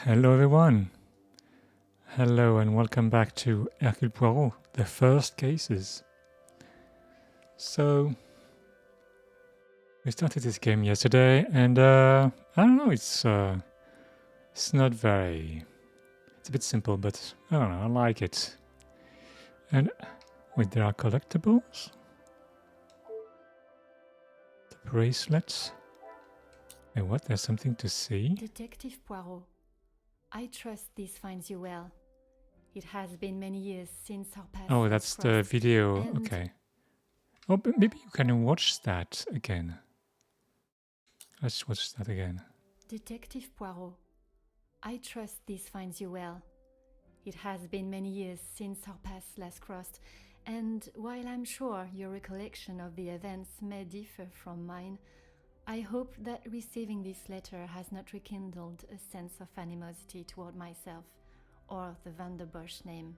Hello everyone. Hello and welcome back to Hercule Poirot, the first cases. So, we started this game yesterday and I don't know, it's not very... It's a bit simple, but I don't know, I like it. And, wait, there are collectibles? The bracelets? And what, there's something to see? Detective Poirot, I trust this finds you well. It has been many years since our paths Oh, that's the crossed, video, and okay. Oh, but maybe you can watch that again. Let's watch that again. Detective Poirot, I trust this finds you well. It has been many years since our paths last crossed, and while I'm sure your recollection of the events may differ from mine, I hope that receiving this letter has not rekindled a sense of animosity toward myself or the Van der Bosch name.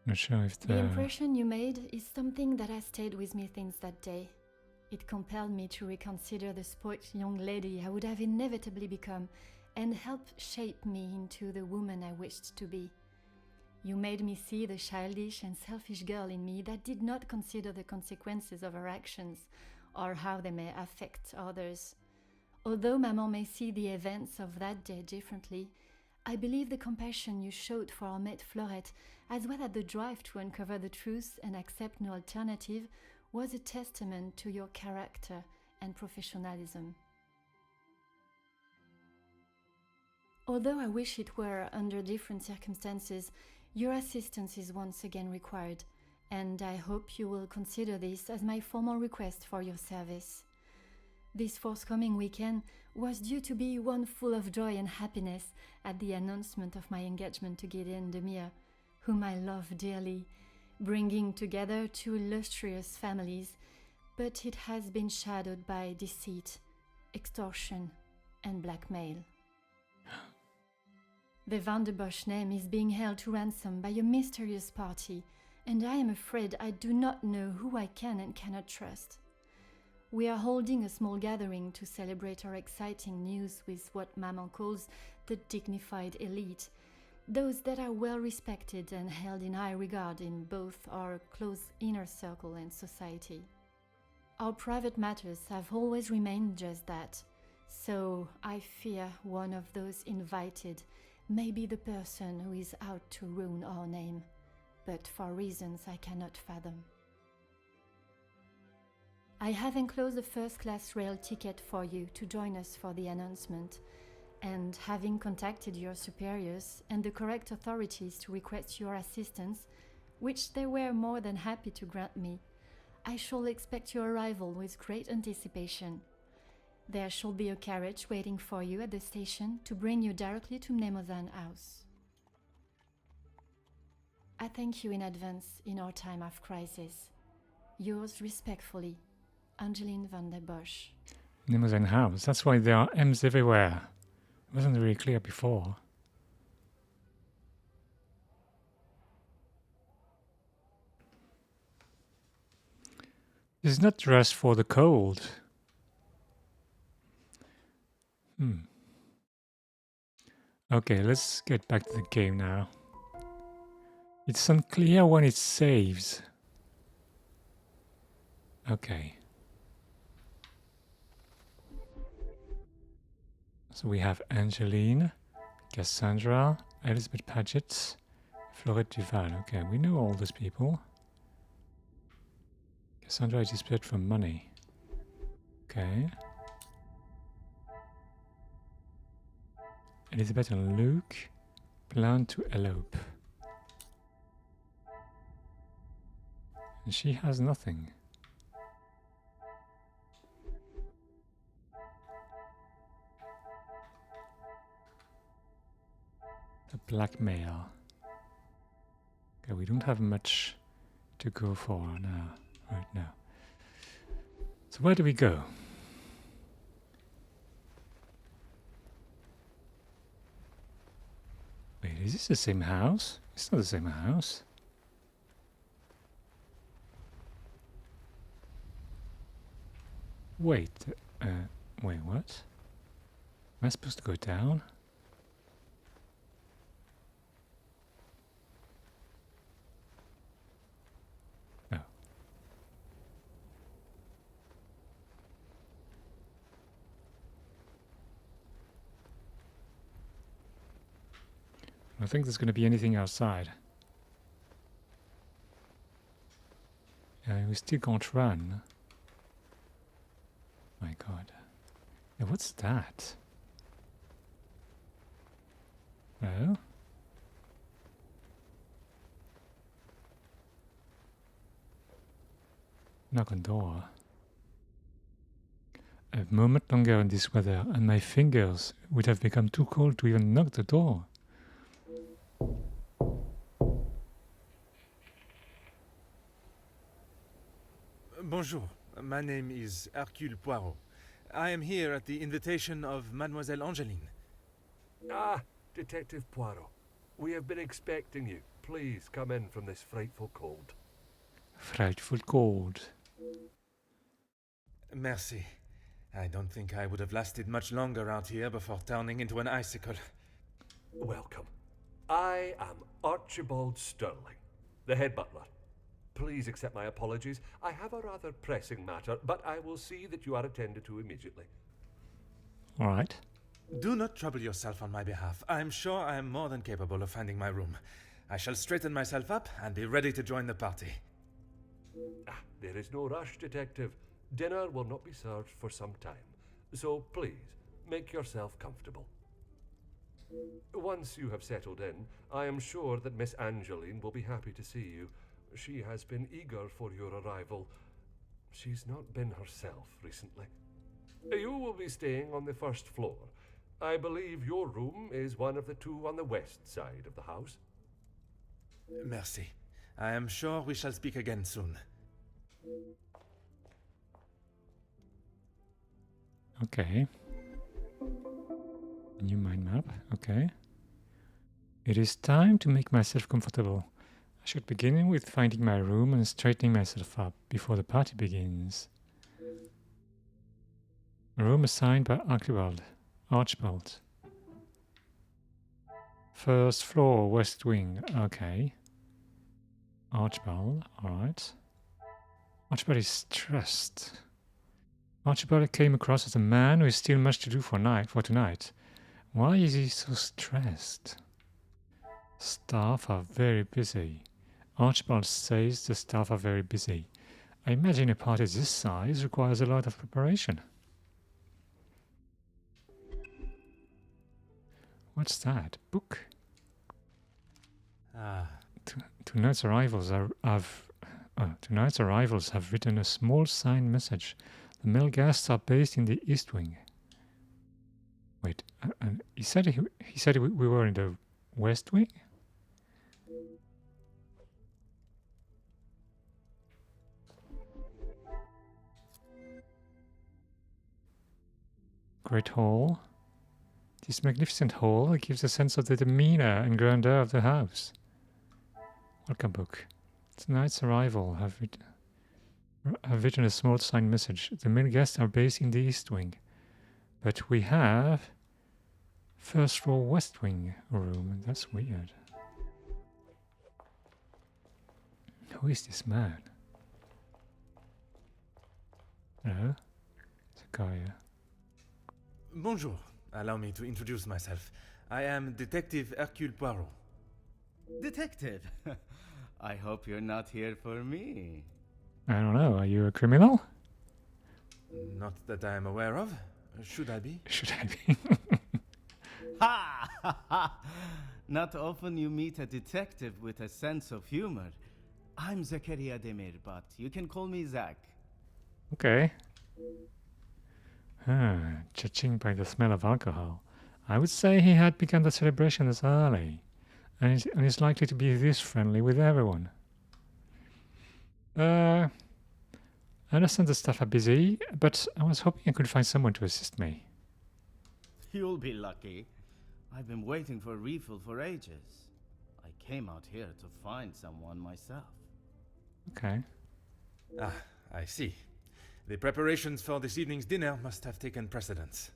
Not sure if The impression you made is something that has stayed with me since that day. It compelled me to reconsider the spoilt young lady I would have inevitably become and helped shape me into the woman I wished to be. You made me see the childish and selfish girl in me that did not consider the consequences of her actions or how they may affect others. Although Maman may see the events of that day differently, I believe the compassion you showed for our mate Florette, as well as the drive to uncover the truth and accept no alternative, was a testament to your character and professionalism. Although I wish it were under different circumstances, your assistance is once again required, and I hope you will consider this as my formal request for your service. This forthcoming weekend was due to be one full of joy and happiness at the announcement of my engagement to Gideon Demire, whom I love dearly, bringing together two illustrious families, but it has been shadowed by deceit, extortion, and blackmail. The Van der Bosch name is being held to ransom by a mysterious party, and I am afraid I do not know who I can and cannot trust. We are holding a small gathering to celebrate our exciting news with what Maman calls the dignified elite, those that are well respected and held in high regard in both our close inner circle and society. Our private matters have always remained just that, so I fear one of those invited may be the person who is out to ruin our name, but for reasons I cannot fathom. I have enclosed a first-class rail ticket for you to join us for the announcement, and having contacted your superiors and the correct authorities to request your assistance, which they were more than happy to grant me, I shall expect your arrival with great anticipation. There shall be a carriage waiting for you at the station to bring you directly to Mnemosyne House. I thank you in advance in our time of crisis. Yours respectfully, Angeline Van der Bosch. Mnemosyne House. That's why there are M's everywhere. It wasn't really clear before. This is not dressed for the cold. Okay, let's get back to the game now. It's unclear when it saves. Okay. So we have Angeline, Cassandra, Elizabeth Paget, Florette Duval. Okay, we know all those people. Cassandra is desperate for money. Okay. Elizabeth and Luke plan to elope. And she has nothing. The blackmail. Okay, we don't have much to go for now, right now. So where do we go? Wait, is this the same house? It's not the same house. Wait, wait, what? Am I supposed to go down? No. I don't think there's going to be anything outside. We still can't run. My god. Yeah, what's that? No? Knock on door. A moment longer in this weather, and my fingers would have become too cold to even knock the door. Bonjour, my name is Hercule Poirot. I am here at the invitation of Mademoiselle Angeline. Ah, Detective Poirot. We have been expecting you. Please come in from this frightful cold. Frightful cold. Merci. I don't think I would have lasted much longer out here before turning into an icicle. Welcome. I am Archibald Sterling, the head butler. Please accept my apologies. I have a rather pressing matter, but I will see that you are attended to immediately. All right. Do not trouble yourself on my behalf. I am sure I am more than capable of finding my room. I shall straighten myself up and be ready to join the party. There is no rush, Detective. Dinner will not be served for some time, so please, make yourself comfortable. Once you have settled in, I am sure that Miss Angeline will be happy to see you. She has been eager for your arrival. She's not been herself recently. You will be staying on the first floor. I believe your room is one of the two on the west side of the house. Merci. I am sure we shall speak again soon. Okay. New mind map. Okay. It is time to make myself comfortable. I should begin with finding my room and straightening myself up before the party begins. A room assigned by Archibald. First floor, west wing. Okay. Archibald, alright. Archibald is stressed. Archibald came across as a man who has still much to do for tonight. Why is he so stressed? Staff are very busy. Archibald says the staff are very busy. I imagine a party this size requires a lot of preparation. What's that? Book? Tonight's arrivals have written a small signed message. The male guests are based in the East Wing. Wait, he said we were in the West Wing? Great hall. This magnificent hall gives a sense of the demeanor and grandeur of the house. Welcome book. Tonight's arrival have written a small signed message. The male guests are based in the East Wing. But we have first floor West Wing room. That's weird. Who is this man? Hello? It's a guy. Bonjour. Allow me to introduce myself. I am Detective Hercule Poirot. Detective? I hope you're not here for me. I don't know. Are you a criminal? Not that I am aware of. Should I be? Should I be? Ha! Ha ha! Not often you meet a detective with a sense of humor. I'm Zakaria Demir, but you can call me Zach. Okay. Judging by the smell of alcohol, I would say he had begun the celebration this early, and is likely to be this friendly with everyone. I understand the staff are busy, but I was hoping I could find someone to assist me. You'll be lucky. I've been waiting for a refill for ages. I came out here to find someone myself. Okay. Ah, I see. The preparations for this evening's dinner must have taken precedence.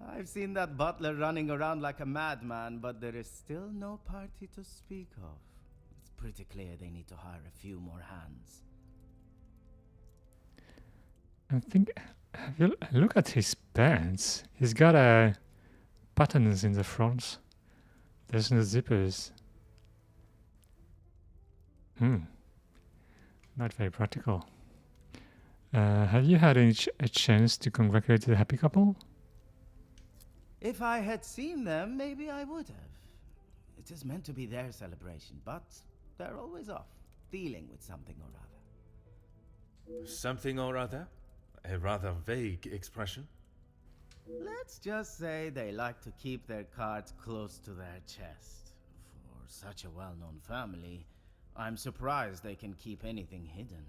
I've seen that butler running around like a madman, but there is still no party to speak of. It's pretty clear they need to hire a few more hands. I think, have you look at his pants. He's got buttons in the front. There's no zippers. Not very practical. Have you had a chance to congratulate the happy couple? If I had seen them, maybe I would have. It is meant to be their celebration, but they're always off, dealing with something or other. Something or other? A rather vague expression. Let's just say they like to keep their cards close to their chest. For such a well-known family, I'm surprised they can keep anything hidden.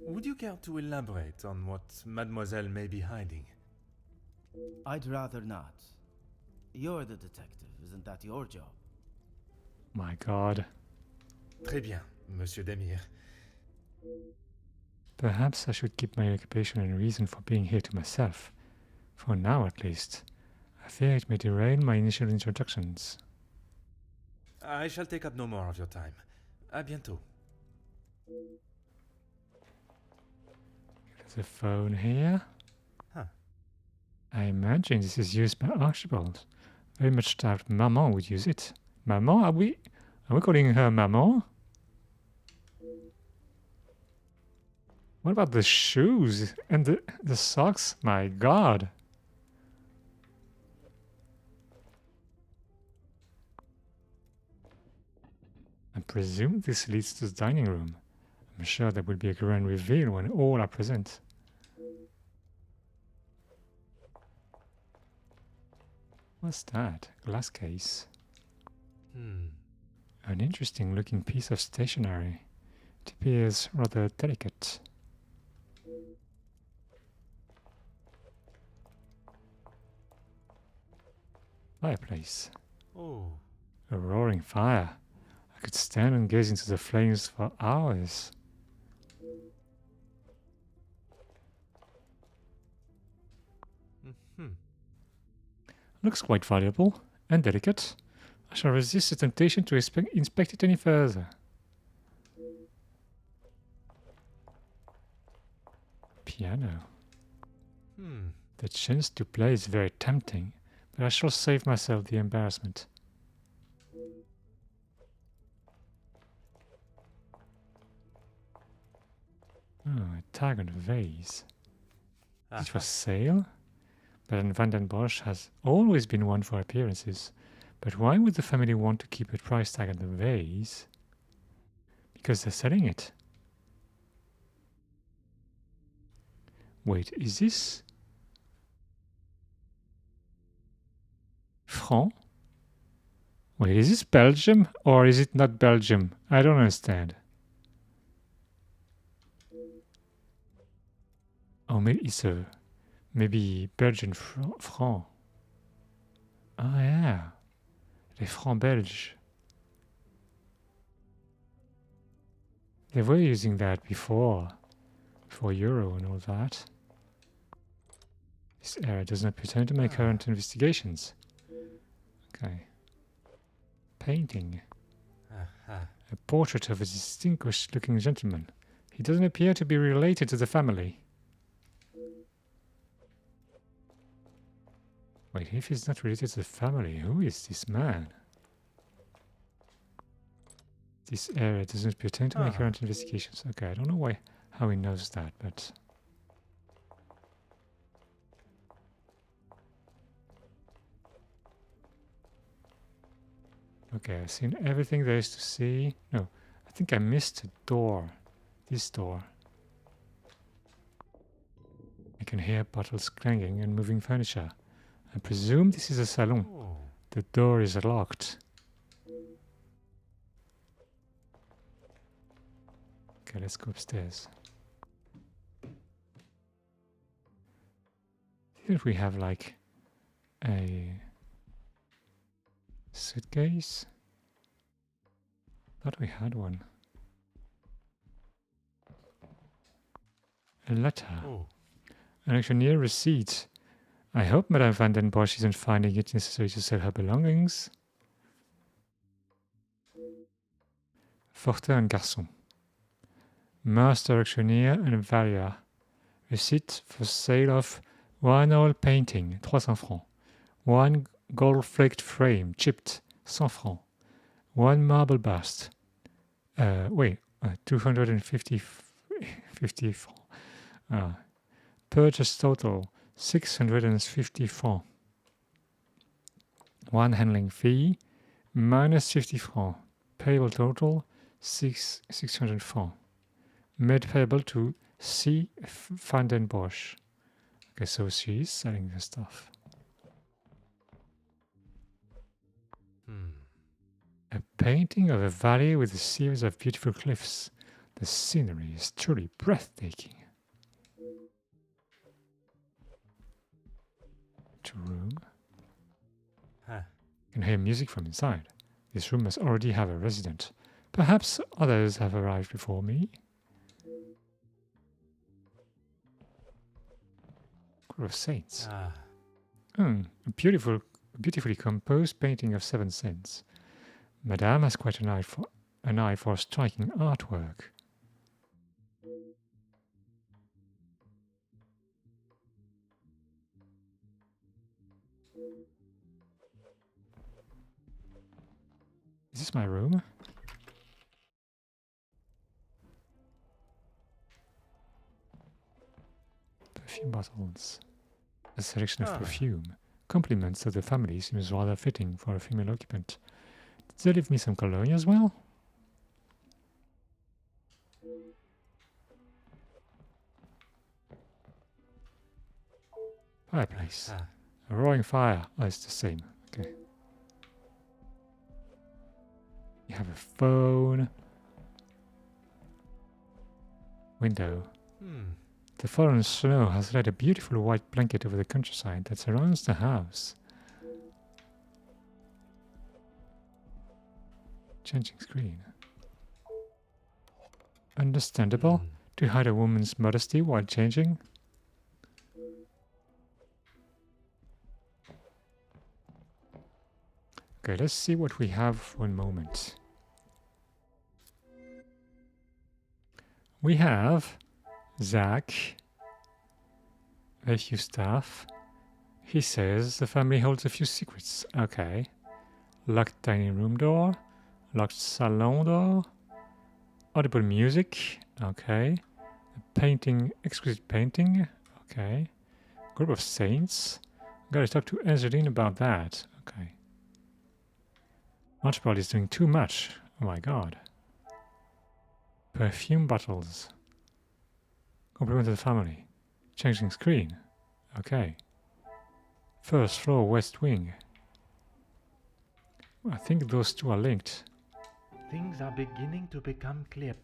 Would you care to elaborate on what Mademoiselle may be hiding? I'd rather not. You're the detective, isn't that your job? My God. Très bien, Monsieur Demir. Perhaps I should keep my occupation and reason for being here to myself. For now, at least. I fear it may derail my initial introductions. I shall take up no more of your time. À bientôt. There's a phone here. Huh. I imagine this is used by Archibald. Very much doubt Maman would use it. Maman? Are we calling her Maman? What about the shoes and the socks? My God. I presume this leads to the dining room. I'm sure there will be a grand reveal when all are present. What's that? Glass case. An interesting looking piece of stationery. It appears rather delicate. Fireplace. Oh. A roaring fire. I could stand and gaze into the flames for hours. Looks quite valuable and delicate. I shall resist the temptation to inspect it any further. Piano. The chance to play is very tempting, but I shall save myself the embarrassment. Oh, a tag on a vase. Is it for sale? Baron van den Bosch has always been one for appearances. But why would the family want to keep a price tag on the vase? Because they're selling it. Wait, is this franc? Wait, is this Belgium or is it not Belgium? I don't understand. Oh, maybe it's maybe Belgian franc. Ah, yeah. Les francs belges. They were using that before euro and all that. This area does not pertain to my current investigations. Okay. Painting. A portrait of a distinguished-looking gentleman. He doesn't appear to be related to the family. Wait, if he's not related to the family, who is this man? This area doesn't pertain to my current investigations. Okay, I don't know how he knows that, but... Okay, I've seen everything there is to see. No, I think I missed a door. This door. I can hear bottles clanging and moving furniture. I presume this is a salon. The door is locked. Okay, let's go upstairs. Here we have like a suitcase. Thought we had one. A letter. An auctioneer receipt. I hope Madame Van den Bosch isn't finding it necessary to sell her belongings. Fortin and Garçon. Master Auctioneer and Valia. Receipt for sale of 1 oil painting, 300 francs. 1 gold-flaked frame, chipped, 100 francs. 1 marble bust. 250 50 francs. Purchase total, 650 francs. 1 handling fee, minus 50 francs. Payable total, 600 francs. Made payable to C. Van den Bosch. Okay, so she's selling the stuff. A painting of a valley with a series of beautiful cliffs. The scenery is truly breathtaking. To room. Huh. You can hear music from inside. This room must already have a resident. Perhaps others have arrived before me. Group of saints. A beautifully composed painting of 7 saints. Madame has quite an eye for striking artwork. Is this my room? Perfume bottles. A selection of perfume. Compliments of the family seems rather fitting for a female occupant. Did they leave me some cologne as well? Fireplace. A roaring fire. Oh, it's the same. Okay. You have a phone. Window. The fallen snow has laid a beautiful white blanket over the countryside that surrounds the house. Changing screen. Understandable. To hide a woman's modesty while changing. Okay, let's see what we have for a moment. We have Zach. Very few staff. He says the family holds a few secrets. Okay. Locked dining room door. Locked salon door. Audible music. Okay. A painting, exquisite painting. Okay. Group of saints. Gotta talk to Angeline about that. Okay. Archibald is doing too much. Oh my god. Perfume bottles. Compliment to the family. Changing screen. Okay. First floor, west wing. I think those two are linked. Things are beginning to become clear.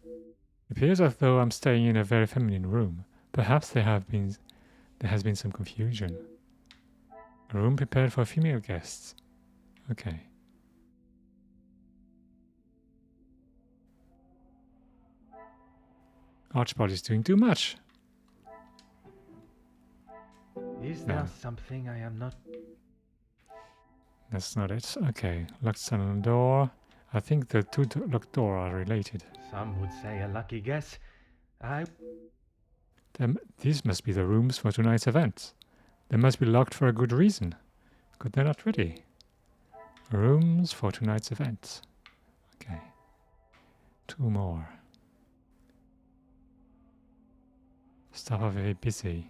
It appears as though I'm staying in a very feminine room. Perhaps there has been some confusion. A room prepared for female guests. Okay. Archibald is doing too much. Is there something I am not? That's not it. Okay. Locked salon door. I think the two locked doors are related. Some would say a lucky guess. These must be the rooms for tonight's event. They must be locked for a good reason. Good, they're not ready. Rooms for tonight's event. Okay. 2 more. Staff are very busy.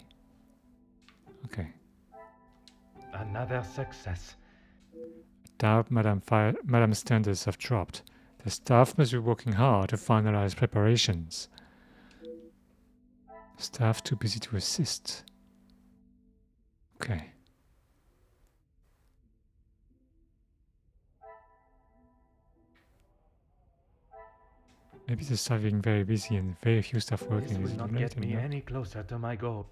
Okay. Another success. Doubt Madame standards have dropped. The staff must be working hard to finalize preparations. Staff too busy to assist. Okay. Maybe the staff being very busy and very few staff working This is will not get me any closer to my goal.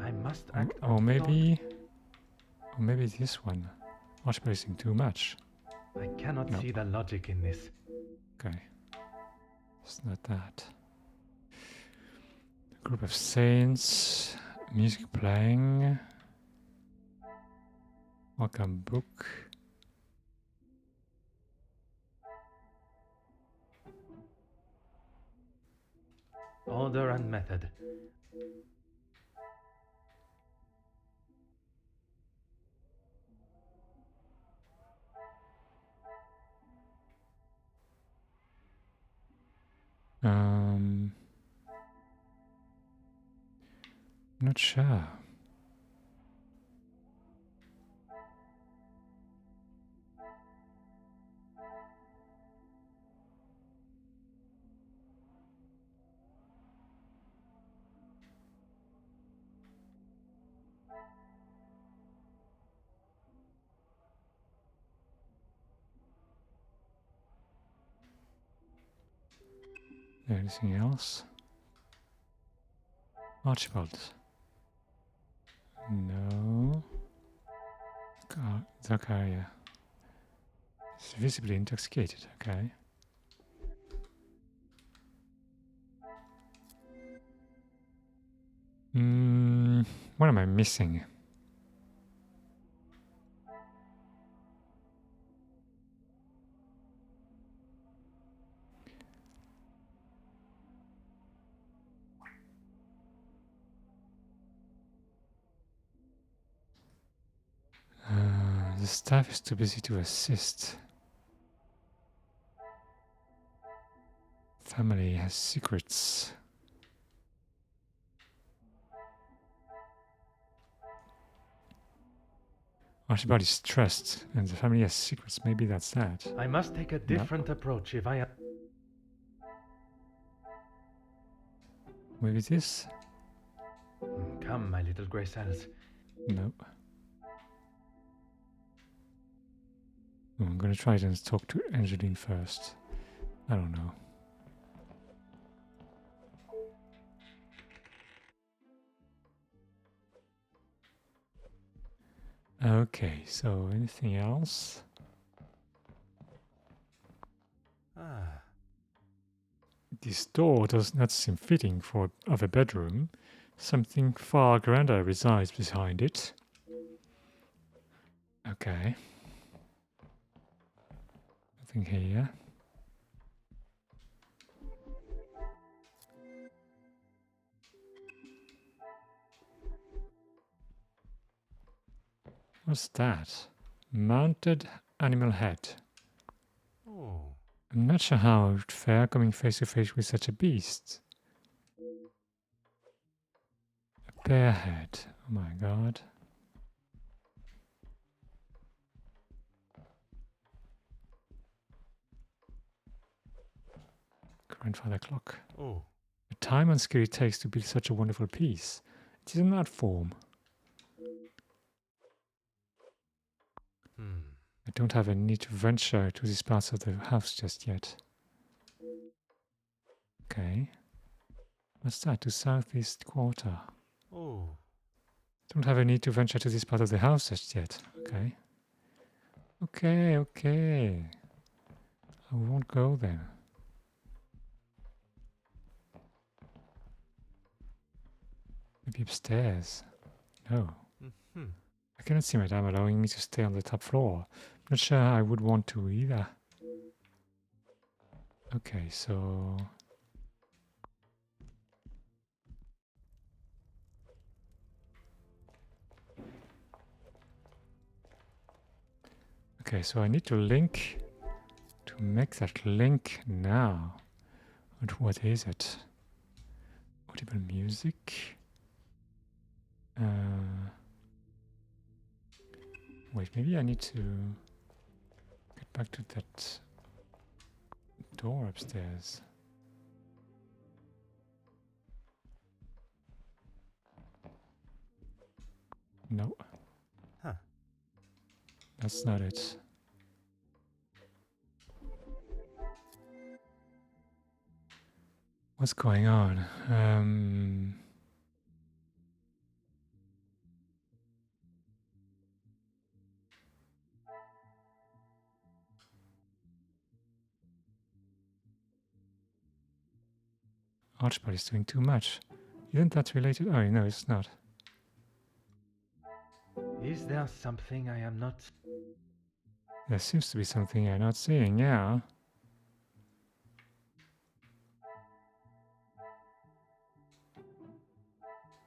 I must act. Or maybe this one. Watch placing too much. I cannot see the logic in this. Okay. It's not that. A group of saints, music playing, welcome book. Order and method. Not sure. Anything else? Archibald. No. Zakaria. He's visibly intoxicated, okay. What am I missing? The staff is too busy to assist. Family has secrets. Archibald is stressed, and the family has secrets. Maybe that's that. I must take a different approach if I am. Maybe this? Come, my little grey cells. No. I'm gonna try and talk to Angeline first. I don't know. Okay, so anything else? Ah. This door does not seem fitting for of a bedroom. Something far grander resides behind it. Okay. Nothing here. What's that? Mounted animal head. Oh. I'm not sure how I would fare coming face to face with such a beast. A bear head. Oh my god. Grandfather clock. Oh. The time and skill it takes to build such a wonderful piece. It is an art form. I don't have a need to venture to these parts of the house just yet. Okay. What's that? To southeast quarter. Oh. Don't have a need to venture to this part of the house just yet. Okay. Okay. I won't go then. Maybe upstairs. No. I cannot see Madame allowing me to stay on the top floor. Not sure I would want to either. Okay, so... Okay, so I need to link to make that link now. And what is it? Audible music. Wait, maybe I need to get back to that door upstairs. No. Huh. That's not it. What's going on? Archibald is doing too much. Isn't that related? Oh, no, it's not. Is there something I am not? There seems to be something I'm not seeing, yeah.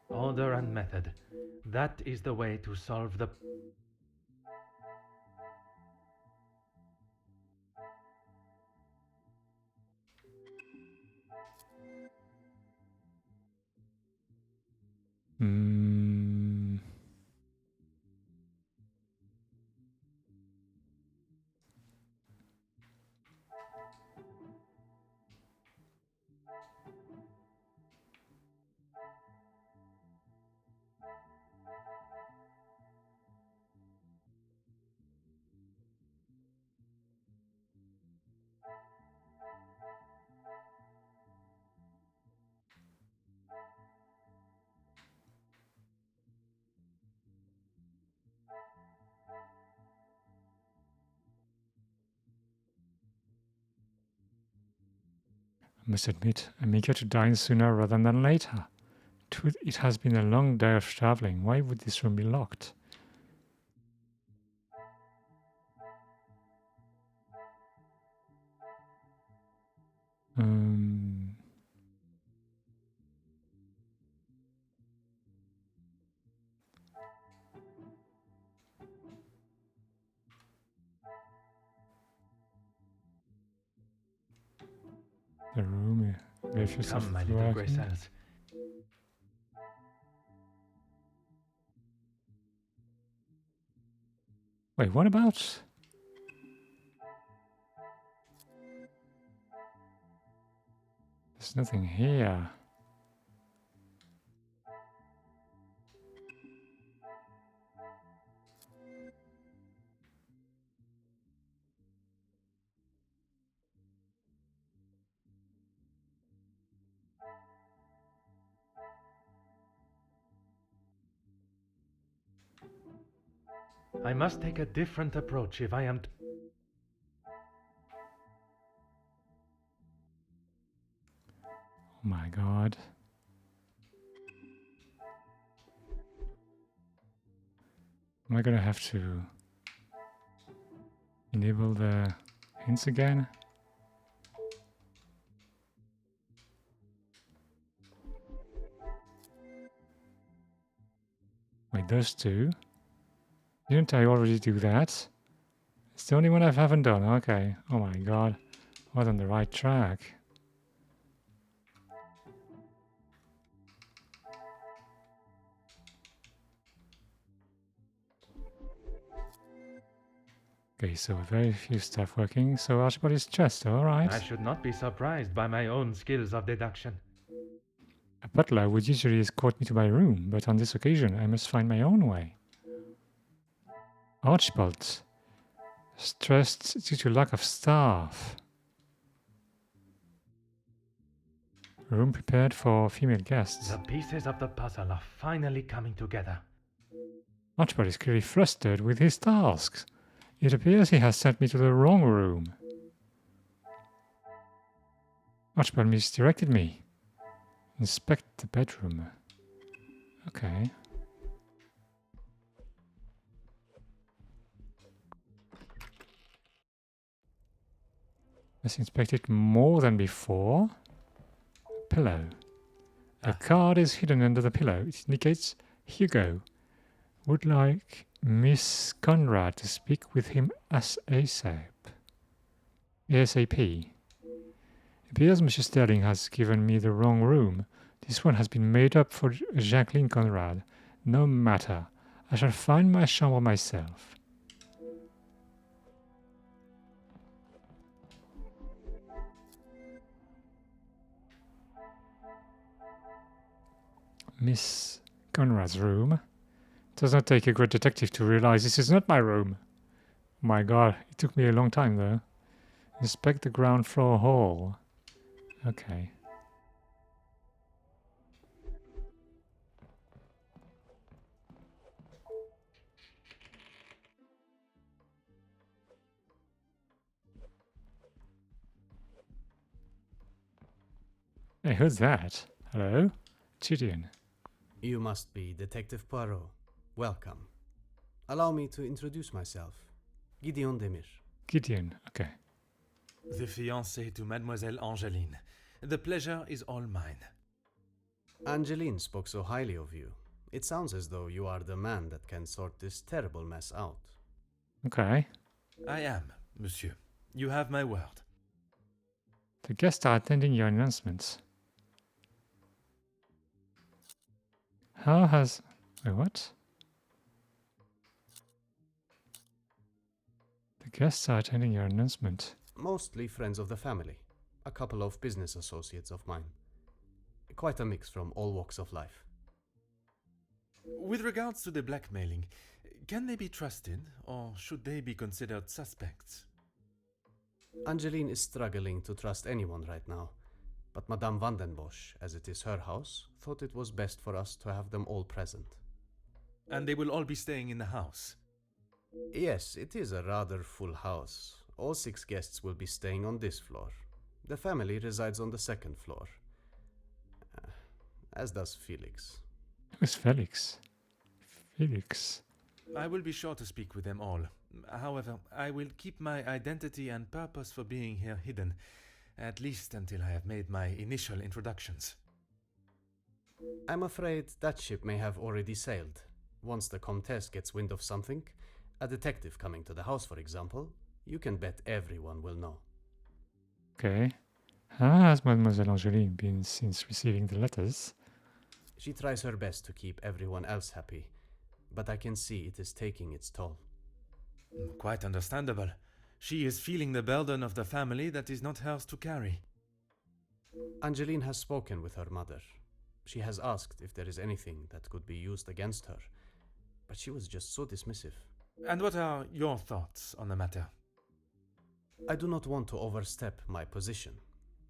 Order and method. That is the way to solve the... Hmm. I must admit, I'm eager to dine sooner rather than later. It has been a long day of traveling. Why would this room be locked? Um, the room, refuse Come, of my little grey working. cells. Wait, what about? There's nothing here. I must take a different approach if I am... Oh my god. Am I gonna have to enable the hints again? Wait, those two? Didn't I already do that? It's the only one I haven't done. Okay. Oh my god. I was on the right track. Okay, so very few stuff working. So Archibald's chest, alright. I should not be surprised by my own skills of deduction. A butler would usually escort me to my room, but on this occasion I must find my own way. Archibald. Stressed due to lack of staff. Room prepared for female guests. The pieces of the puzzle are finally coming together. Archibald is clearly flustered with his tasks. It appears he has sent me to the wrong room. Archibald misdirected me. Inspect the bedroom. Okay. Let's inspect it more than before. Pillow. A card is hidden under the pillow. It indicates Hugo would like Miss Conrad to speak with him as ASAP. ASAP. It appears Mr. Sterling has given me the wrong room. This one has been made up for Jacqueline Conrad. No matter. I shall find my chambre myself. Miss Conrad's room. It does not take a great detective to realize this is not my room. Oh my god, it took me a long time though. Inspect the ground floor hall. Okay. Hey, who's that? Hello? Gideon. You must be Detective Poirot. Welcome. Allow me to introduce myself. Gideon Demir. Gideon, okay. The fiancé to Mademoiselle Angeline. The pleasure is all mine. Angeline spoke so highly of you. It sounds as though you are the man that can sort this terrible mess out. Okay. I am, monsieur. You have my word. The guests are attending your announcements. How has... Wait, what? The guests are attending your announcement. Mostly friends of the family. A couple of business associates of mine. Quite a mix from all walks of life. With regards to the blackmailing, can they be trusted, or should they be considered suspects? Angeline is struggling to trust anyone right now, but Madame van den Bosch, as it is her house, thought it was best for us to have them all present. And they will all be staying in the house. Yes, it is a rather full house. All 6 guests will be staying on this floor. The family resides on the 2nd floor. As does Felix. Who's Felix? Felix. I will be sure to speak with them all. However, I will keep my identity and purpose for being here hidden, at least until I have made my initial introductions. I'm afraid that ship may have already sailed. Once the Comtesse gets wind of something, a detective coming to the house, for example, you can bet everyone will know. Okay. How has Mademoiselle Angeline been since receiving the letters? She tries her best to keep everyone else happy, but I can see it is taking its toll. Quite understandable. She is feeling the burden of the family that is not hers to carry. Angeline has spoken with her mother. She has asked if there is anything that could be used against her, but she was just so dismissive. And what are your thoughts on the matter? I do not want to overstep my position,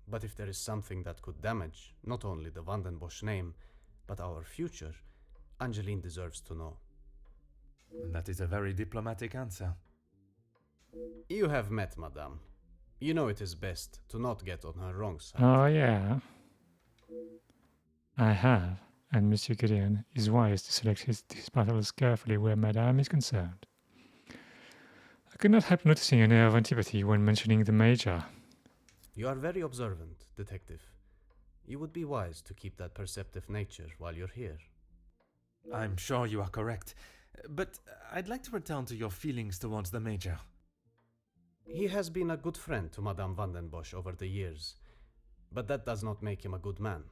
but if there is something that could damage not only the Van den Bosch name, but our future, Angeline deserves to know. That is a very diplomatic answer. You have met Madame. You know it is best to not get on her wrong side. Oh, yeah. I have, and Monsieur Gideon is wise to select his battles carefully where Madame is concerned. I could not help noticing an air of antipathy when mentioning the Major. You are very observant, Detective. You would be wise to keep that perceptive nature while you're here. I'm sure you are correct, but I'd like to return to your feelings towards the Major. He has been a good friend to Madame van den Bosch over the years, but that does not make him a good man,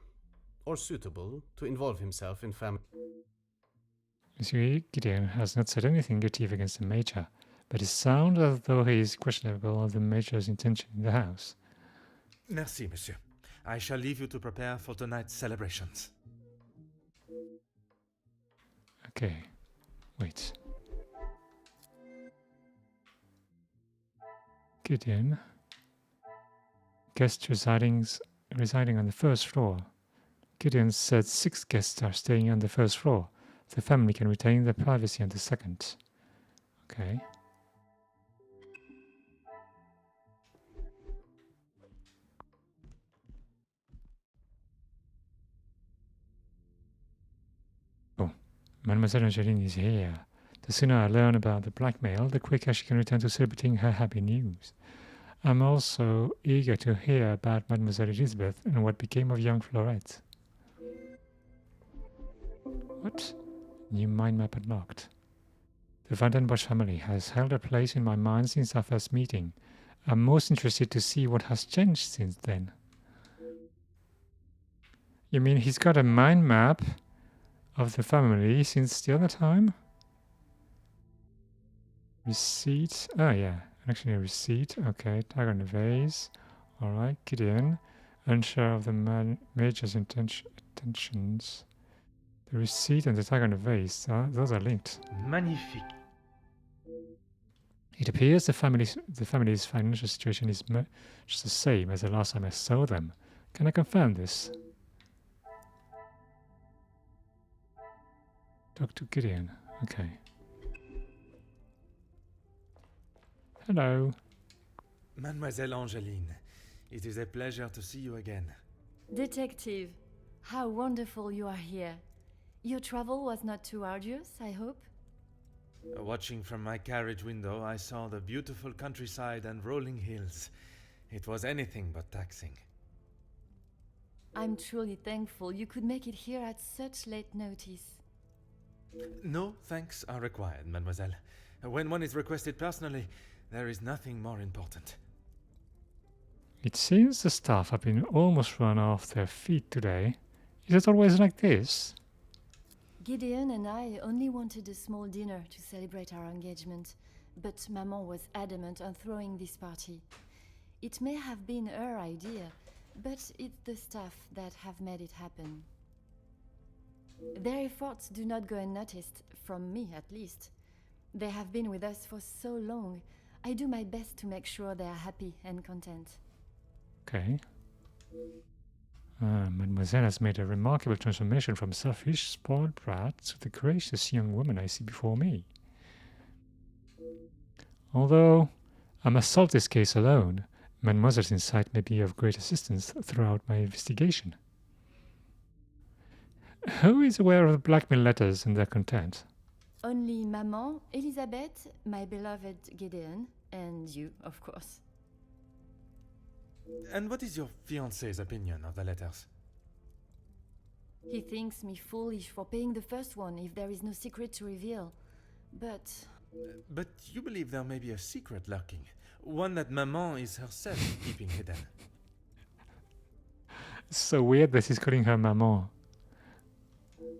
or suitable to involve himself in family. Monsieur Gideon has not said anything negative against the Major, but it sounds as though he is questionable of the Major's intention in the house. Merci, monsieur. I shall leave you to prepare for tonight's celebrations. Okay, wait. Gideon. Guests residing on the first floor. Gideon said 6 guests are staying on the first floor. The family can retain their privacy on the 2nd. Okay. Oh, Mademoiselle Angeline is here. The sooner I learn about the blackmail, the quicker she can return to celebrating her happy news. I'm also eager to hear about Mademoiselle Elizabeth and what became of young Florette. What? New mind map unlocked. The Van den Bosch family has held a place in my mind since our first meeting. I'm most interested to see what has changed since then. You mean he's got a mind map of the family since the other time? Receipt. Oh yeah, actually a receipt. Okay, tag on the vase. Alright, Gideon. Unsure of the Major's intentions. The receipt and the tag on the vase, those are linked. Magnifique. It appears the family's financial situation is much the same as the last time I saw them. Can I confirm this? Dr. Gideon. Okay. Hello. Mademoiselle Angeline, it is a pleasure to see you again. Detective, how wonderful you are here. Your travel was not too arduous, I hope? Watching from my carriage window, I saw the beautiful countryside and rolling hills. It was anything but taxing. I'm truly thankful you could make it here at such late notice. No thanks are required, mademoiselle. When one is requested personally, there is nothing more important. It seems the staff have been almost run off their feet today. Is it always like this? Gideon and I only wanted a small dinner to celebrate our engagement, but Maman was adamant on throwing this party. It may have been her idea, but it's the staff that have made it happen. Their efforts do not go unnoticed, from me at least. They have been with us for so long. I do my best to make sure they are happy and content. Okay. Mademoiselle has made a remarkable transformation from selfish, spoiled brat to the gracious young woman I see before me. Although I must solve this case alone, Mademoiselle's insight may be of great assistance throughout my investigation. Who is aware of the blackmail letters and their content? Only Maman, Elizabeth, my beloved Gideon, and you, of course. And what is your fiancé's opinion of the letters? He thinks me foolish for paying the first one if there is no secret to reveal. But But you believe there may be a secret lurking, one that Maman is herself keeping hidden. It's so weird that he's calling her maman.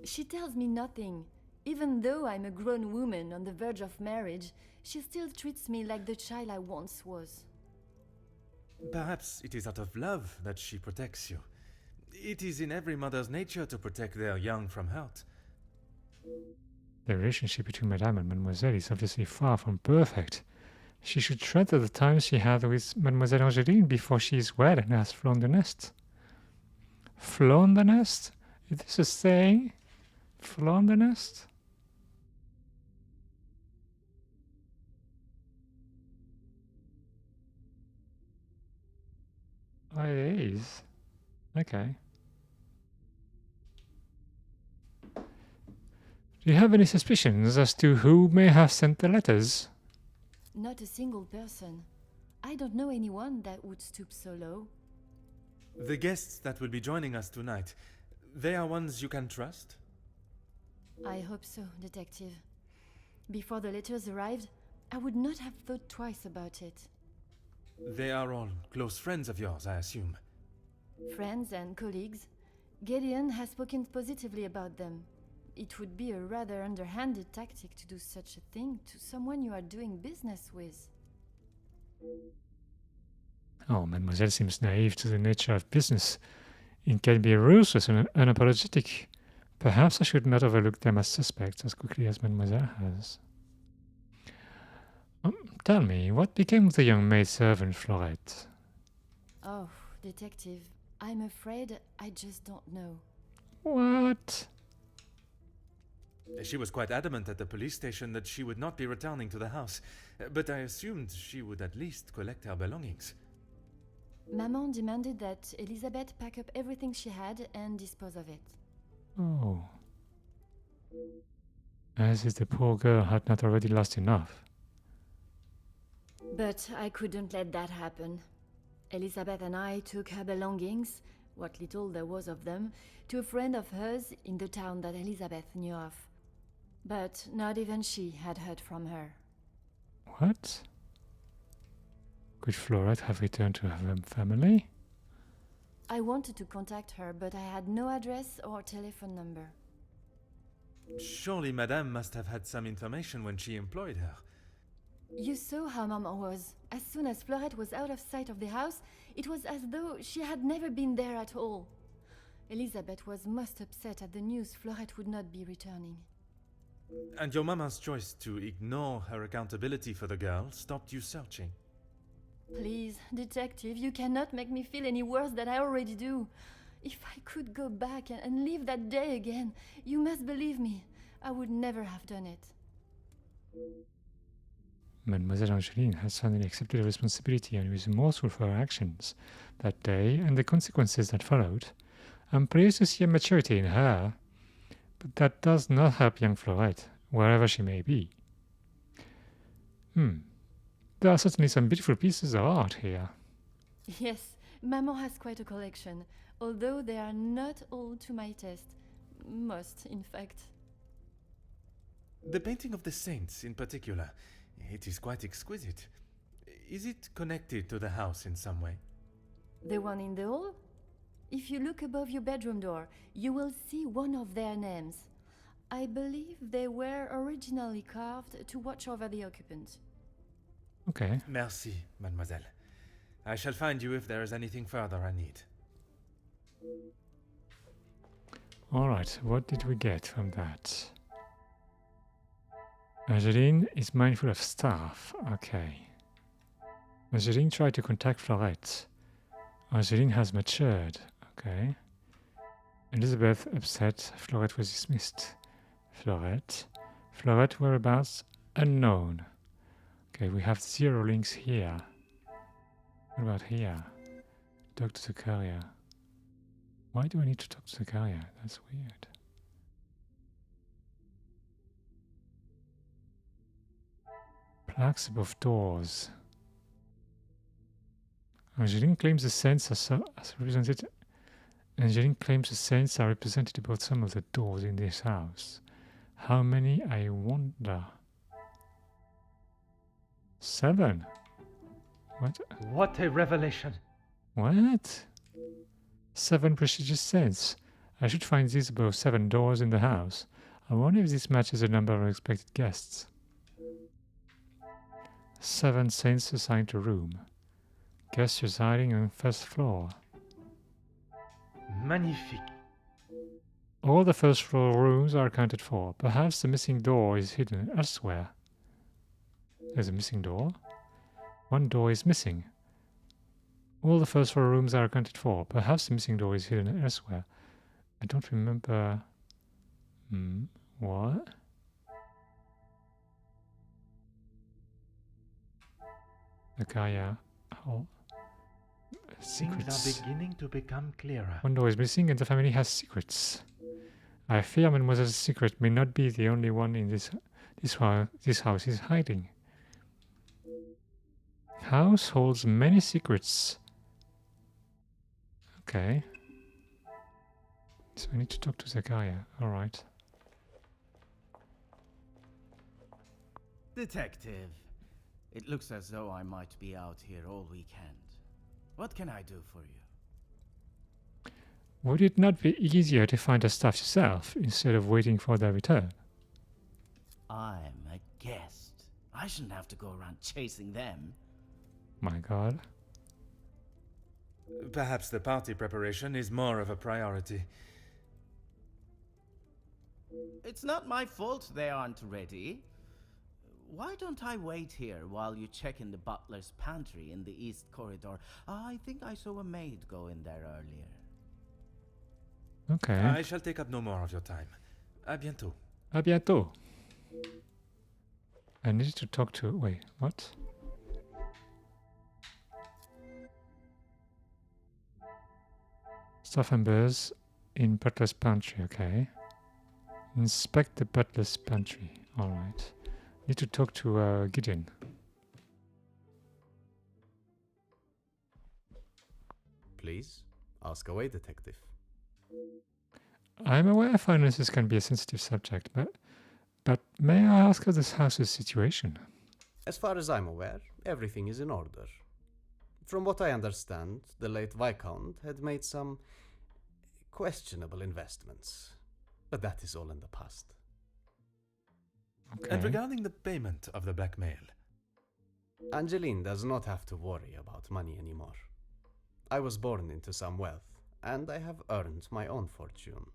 she tells me nothing. Even though I'm a grown woman on the verge of marriage, she still treats me like the child I once was. Perhaps it is out of love that she protects you. It is in every mother's nature to protect their young from hurt. The relationship between Madame and Mademoiselle is obviously far from perfect. She should treasure the time she had with Mademoiselle Angeline before she is wed and has flown the nest. Flown the nest? Is this a saying? Flown the nest? Oh, it is. Okay. Do you have any suspicions as to who may have sent the letters? Not a single person. I don't know anyone that would stoop so low. The guests that will be joining us tonight, they are ones you can trust? I hope so, Detective. Before the letters arrived, I would not have thought twice about it. They are all close friends of yours, I assume. Friends and colleagues, Gideon has spoken positively about them. It would be a rather underhanded tactic to do such a thing to someone you are doing business with. Oh, Mademoiselle seems naive to the nature of business. It can be ruthless and unapologetic. Perhaps I should not overlook them as suspects as quickly as Mademoiselle has. Tell me, what became of the young maidservant Florette? Oh, Detective, I'm afraid I just don't know. What? She was quite adamant at the police station that she would not be returning to the house, but I assumed she would at least collect her belongings. Maman demanded that Elizabeth pack up everything she had and dispose of it. Oh. As if the poor girl had not already lost enough. But I couldn't let that happen. Elizabeth and I took her belongings, what little there was of them, to a friend of hers in the town that Elizabeth knew of. But not even she had heard from her. What? Could Florette have returned to her family? I wanted to contact her, but I had no address or telephone number. Surely Madame must have had some information when she employed her. You saw how Mama was. As soon as Florette was out of sight of the house, it was as though she had never been there at all. Elizabeth was most upset at the news Florette would not be returning. And your mama's choice to ignore her accountability for the girl stopped you searching. Please, Detective, you cannot make me feel any worse than I already do. If I could go back and live that day again, you must believe me, I would never have done it. Mademoiselle Angeline has suddenly accepted the responsibility and is remorseful for her actions, that day and the consequences that followed, I'm pleased to see a maturity in her, but that does not help young Florette, wherever she may be. There are certainly some beautiful pieces of art here. Yes, Maman has quite a collection, although they are not all to my taste. Most, in fact. The painting of the saints, in particular, it is quite exquisite. Is it connected to the house in some way? The one in the hall? If you look above your bedroom door, you will see one of their names. I believe they were originally carved to watch over the occupants. Okay. Merci, mademoiselle. I shall find you if there is anything further I need. Alright, what did we get from that? Angeline is mindful of staff. Okay. Angeline tried to contact Florette. Angeline has matured. Okay. Elizabeth upset. Florette was dismissed. Florette whereabouts unknown. Okay, we have 0 links here. What about here? Talk to the courier. Why do I need to talk to the courier? That's weird. Plaques above doors. Angeline claims the saints are represented. Angeline claims the saints are represented above some of the doors in this house. How many, I wonder? 7. What? What a revelation! What? 7 prestigious saints. I should find these above 7 doors in the house. I wonder if this matches the number of expected guests. 7 saints assigned to room. Guests residing on first floor. Magnifique! All the first floor rooms are accounted for. Perhaps the missing door is hidden elsewhere. There's a missing door. 1 door is missing. All the first floor rooms are accounted for. Perhaps the missing door is hidden elsewhere. I don't remember. What? The Kaya hall. Secrets. Things are beginning to become clearer. 1 door is missing and the family has secrets. I fear Mademoiselle's secret may not be the only one in this house is hiding. House holds many secrets. Okay. So I need to talk to Zakaria. Alright. Detective, it looks as though I might be out here all weekend. What can I do for you? Would it not be easier to find the stuff yourself instead of waiting for their return? I'm a guest. I shouldn't have to go around chasing them. My god. Perhaps the party preparation is more of a priority. It's not my fault they aren't ready. Why don't I wait here while you check in the butler's pantry in the east corridor? I think I saw a maid go in there earlier. Okay. I shall take up no more of your time. À bientôt. À bientôt. I need to talk to... Wait, what? Staff members in butler's pantry, okay. Inspect the butler's pantry. Alright. Need to talk to Gideon. Please, ask away, detective. I'm aware finances can be a sensitive subject, but may I ask of this house's situation? As far as I'm aware, everything is in order. From what I understand, the late Viscount had made some questionable investments. But that is all in the past. Okay. And regarding the payment of the blackmail? Angeline does not have to worry about money anymore. I was born into some wealth, and I have earned my own fortune.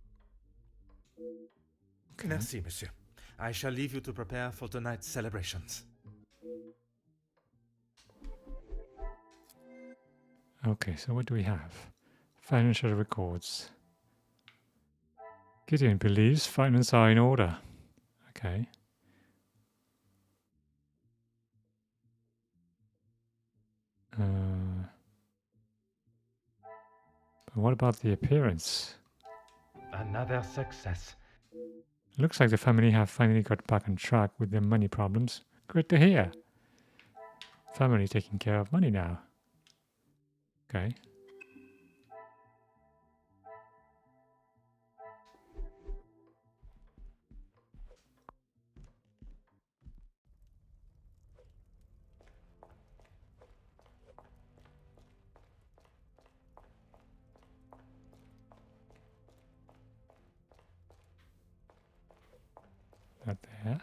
Okay. Merci, monsieur. I shall leave you to prepare for tonight's celebrations. Okay, so what do we have? Financial records. Gideon believes finance are in order. Okay. But what about the appearance? Another success. Looks like the family have finally got back on track with their money problems. Great to hear. Family taking care of money now. Okay. That there.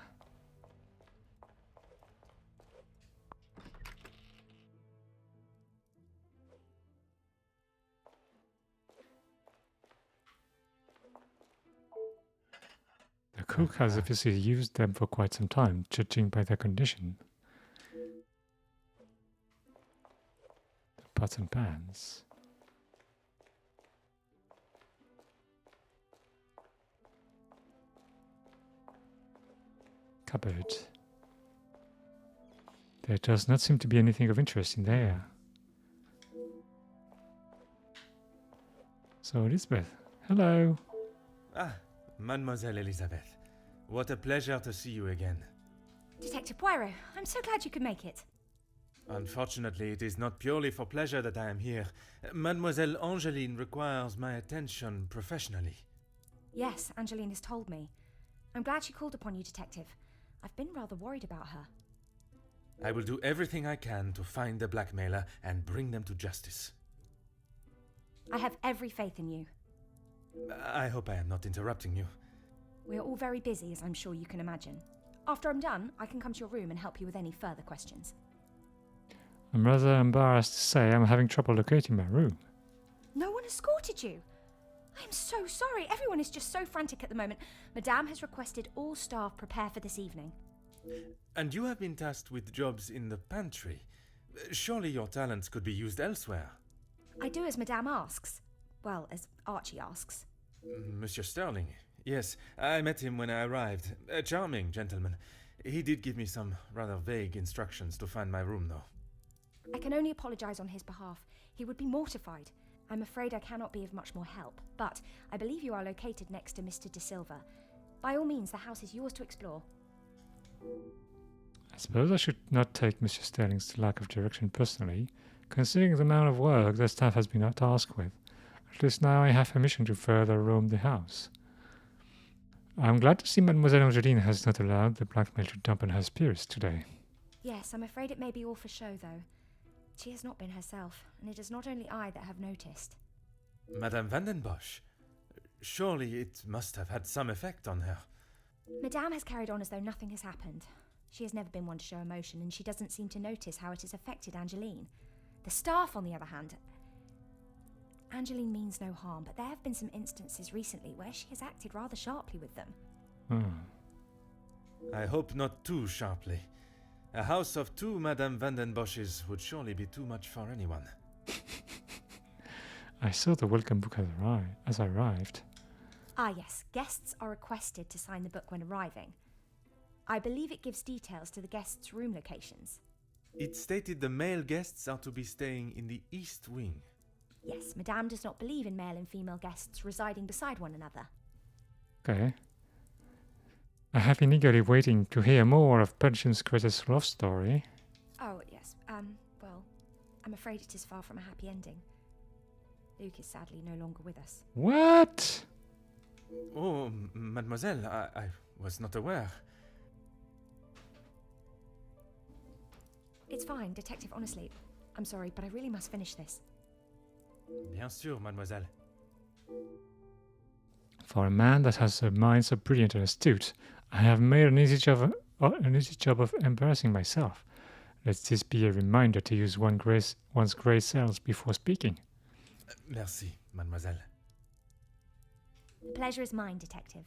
The cook has obviously used them for quite some time, judging by their condition. The pots and pans. Cupboard. There does not seem to be anything of interest in there. So, Elizabeth, hello. Ah, Mademoiselle Elizabeth. What a pleasure to see you again. Detective Poirot, I'm so glad you could make it. Unfortunately, it is not purely for pleasure that I am here. Mademoiselle Angeline requires my attention professionally. Yes, Angeline has told me. I'm glad she called upon you, Detective. I've been rather worried about her. I will do everything I can to find the blackmailer and bring them to justice. I have every faith in you. I hope I am not interrupting you. We're all very busy, as I'm sure you can imagine. After I'm done, I can come to your room and help you with any further questions. I'm rather embarrassed to say I'm having trouble locating my room. No one escorted you. I'm so sorry. Everyone is just so frantic at the moment. Madame has requested all staff prepare for this evening. And you have been tasked with jobs in the pantry. Surely your talents could be used elsewhere. I do as Madame asks. Well, as Archie asks. Monsieur Sterling. Yes, I met him when I arrived. A charming gentleman. He did give me some rather vague instructions to find my room, though. I can only apologise on his behalf. He would be mortified. I'm afraid I cannot be of much more help, but I believe you are located next to Mr. De Silva. By all means, the house is yours to explore. I suppose I should not take Mr. Sterling's lack of direction personally, considering the amount of work the staff has been tasked with. At least now I have permission to further roam the house. I'm glad to see Mademoiselle Angeline has not allowed the blackmail to dampen her spirits today. Yes, I'm afraid it may be all for show, though. She has not been herself, and it is not only I that have noticed. Madame Vandenbosch. Surely it must have had some effect on her. Madame has carried on as though nothing has happened. She has never been one to show emotion, and she doesn't seem to notice how it has affected Angeline. The staff, on the other hand... Angeline means no harm, but there have been some instances recently where she has acted rather sharply with them. I hope not too sharply. A house of 2 Madame Vandenbosches would surely be too much for anyone. I saw the welcome book as I arrived. Ah yes, guests are requested to sign the book when arriving. I believe it gives details to the guests' room locations. It stated the male guests are to be staying in the East Wing. Yes, Madame does not believe in male and female guests residing beside one another. Okay. I have been eagerly waiting to hear more of Pension's greatest love story. Oh, yes. Well, I'm afraid it is far from a happy ending. Luke is sadly no longer with us. What? Oh, mademoiselle, I was not aware. It's fine, Detective, honestly. I'm sorry, but I really must finish this. Bien sûr, mademoiselle. For a man that has a mind so brilliant and astute, I have made an easy job of embarrassing myself. Let this be a reminder to use one's grey cells before speaking. Merci, mademoiselle. The pleasure is mine, Detective.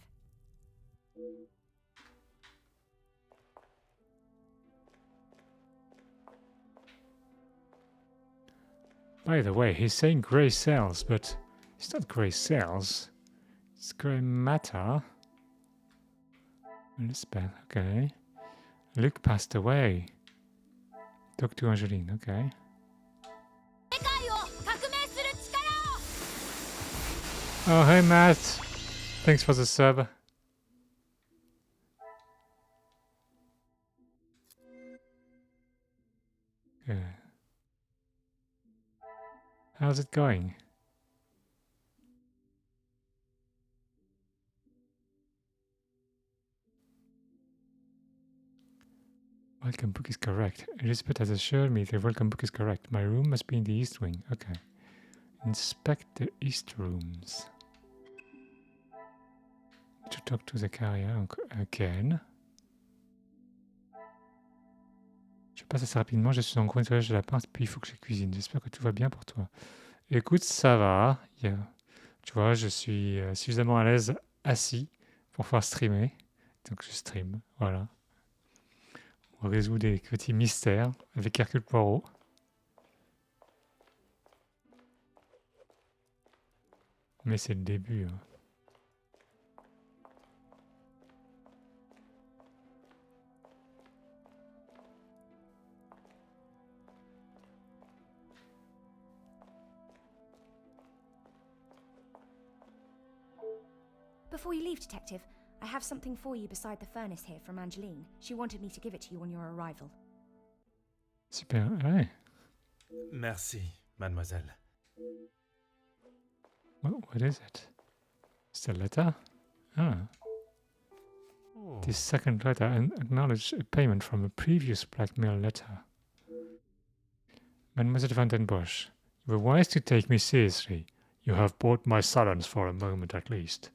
By the way, he's saying grey cells, but it's not grey cells. It's grey matter. Elizabeth, okay. Luke passed away. Talk to Angeline, okay. Oh, hey, Matt. Thanks for the sub. Good. How's it going? Welcome book is correct. Elizabeth has assured me the welcome book is correct. My room must be in the east wing. Okay. Inspect the east rooms. To talk to the carrier again. Je passe assez rapidement, je suis en gros nettoyage de lapin, puis il faut que je cuisine. J'espère que tout va bien pour toi. Écoute, ça va. Tu vois, je suis suffisamment à l'aise assis pour pouvoir streamer. Donc je stream, voilà. On résout des petits mystères avec Hercule Poirot. Mais c'est le début. Hein. Before you leave, Detective, I have something for you beside the furnace here from Angeline. She wanted me to give it to you on your arrival. Super, ouais. Merci, mademoiselle. What is it? It's a letter? Ah. Oh. This second letter acknowledged a payment from a previous blackmail letter. Mademoiselle Van den Bosch, you were wise to take me seriously. You have bought my silence for a moment at least.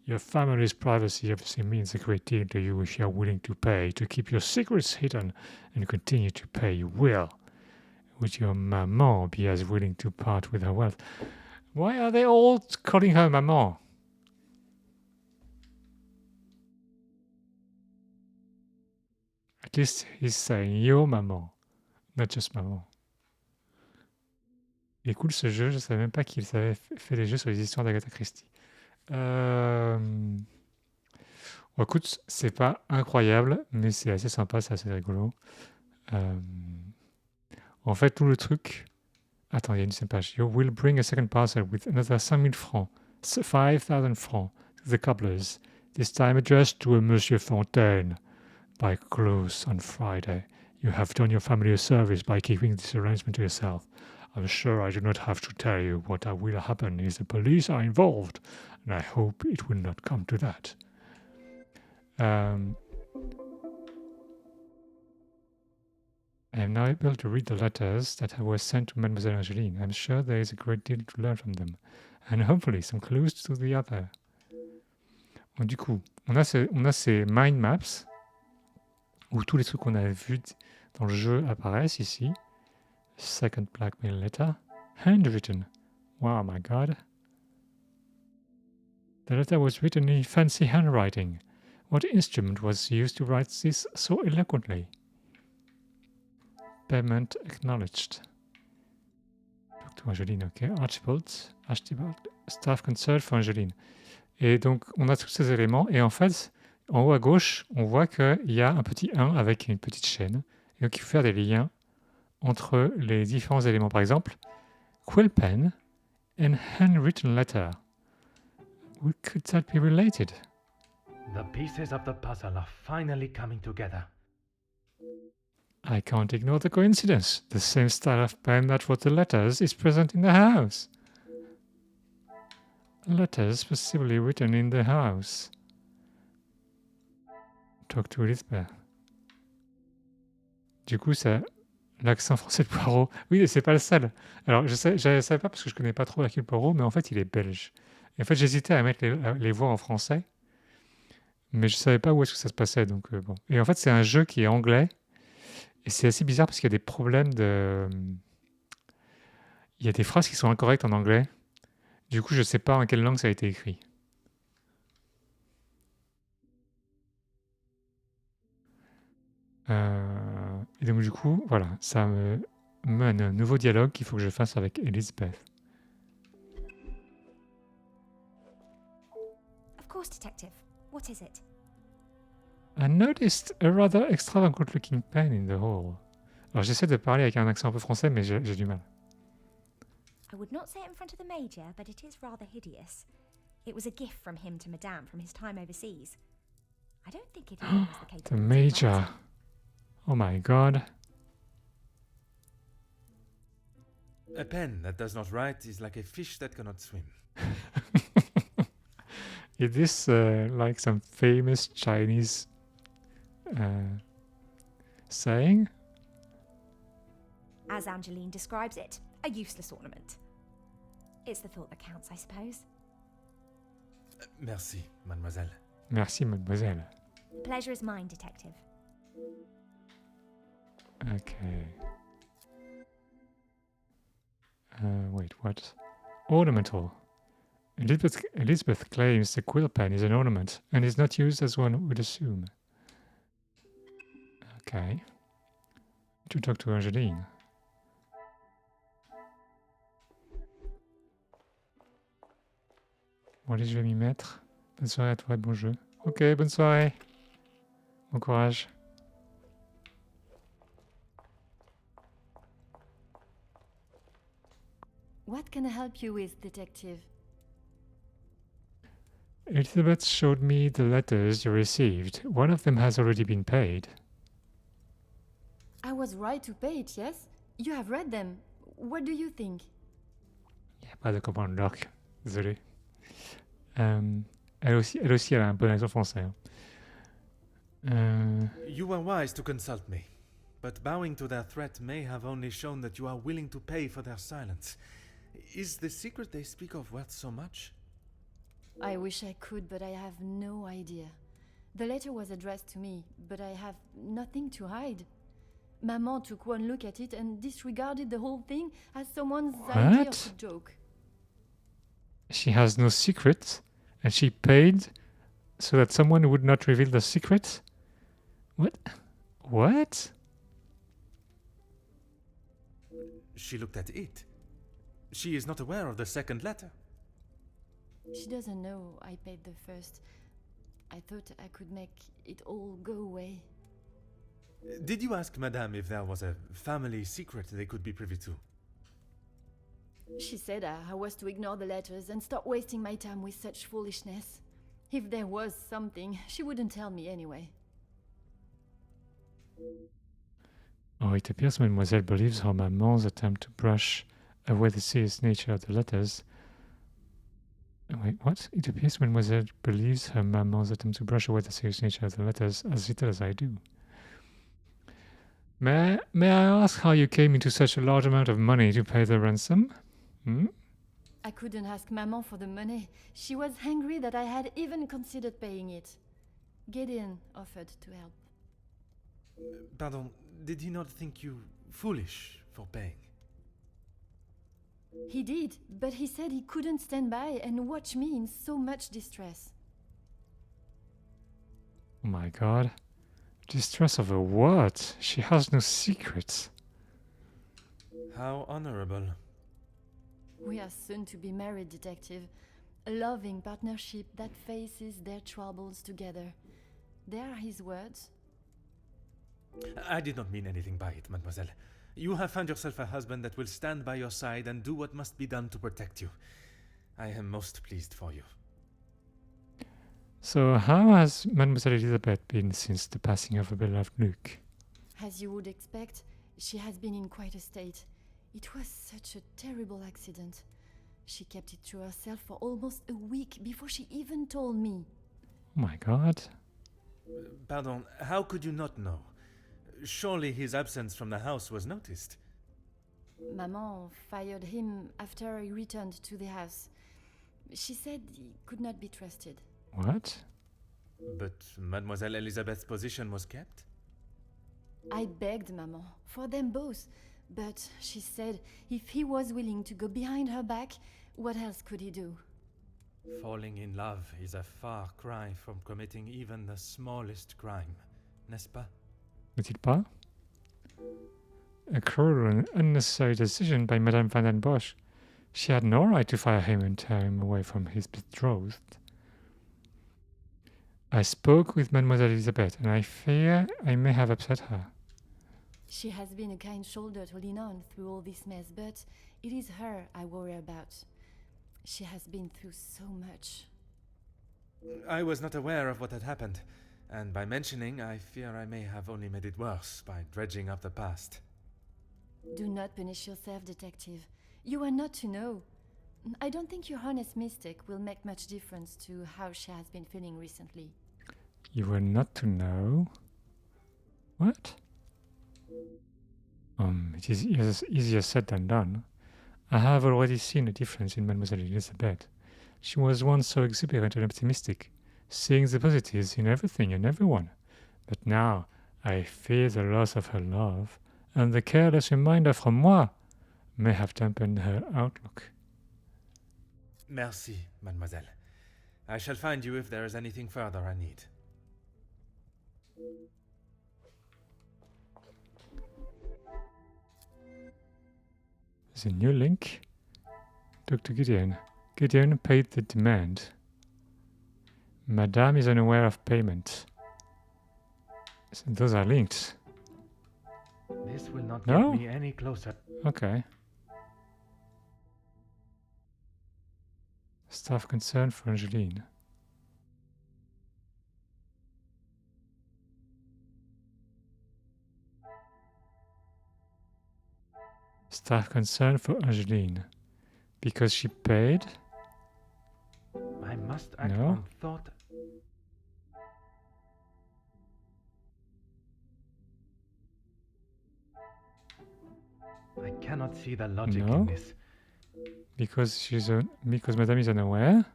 Your family's privacy obviously means a great deal to you if you are willing to pay to keep your secrets hidden and continue to pay, you will. Would your maman be as willing to part with her wealth? Why are they all calling her maman? At least he's saying your maman, not just maman. Il est cool ce jeu, je savais même pas qu'il savait fait des jeux sur les histoires d'Agatha Christie. Bon, écoute, c'est pas incroyable, mais c'est assez sympa, c'est assez rigolo. En fait, tout le truc... Attends, il y a une deuxième page. You will bring a second parcel with another 5000 francs, 5000 francs to the cobblers, this time addressed to a Monsieur Fontaine. By close on Friday. You have done your family a service by keeping this arrangement to yourself. I'm sure I do not have to tell you what will happen if the police are involved, and I hope it will not come to that. I am now able to read the letters that were sent to Mademoiselle Angeline. I'm sure there is a great deal to learn from them, and hopefully some clues to the other. Bon, du coup, on a ces mind maps où tous les trucs qu'on a vus dans le jeu apparaissent ici. Second blackmail letter. Handwritten. Wow, my god. The letter was written in fancy handwriting. What instrument was used to write this so eloquently? Payment acknowledged. Talk to Angeline, ok. Archibald, staff concerned for Angeline. Et donc, on a tous ces éléments. Et en fait, en haut à gauche, on voit qu'il y a un petit 1 avec une petite chaîne. Et donc, il faut faire des liens entre les différents éléments. Par exemple, quill pen and handwritten letter. Could that be related? The pieces of the puzzle are finally coming together. I can't ignore the coincidence. The same style of pen that wrote the letters is present in the house. Letters possibly written in the house. Talk to Elizabeth. Du coup, ça, l'accent français de Poirot. Oui, c'est pas le seul. Alors, je savais pas parce que je connais pas trop Hercule Poirot, mais en fait, il est belge. Et en fait, j'hésitais à mettre les voix en français, mais je savais pas où est-ce que ça se passait. Donc, bon. Et en fait, c'est un jeu qui est anglais. Et c'est assez bizarre parce qu'il y a des problèmes de... Il y a des phrases qui sont incorrectes en anglais. Du coup, je sais pas en quelle langue ça a été écrit. Et donc, du coup, voilà, ça me mène à un nouveau dialogue qu'il faut que je fasse avec Elizabeth. Of course, Detective. What is it? I noticed a rather extravagant-looking pen in the hall. Alors, j'essaie de parler avec un accent un peu français, mais j'ai du mal. I would not say it in front of the Major, but it is rather hideous. It was a gift from him to Madame from his time overseas. I don't think it even has the The capability of Major. writing. Oh my god. A pen that does not write is like a fish that cannot swim. Is this like some famous Chinese saying? As Angeline describes it, a useless ornament. It's the thought that counts, I suppose. Merci, mademoiselle. Merci, mademoiselle. The pleasure is mine, detective. Okay. Wait, what? Ornamental. Elizabeth claims the quill pen is an ornament and is not used as one would assume. Okay. To talk to Angeline. Bon, allez, je vais m'y mettre. Bonne soirée à toi et bon jeu. Ok, bonne soirée. Bon courage. What can I help you with, detective? Elizabeth showed me the letters you received. One of them has already been paid. I was right to pay it, yes? You have read them. What do you think? Il n'y a pas de commande doc. Désolé. Elle aussi, elle a un bon accent français. Hein. You were wise to consult me, but bowing to their threat may have only shown that you are willing to pay for their silence. Is the secret they speak of worth so much? I wish I could, but I have no idea. The letter was addressed to me, but I have nothing to hide. Maman took one look at it and disregarded the whole thing as someone's idea What? of a joke. She has no secret, and she paid so that someone would not reveal the secret? What? What? She looked at it. She is not aware of the second letter. She doesn't know I paid the first. I thought I could make it all go away. Did you ask Madame if there was a family secret they could be privy to? She said I was to ignore the letters and stop wasting my time with such foolishness. If there was something, she wouldn't tell me anyway. Oh, it appears Mademoiselle believes her maman's attempt to brush away the serious nature of the letters. Wait, what? It appears Mademoiselle believes her maman's attempt to brush away the serious nature of the letters as little as I do. May I ask how you came into such a large amount of money to pay the ransom? Hmm? I couldn't ask Maman for the money. She was angry that I had even considered paying it. Gideon offered to help. Pardon, did he not think you foolish for paying? He did, but he said he couldn't stand by and watch me in so much distress. Oh my god. Distress over what? She has no secrets. How honorable. We are soon to be married, detective. A loving partnership that faces their troubles together. They are his words. I did not mean anything by it, mademoiselle. You have found yourself a husband that will stand by your side and do what must be done to protect you. I am most pleased for you. So how has Mademoiselle Elizabeth been since the passing of her beloved Luke? As you would expect, she has been in quite a state. It was such a terrible accident. She kept it to herself for almost a week before she even told me. Oh my god. Pardon, how could you not know? Surely his absence from the house was noticed. Maman fired him after he returned to the house. She said he could not be trusted. What? But Mademoiselle Elizabeth's position was kept? I begged Maman for them both, but she said if he was willing to go behind her back, what else could he do? Falling in love is a far cry from committing even the smallest crime, n'est-ce pas? N'est-il pas? A cruel and unnecessary decision by Madame Van den Bosch. She had no right to fire him and tear him away from his betrothed. I spoke with Mademoiselle Elizabeth, and I fear I may have upset her. She has been a kind shoulder to lean on through all this mess, but it is her I worry about. She has been through so much. I was not aware of what had happened, and by mentioning, I fear I may have only made it worse by dredging up the past. Do not punish yourself, detective. You are not to know. I don't think your honest mistake will make much difference to how she has been feeling recently. You were not to know? What? It is easier said than done. I have already seen a difference in Mademoiselle Elizabeth. She was once so exuberant and optimistic, seeing the positives in everything and everyone. But now, I fear the loss of her love, and the careless reminder from moi may have dampened her outlook. Merci, mademoiselle. I shall find you if there is anything further I need. The new link. Dr. Gideon. Gideon paid the demand. Madame is unaware of payment. So those are linked. This will not No? get me any closer. Okay. Staff concern for Angeline. Staff concern for Angeline. Because she paid? I must act No? on thought. I cannot see the logic No? in this. Because because Madame is unaware?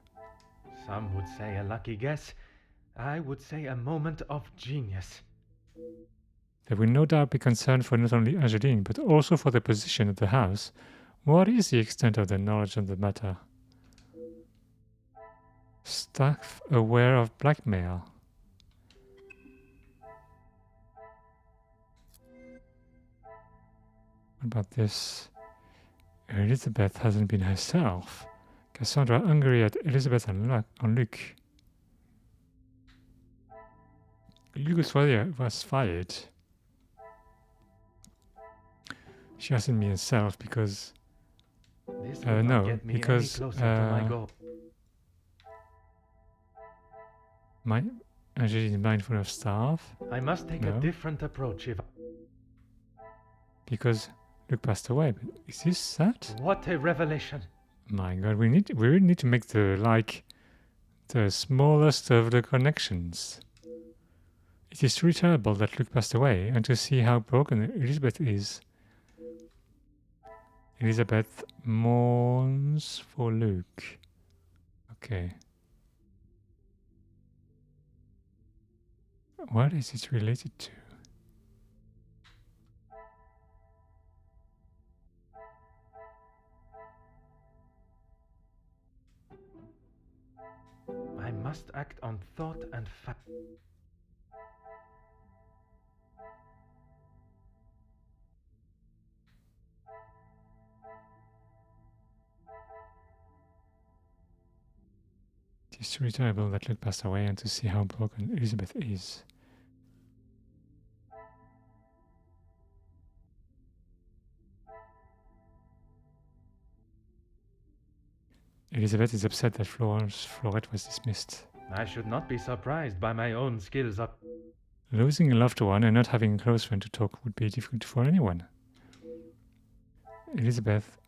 Some would say a lucky guess. I would say a moment of genius. There will no doubt be concern for not only Angeline, but also for the position of the house. What is the extent of their knowledge of the matter? Staff aware of blackmail. What about this? Elizabeth hasn't been herself. Cassandra angry at Elizabeth and Luc. Luc was fired. She hasn't been herself because... This will not no, get me because, any closer to my goal. Angeline is mindful of staff. I must take No. a different approach if... Because Luc passed away. But is this that? What a revelation! My God, we really need to make the smallest of the connections. It is truly terrible that Luc passed away, and to see how broken Elizabeth is. Elizabeth mourns for Luc. Okay. What is it related to? I must act on thought and fact. It is truly terrible that Luc passed away, and to see how broken Elizabeth is. Elizabeth is upset that Florette was dismissed. I should not be surprised by my own skills up. Losing a loved one and not having a close friend to talk would be difficult for anyone. Elizabeth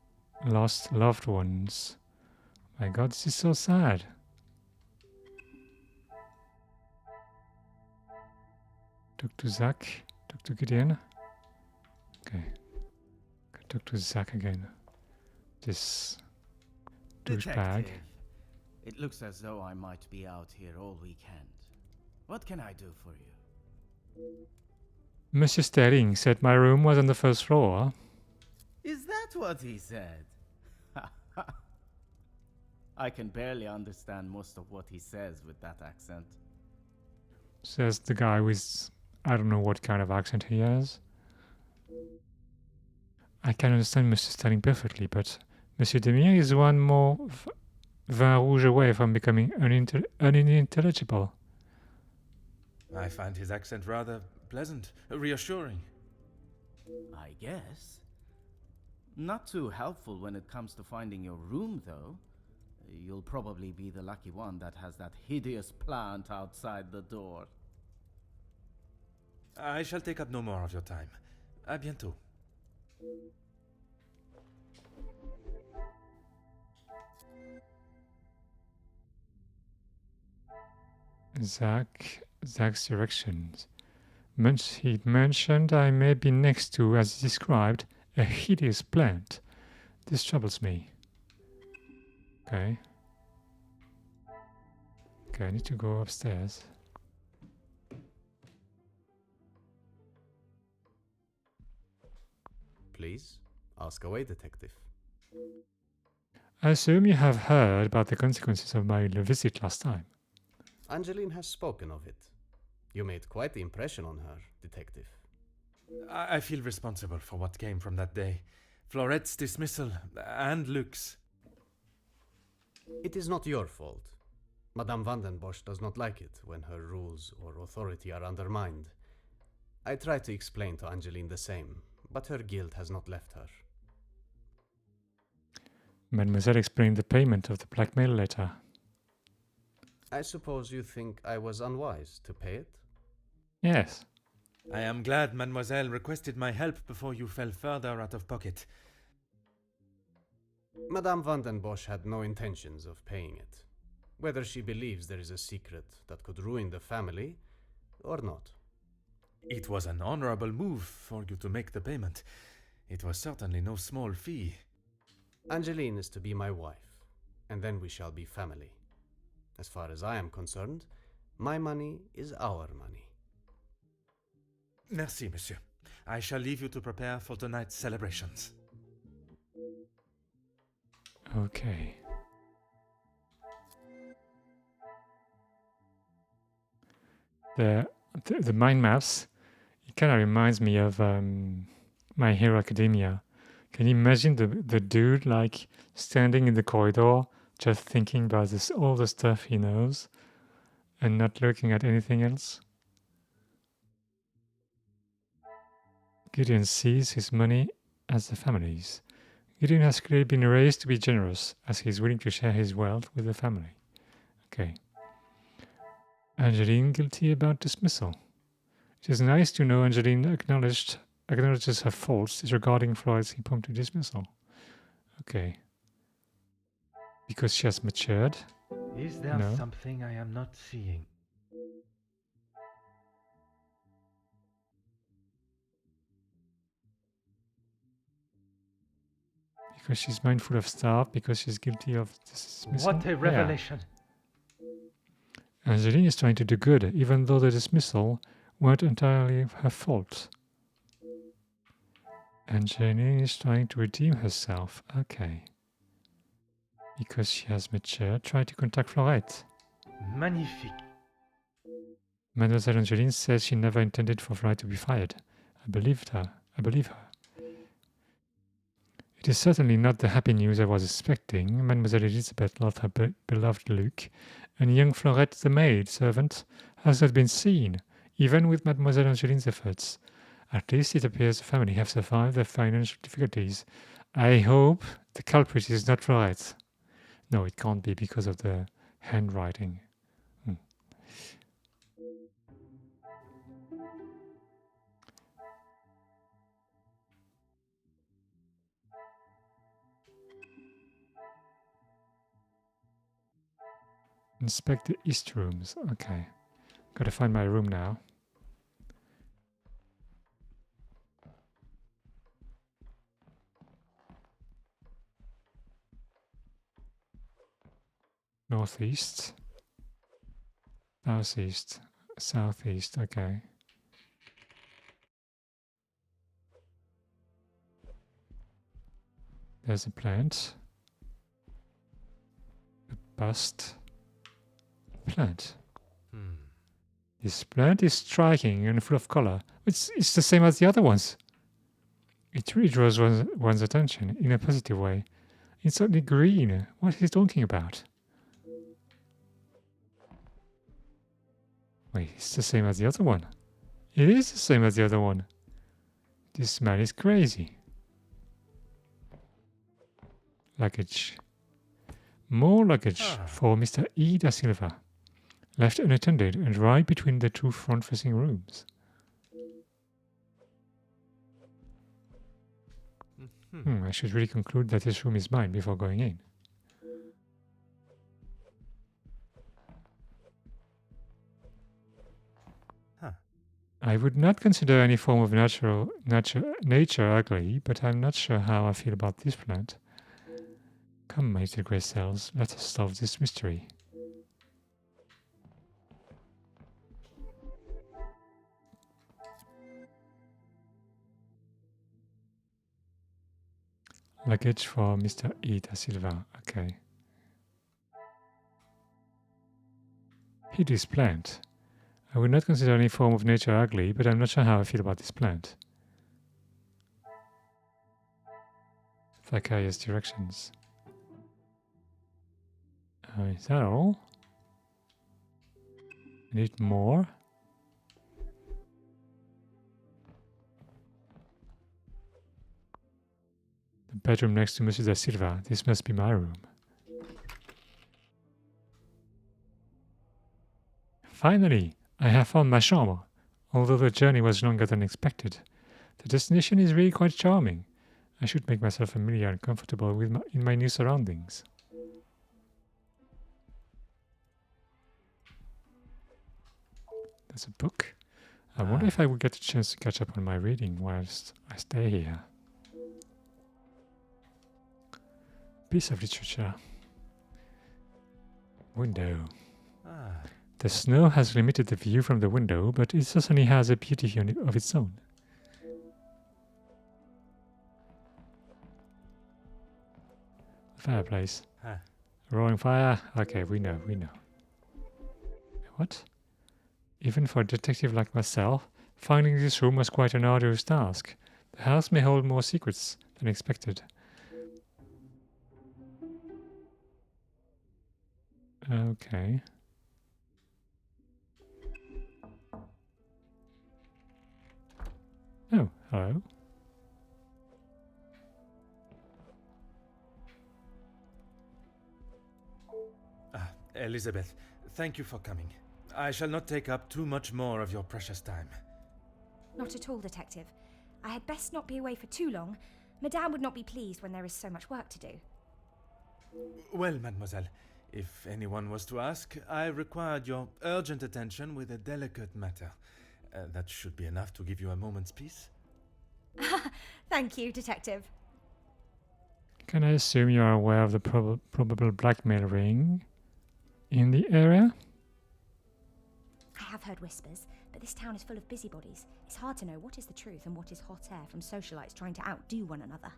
lost loved ones. My God, this is so sad. Talk to Zach. Talk to Gideon. Okay. Talk to Zach again. This douchebag. Detective, it looks as though I might be out here all weekend. What can I do for you? Monsieur Sterling said my room was on the first floor. Is that what he said? I can barely understand most of what he says with that accent. Says the guy with, I don't know what kind of accent he has. I can understand Monsieur Sterling perfectly, but Monsieur Demire is one more vin rouge away from becoming unintelligible. I find his accent rather pleasant, reassuring. I guess. Not too helpful when it comes to finding your room, though. You'll probably be the lucky one that has that hideous plant outside the door. I shall take up no more of your time. À bientôt. Zach's directions. He mentioned I may be next to, as described, a hideous plant. This troubles me. Okay. Okay, I need to go upstairs. Please, ask away, detective. I assume you have heard about the consequences of my visit last time. Angeline has spoken of it. You made quite the impression on her, detective. I feel responsible for what came from that day. Florette's dismissal and Luke's. It is not your fault. Madame van den Bosch does not like it when her rules or authority are undermined. I try to explain to Angeline the same, but her guilt has not left her. Mademoiselle explained the payment of the blackmail letter. I suppose you think I was unwise to pay it? Yes. I am glad Mademoiselle requested my help before you fell further out of pocket. Madame van den Bosch had no intentions of paying it, whether she believes there is a secret that could ruin the family or not. It was an honorable move for you to make the payment. It was certainly no small fee. Angeline is to be my wife, and then we shall be family. As far as I am concerned, my money is our money. Merci, monsieur. I shall leave you to prepare for tonight's celebrations. Okay. The mind maps, it kind of reminds me of My Hero Academia. Can you imagine the dude like standing in the corridor just thinking about all the stuff he knows and not looking at anything else? Gideon sees his money as the family's. Gideon has clearly been raised to be generous, as he is willing to share his wealth with the family. Okay. Angeline guilty about dismissal. It is nice to know Angeline acknowledges her faults regarding Florette's impromptu dismissal. Okay. Because she has matured? Is there No. something I am not seeing? Because she's mindful of staff, because she's guilty of dismissal. What a Yeah. revelation! Angeline is trying to do good, even though the dismissal weren't entirely her fault. Angeline is trying to redeem herself. Okay. Because she has matured, try to contact Florette. Magnifique! Mademoiselle Angeline says she never intended for Florette to be fired. I believe her. It is certainly not the happy news I was expecting. Mademoiselle Elizabeth lost her beloved Luke, and young Florette, the maid servant, has not been seen, even with Mademoiselle Angeline's efforts. At least it appears the family have survived their financial difficulties. I hope the culprit is not Florette. No, it can't be because of the handwriting. Inspect the east rooms. Okay. Gotta find my room now. Northeast. Southeast. Southeast. Okay. There's a plant. A bust. Plant. This plant is striking and full of color. It's the same as the other ones. It really draws one's attention in a positive way. It's only green. What is he talking about? Wait, it's the same as the other one. It is the same as the other one. This man is crazy. Luggage. More luggage for Mr. E. da Silva, left unattended and right between the two front-facing rooms. I should really conclude that this room is mine before going in. I would not consider any form of nature ugly, but I'm not sure how I feel about this plant. Come, my little grey cells, let us solve this mystery. Luggage for Mr. E. da Silva. Okay. Hideous plant. I would not consider any form of nature ugly, but I'm not sure how I feel about this plant. Vicarious directions. Is that all? I need more. The bedroom next to Monsieur da Silva. This must be my room. Finally, I have found my chambre. Although the journey was longer than expected, the destination is really quite charming. I should make myself familiar and comfortable in my new surroundings. There's a book. I wonder if I will get a chance to catch up on my reading whilst I stay here. Piece of literature. Window. The snow has limited the view from the window, but it certainly has a beauty of its own. Fireplace. Roaring fire. Okay, we know. What? Even for a detective like myself, finding this room was quite an arduous task. The house may hold more secrets than expected. Okay. Oh, hello. Elizabeth, thank you for coming. I shall not take up too much more of your precious time. Not at all, Detective. I had best not be away for too long. Madame would not be pleased when there is so much work to do. Well, mademoiselle, if anyone was to ask, I required your urgent attention with a delicate matter. That should be enough to give you a moment's peace. Thank you, Detective. Can I assume you are aware of the probable blackmail ring in the area? I have heard whispers, but this town is full of busybodies. It's hard to know what is the truth and what is hot air from socialites trying to outdo one another.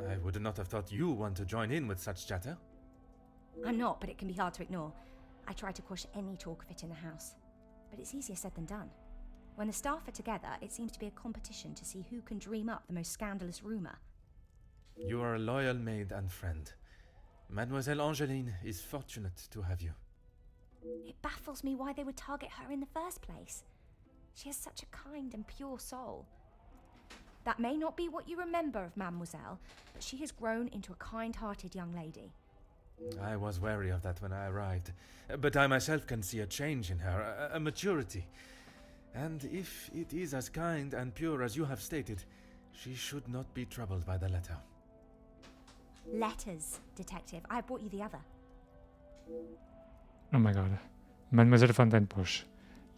I would not have thought you want to join in with such chatter. I'm not, but it can be hard to ignore. I try to quash any talk of it in the house. But it's easier said than done. When the staff are together, it seems to be a competition to see who can dream up the most scandalous rumour. You are a loyal maid and friend. Mademoiselle Angeline is fortunate to have you. It baffles me why they would target her in the first place. She has such a kind and pure soul. That may not be what you remember of Mademoiselle, but she has grown into a kind-hearted young lady. I was wary of that when I arrived, but I myself can see a change in her, a maturity. And if it is as kind and pure as you have stated, she should not be troubled by the letter. Letters, Detective. I brought you the other. Oh my god. Mademoiselle Fontaine-Poche,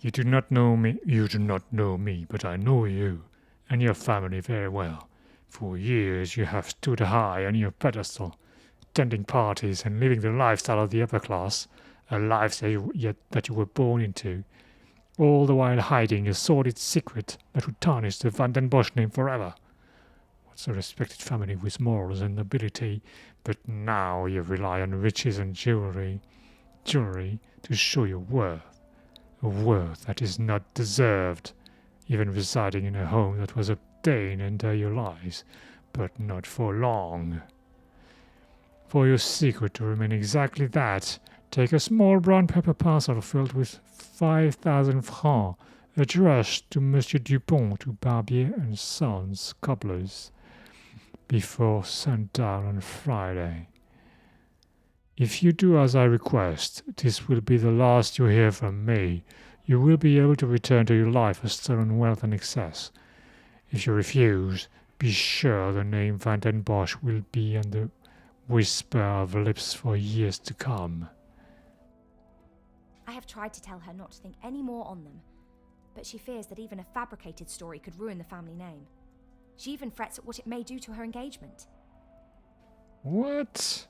you do not know me, but I know you and your family very well. For years you have stood high on your pedestal, attending parties and living the lifestyle of the upper class, a life that you were born into, all the while hiding a sordid secret that would tarnish the Fontaine-Poche name forever. Once a respected family with morals and nobility, but now you rely on riches and jewelry to show your worth, a worth that is not deserved, even residing in a home that was obtained under your lives, but not for long. For your secret to remain exactly that, take a small brown paper parcel filled with 5,000 francs, addressed to Monsieur Dupont to Barbier and Sons, cobblers, before sundown on Friday. If you do as I request, this will be the last you hear from me. You will be able to return to your life of stolen wealth and excess. If you refuse, be sure the name Van den Bosch will be on the whisper of lips for years to come. I have tried to tell her not to think any more on them, but she fears that even a fabricated story could ruin the family name. She even frets at what it may do to her engagement. What?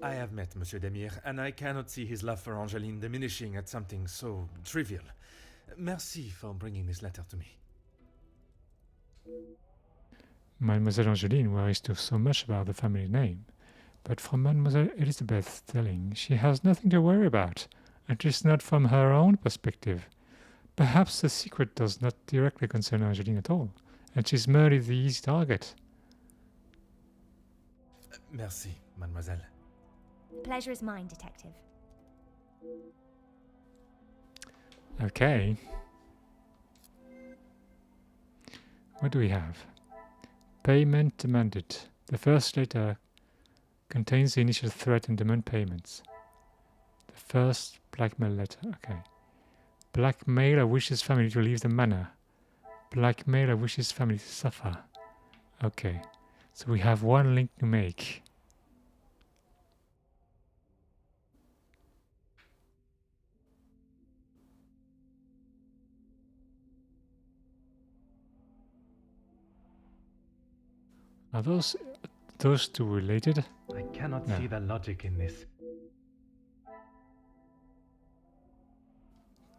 I have met Monsieur Demire, and I cannot see his love for Angeline diminishing at something so trivial. Merci for bringing this letter to me. Mademoiselle Angeline worries too so much about the family name, but from Mademoiselle Elizabeth's telling, she has nothing to worry about, at least not from her own perspective. Perhaps the secret does not directly concern Angeline at all, and she's merely the easy target. Merci, mademoiselle. The pleasure is mine, Detective. Okay. What do we have? Payment demanded. The first letter contains the initial threat and demand payments. The first blackmail letter. Okay. Blackmailer wishes family to leave the manor. Blackmailer wishes family to suffer. Okay. So we have one link to make. Are those two related? I cannot No. see the logic in this.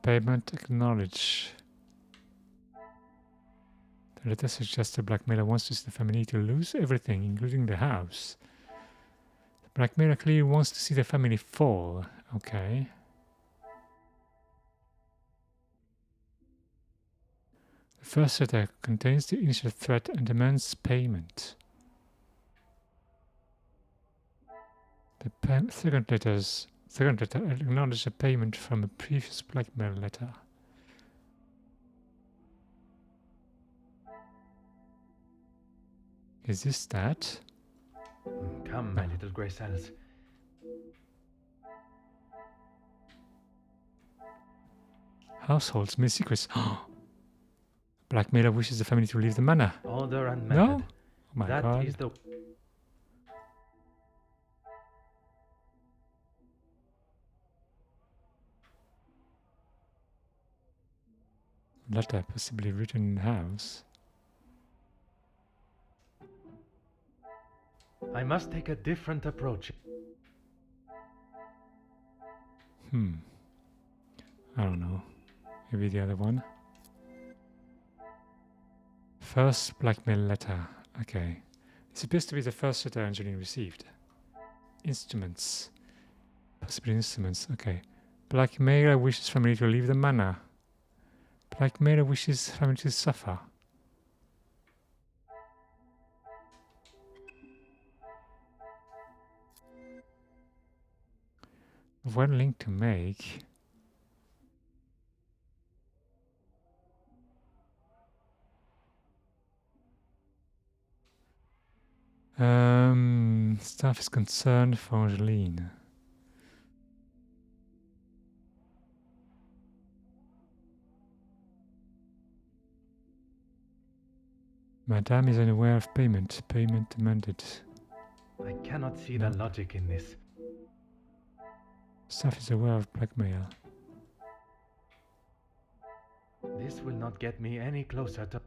Payment acknowledge. The letter suggests the blackmailer wants to see the family to lose everything, including the house. The blackmailer clearly wants to see the family fall. Okay. The first letter contains the initial threat and demands payment. The second letter acknowledges a payment from a previous blackmail letter. Is this that? Come, my little grey cells. Households many secrets. Blackmailer wishes the family to leave the manor. Order and No? method. Oh my That god. is the... Letter possibly written in house. I must take a different approach. I don't know. Maybe the other one. First blackmail letter. Okay. This appears to be the first letter Angeline received. Instruments. Possibly instruments. Okay. Blackmailer wishes family to leave the manor. Blackmailer wishes family to suffer. One link to make. Staff is concerned for Angeline. Madame is unaware of payment. Payment demanded. I cannot see the logic in this. Staff is aware of blackmail. This will not get me any closer to...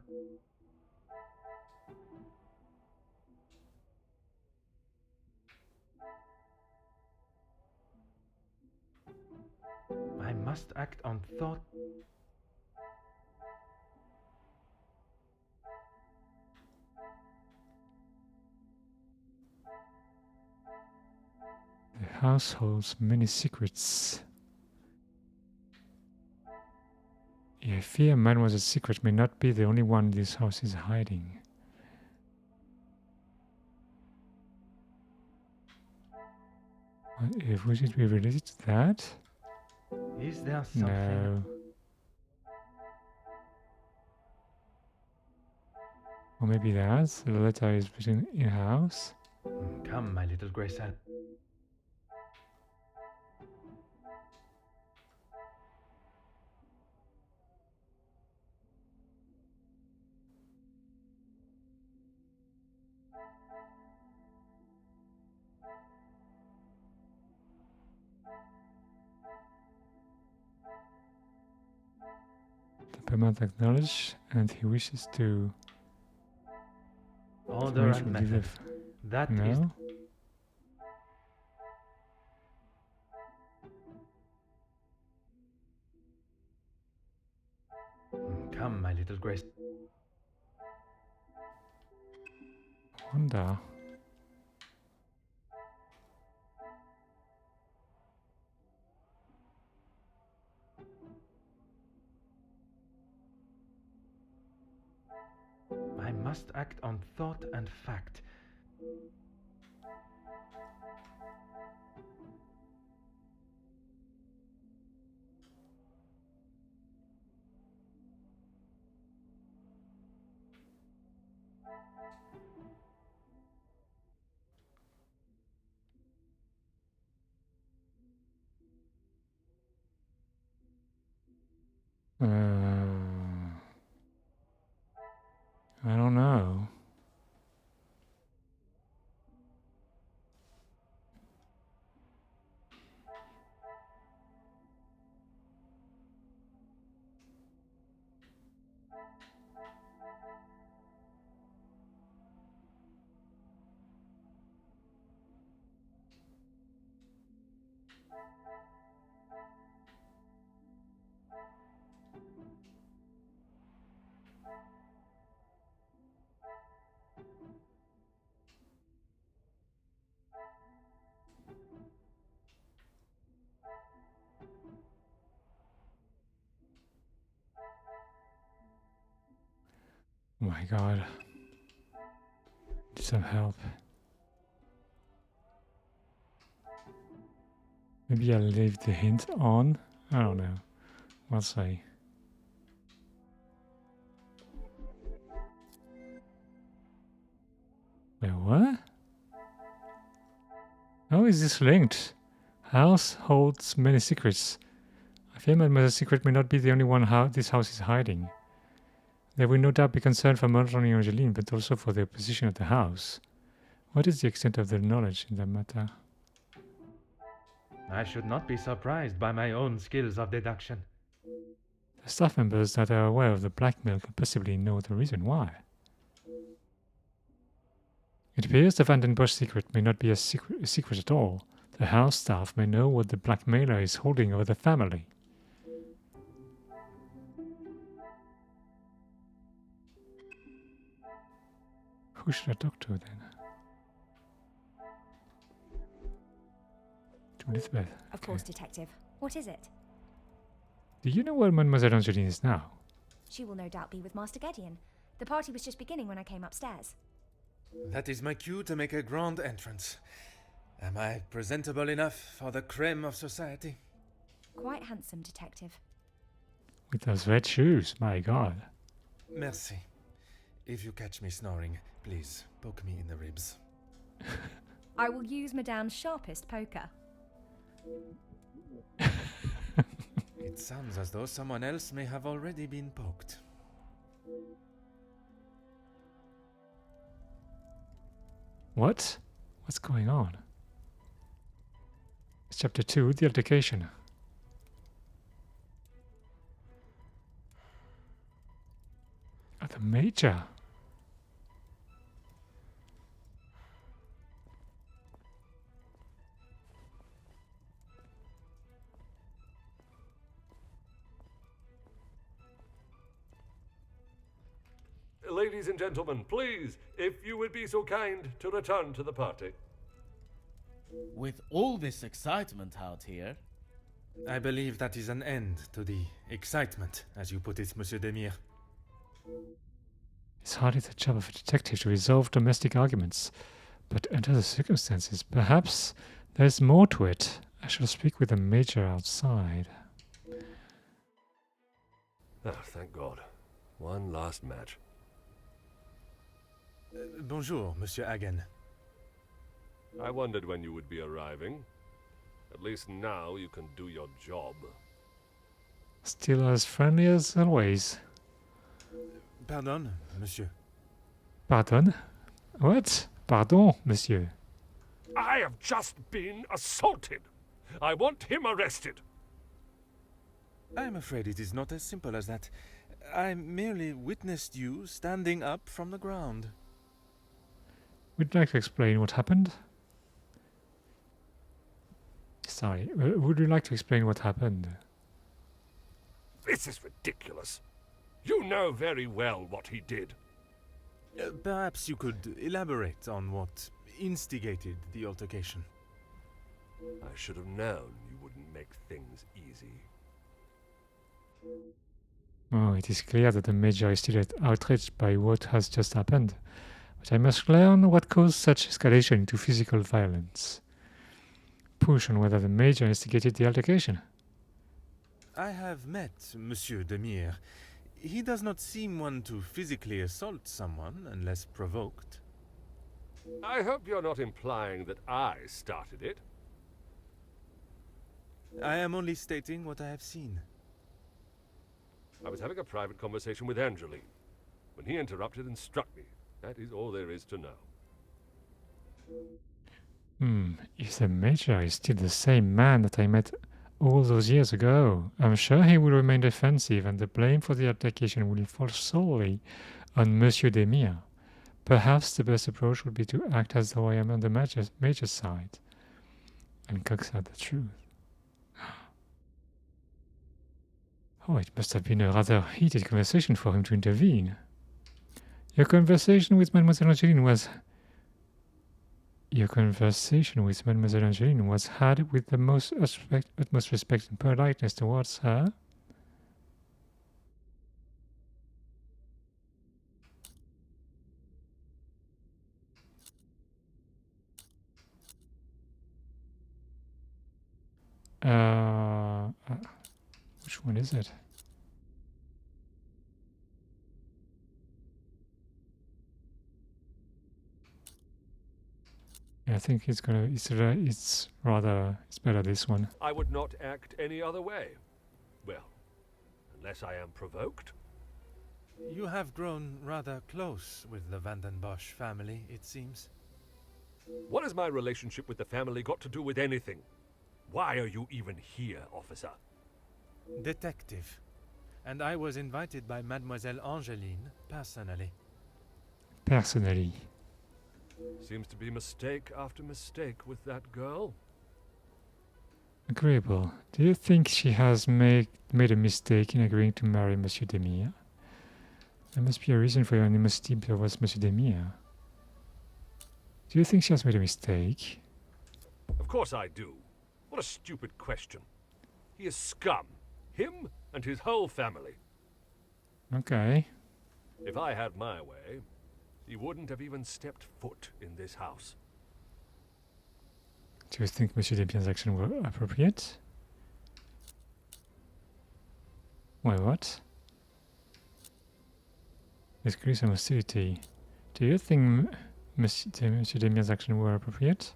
I must act on thought. The house holds many secrets. I fear Mademoiselle's secret may not be the only one this house is hiding. Would it be related to that? Is there something... No. Or maybe that. The letter is written in-house. Come, my little Grace. The payment acknowledged, and he wishes to Order arrange and with method. Edith. That is. No? Come, my little Grace. Wonder. I must act on thought and fact. I don't know. Oh my god. Need some help. Maybe I'll leave the hint on. I don't know. We'll see. Wait, what? How is this linked? House holds many secrets. I fear Mademoiselle's secret may not be the only one this house is hiding. There will no doubt be concern for not only Angeline, but also for the position of the house. What is the extent of their knowledge in that matter? I should not be surprised by my own skills of deduction. The staff members that are aware of the blackmail could possibly know the reason why. It appears the Vandenbosch secret may not be a secret at all. The house staff may know what the blackmailer is holding over the family. Who should I talk to then? To Elizabeth. Of course, Detective. What is it? Do you know where Mademoiselle Angeline is now? She will no doubt be with Master Gideon. The party was just beginning when I came upstairs. That is my cue to make a grand entrance. Am I presentable enough for the creme of society? Quite handsome, Detective. With those red shoes, my god. Merci. If you catch me snoring, please poke me in the ribs. I will use Madame's sharpest poker. It sounds as though someone else may have already been poked. What? What's going on? It's chapter 2, the altercation. Oh, the Major. Ladies and gentlemen, please, if you would be so kind to return to the party. With all this excitement out here, I believe that is an end to the excitement, as you put it, Monsieur Demire. It's hardly the job of a detective to resolve domestic arguments, but under the circumstances, perhaps there's more to it. I shall speak with the Major outside. Ah, thank God. One last match. Bonjour, Monsieur Hagen. I wondered when you would be arriving. At least now you can do your job. Still as friendly as always. Pardon, Monsieur. Pardon? What? Pardon, monsieur. I have just been assaulted. I want him arrested. I'm afraid it is not as simple as that. I merely witnessed you standing up from the ground. Would you like to explain what happened? Sorry, would you like to explain what happened? This is ridiculous. You know very well what he did. Perhaps you could elaborate on what instigated the altercation. I should have known you wouldn't make things easy. Oh, it is clear that the Major is still outraged by what has just happened. But I must learn what caused such escalation into physical violence. Push on whether the Major instigated the altercation. I have met Monsieur Demire. He does not seem one to physically assault someone unless provoked. I hope you're not implying that I started it. I am only stating what I have seen. I was having a private conversation with Angeline when he interrupted and struck me. That is all there is to know. If the Major is still the same man that I met all those years ago, I'm sure he will remain defensive and the blame for the altercation will fall solely on Monsieur Demire. Perhaps the best approach would be to act as though I am on the Major's side and coax out the truth. Oh, it must have been a rather heated conversation for him to intervene. Your conversation with Mademoiselle Angeline was had with the utmost respect and politeness towards her. Which one is it? I think it's better this one. I would not act any other way. Well, unless I am provoked. You have grown rather close with the Van den Bosch family, it seems. What has my relationship with the family got to do with anything? Why are you even here, officer? Detective. And I was invited by Mademoiselle Angeline personally. Personally. Seems to be mistake after mistake with that girl. Agreeable. Do you think she has made a mistake in agreeing to marry Monsieur Demire? There must be a reason for your animosity towards Monsieur Demire. Do you think she has made a mistake? Of course I do. What a stupid question. He is scum. Him and his whole family. Okay. If I had my way, he wouldn't have even stepped foot in this house. Do you think Monsieur Demire's actions were appropriate? Why, what? There's clearly some hostility. Do you think Monsieur Demire's actions were appropriate?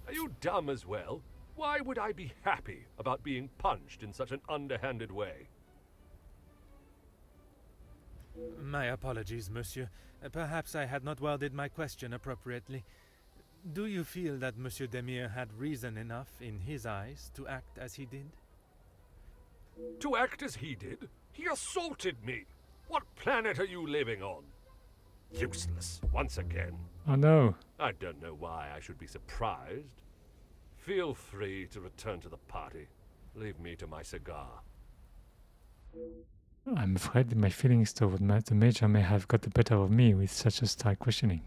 Are you dumb as well? Why would I be happy about being punched in such an underhanded way? My apologies, monsieur. Perhaps I had not worded my question appropriately. Do you feel that Monsieur Demire had reason enough in his eyes to act as he did? To act as he did? He assaulted me! What planet are you living on? Useless, once again. Oh no. I don't know why I should be surprised. Feel free to return to the party. Leave me to my cigar. I'm afraid that my feelings toward the Major may have got the better of me with such a style questioning.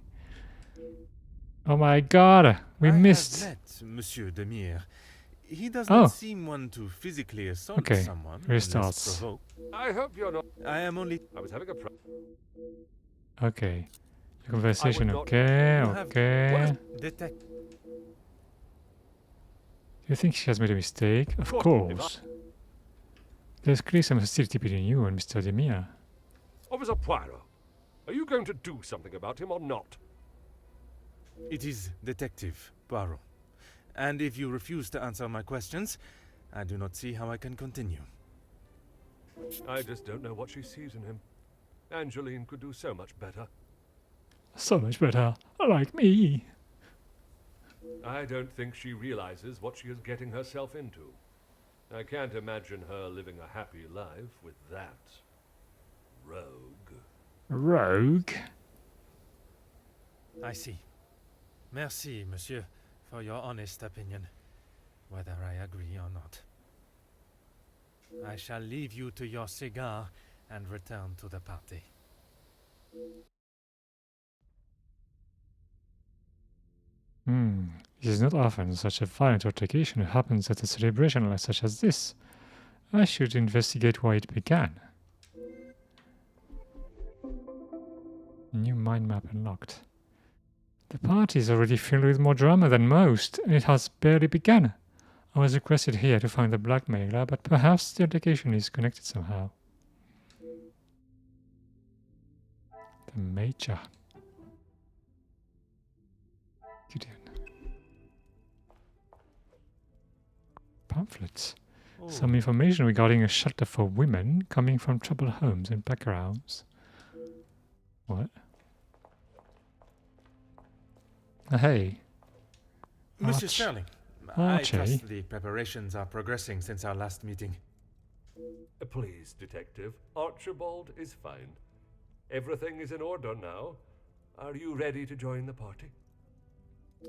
Oh my god! We missed! I have met Monsieur Demire. He does not seem one to physically assault someone. Restarts. I hope you're not... I am only... I was having a Okay. The conversation, okay. Detect. Do you think she has made a mistake? Of course. There's clearly some hostility between you and Mr. Demire. Officer Poirot, Are you going to do something about him or not? It is Detective Poirot. And if you refuse to answer my questions, I do not see how I can continue. I just don't know what she sees in him. Angeline could do so much better. So much better. Like me. I don't think she realizes what she is getting herself into. I can't imagine her living a happy life with that rogue. Rogue? I see. Merci, monsieur, for your honest opinion, whether I agree or not. I shall leave you to your cigar and return to the party. It is not often such a violent altercation happens at a celebration such as this. I should investigate why it began. New mind map unlocked. The party is already filled with more drama than most, and it has barely begun. I was requested here to find the blackmailer, but perhaps the altercation is connected somehow. The Major. Gideon. Pamphlets. Some information regarding a shelter for women coming from troubled homes and backgrounds. What? Hey. Monsieur Arch- Sterling, I Archie? trust the preparations are progressing since our last meeting. Please, Detective. Archibald is fine. Everything is in order now. Are you ready to join the party?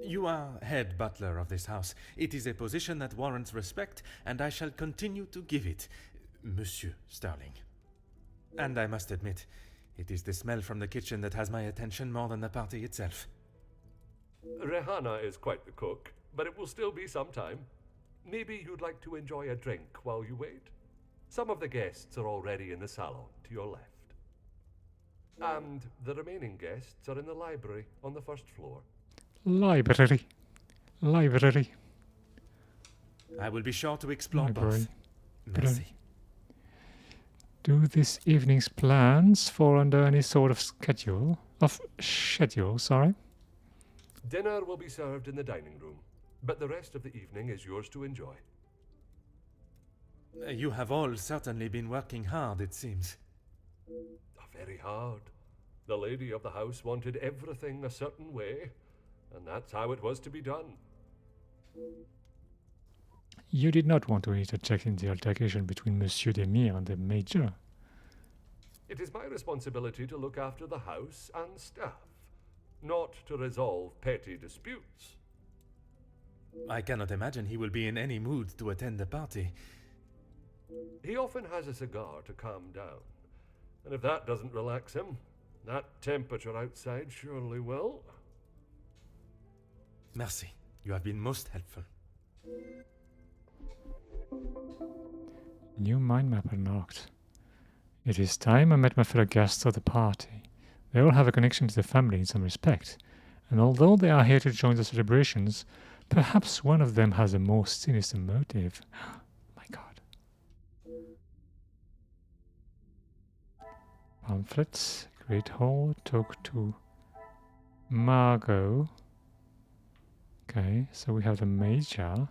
You are head butler of this house. It is a position that warrants respect, and I shall continue to give it, Monsieur Sterling. And I must admit, it is the smell from the kitchen that has my attention more than the party itself. Rehanna is quite the cook, but it will still be some time. Maybe you'd like to enjoy a drink while you wait. Some of the guests are already in the salon to your left. And the remaining guests are in the library on the first floor. Library. Library. I will be sure to explore Library. both. Merci. Do this evening's plans fall under any sort of schedule? Sorry. Dinner will be served in the dining room, but the rest of the evening is yours to enjoy. You have all certainly been working hard, it seems. Very hard. The lady of the house wanted everything a certain way, and that's how it was to be done. You did not want to interject in the altercation between Monsieur Demir and the Major. It is my responsibility to look after the house and staff, not to resolve petty disputes. I cannot imagine he will be in any mood to attend the party. He often has a cigar to calm down, and if that doesn't relax him, that temperature outside surely will. Merci. You have been most helpful. New mind map unlocked. It is time I met my fellow guests of the party. They all have a connection to the family in some respect, and although they are here to join the celebrations, perhaps one of them has a more sinister motive. My God. Pamphlets. Great Hall. Talk to Margot. Okay, so we have the Major.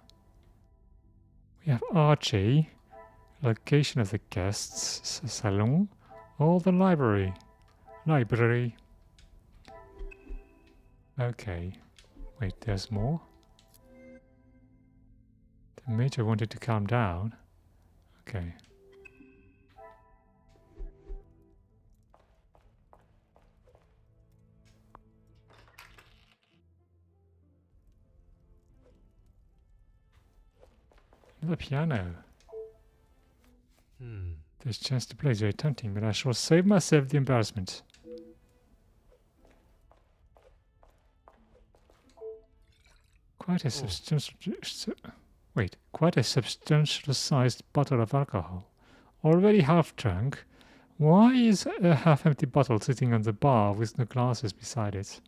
We have Archie. Location of the guests. Salon. Or the library. Library. Okay. Wait, there's more? The Major wanted to calm down. Okay. The piano. This chance to play is very tempting, but I shall save myself the embarrassment. Quite a substantial... quite a substantial sized bottle of alcohol. Already half drunk. Why is a half-empty bottle sitting on the bar with no glasses beside it?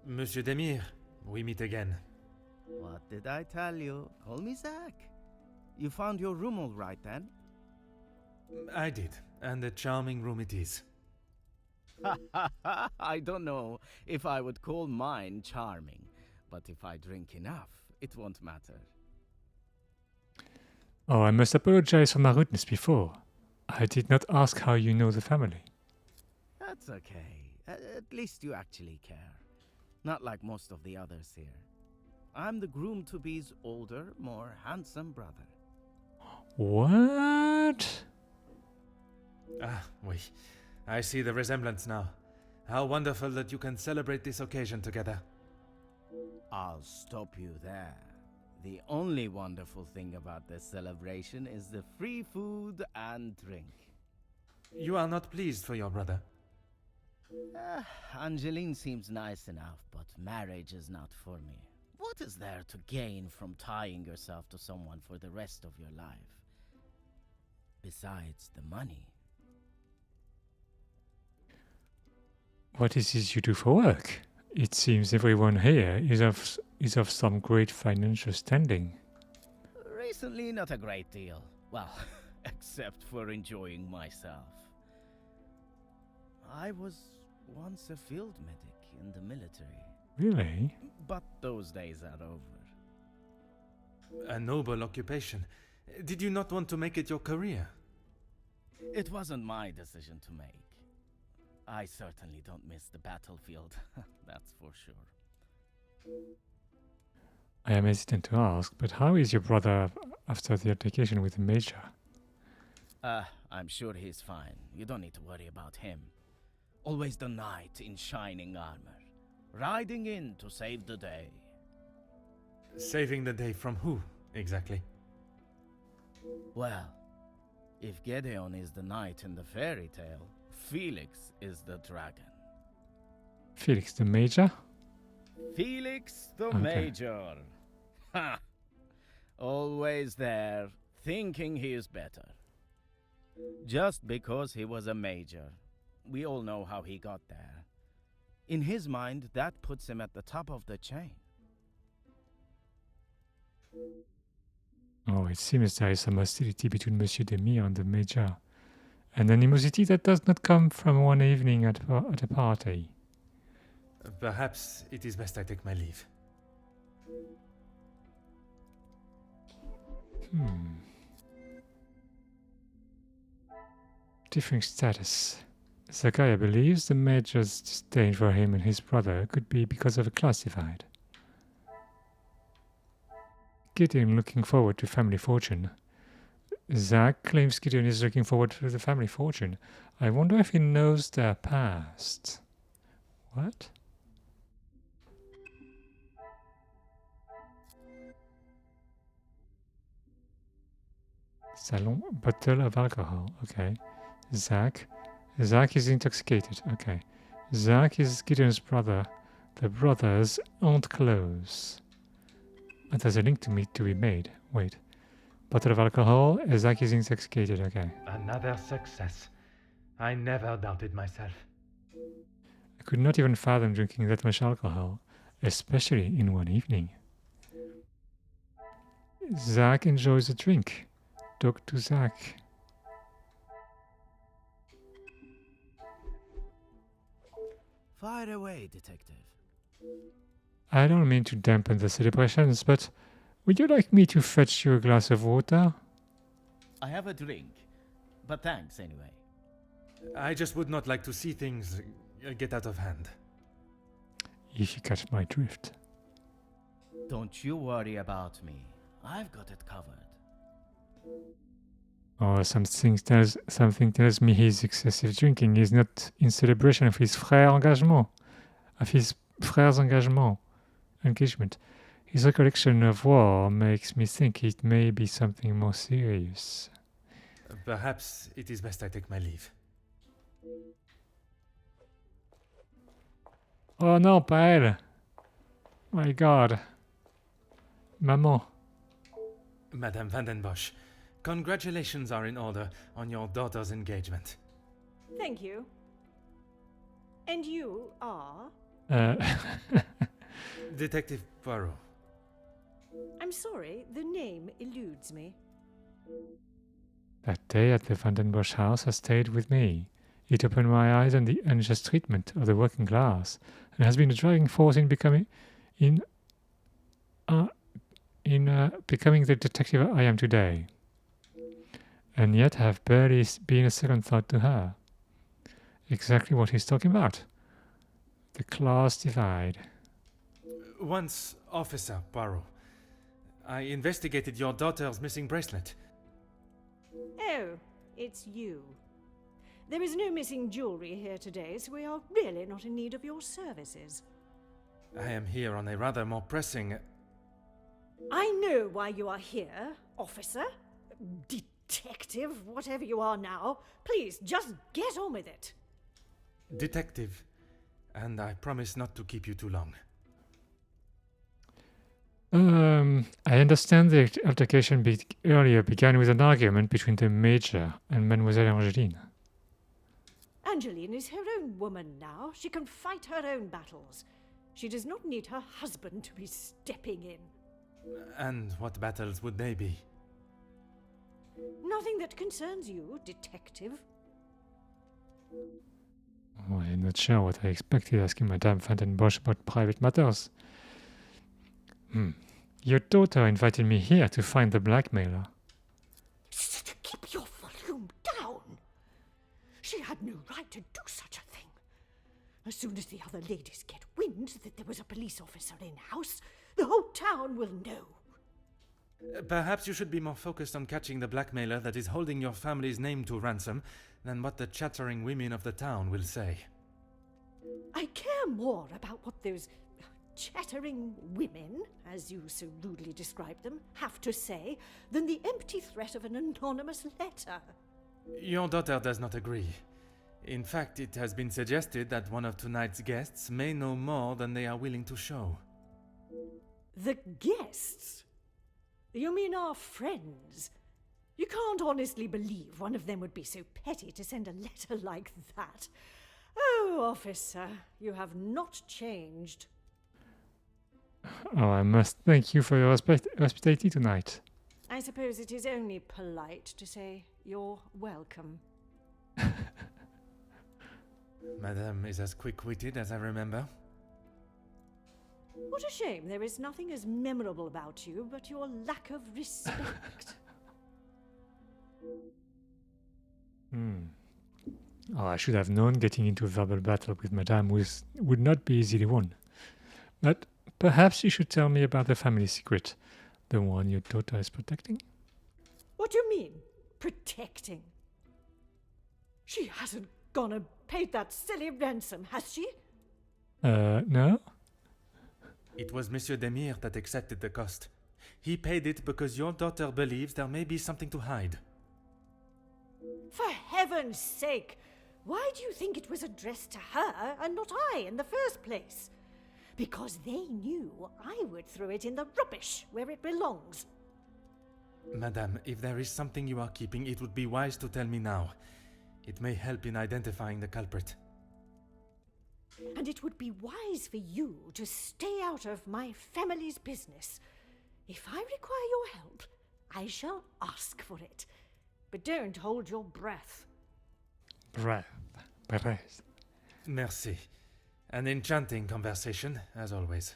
Monsieur Demir, we meet again. What did I tell you? Call me Zach. You found your room all right then? I did, and a charming room it is. I don't know if I would call mine charming, but if I drink enough, it won't matter. Oh, I must apologize for my rudeness before. I did not ask how you know the family. That's okay. At least you actually care. Not like most of the others here. I'm the groom-to-be's older, more handsome brother. What? Ah, oui. I see the resemblance now. How wonderful that you can celebrate this occasion together. I'll stop you there. The only wonderful thing about this celebration is the free food and drink. You are not pleased for your brother. Angeline seems nice enough, but marriage is not for me. What is there to gain from tying yourself to someone for the rest of your life? Besides the money. What is it you do for work? It seems everyone here is of some great financial standing. Recently, not a great deal. Well, except for enjoying myself. I was once a field medic in the military. Really? But those days are over. A noble occupation. Did you not want to make it your career? It wasn't my decision to make. I certainly don't miss the battlefield, that's for sure. I am hesitant to ask, but how is your brother after the altercation with the Major? I'm sure he's fine. You don't need to worry about him. Always the knight in shining armor, riding in to save the day. Saving the day from who, exactly? Well, if Gedeon is the knight in the fairy tale, Felix is the dragon. Felix the Major? Felix the Okay. Major. Ha! Always there, thinking he is better. Just because he was a major. We all know how he got there. In his mind, that puts him at the top of the chain. Oh, it seems there is some hostility between Monsieur Demir and the Major. An animosity that does not come from one evening at a party. Perhaps it is best I take my leave. Differing status. Zachariah believes the Major's disdain for him and his brother could be because of a classified. Gideon looking forward to family fortune. Zach claims Gideon is looking forward to the family fortune. I wonder if he knows their past. What? Salon, bottle of alcohol. Okay. Zach is intoxicated. Okay. Zach is Gideon's brother. The brothers aren't close. And there's a link to be made. Wait. Bottle of alcohol. Zach is intoxicated. Okay. Another success. I never doubted myself. I could not even fathom drinking that much alcohol, especially in one evening. Zach enjoys a drink. Talk to Zach. Fire away, detective. I don't mean to dampen the celebrations, but would you like me to fetch you a glass of water? I have a drink, but thanks anyway. I just would not like to see things get out of hand. If you catch my drift. Don't you worry about me. I've got it covered. Oh, something tells me his excessive drinking is not in celebration of his frère's engagement. His recollection of war makes me think it may be something more serious. Perhaps it is best I take my leave. Oh non, pas elle! My God. Maman. Madame Vandenbosch, congratulations are in order on your daughter's engagement. Thank you. And you are? Detective Poirot. I'm sorry, the name eludes me. That day at the Vandenbosch house has stayed with me. It opened my eyes on the unjust treatment of the working class, and has been a driving force in becoming the detective I am today. And yet I have barely been a second thought to her. Exactly what he's talking about. The class divide. Once, Officer Poirot, I investigated your daughter's missing bracelet. Oh, it's you. There is no missing jewellery here today, so we are really not in need of your services. I am here on a rather more pressing... I know why you are here, officer. Detective, whatever you are now. Please, just get on with it. Detective, and I promise not to keep you too long. I understand the altercation earlier began with an argument between the Major and Mademoiselle Angeline. Angeline is her own woman now. She can fight her own battles. She does not need her husband to be stepping in. And what battles would they be? Nothing that concerns you, detective. Oh, I'm not sure what I expected asking Madame Vandenbosch about private matters. Your daughter invited me here to find the blackmailer. Keep your volume down. She had no right to do such a thing. As soon as the other ladies get wind that there was a police officer in-house, the whole town will know. Perhaps you should be more focused on catching the blackmailer that is holding your family's name to ransom than what the chattering women of the town will say. I care more about what those chattering women, as you so rudely describe them, have to say than the empty threat of an anonymous letter. Your daughter does not agree. In fact, it has been suggested that one of tonight's guests may know more than they are willing to show. The guests? You mean our friends? You can't honestly believe one of them would be so petty to send a letter like that. Oh, officer, you have not changed. Oh, I must thank you for your hospitality tonight. I suppose it is only polite to say you're welcome. Madame is as quick-witted as I remember. What a shame there is nothing as memorable about you but your lack of respect. Oh, I should have known getting into a verbal battle with Madame would not be easily won. But perhaps you should tell me about the family secret, the one your daughter is protecting? What do you mean, protecting? She hasn't gone and paid that silly ransom, has she? No? It was Monsieur Demire that accepted the cost. He paid it because your daughter believes there may be something to hide. For heaven's sake! Why do you think it was addressed to her and not I in the first place? Because they knew I would throw it in the rubbish where it belongs. Madame, if there is something you are keeping, it would be wise to tell me now. It may help in identifying the culprit. And it would be wise for you to stay out of my family's business. If I require your help, I shall ask for it. But don't hold your breath. Breath. Merci. An enchanting conversation, as always.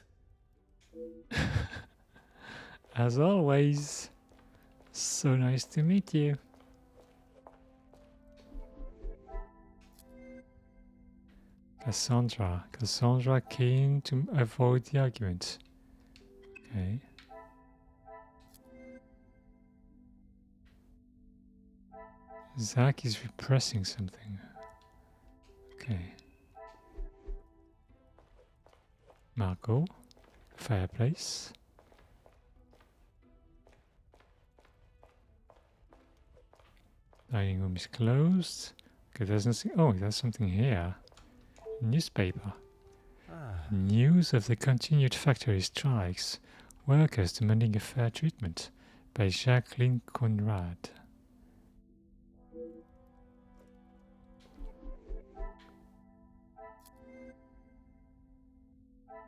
As always. So nice to meet you. Cassandra keen to avoid the argument. Okay. Zach is repressing something. Okay. Margot, fireplace. Dining room is closed. Okay, there's nothing. Oh, there's something here. Newspaper. News of the continued factory strikes. Workers demanding a fair treatment. By Jacqueline Conrad.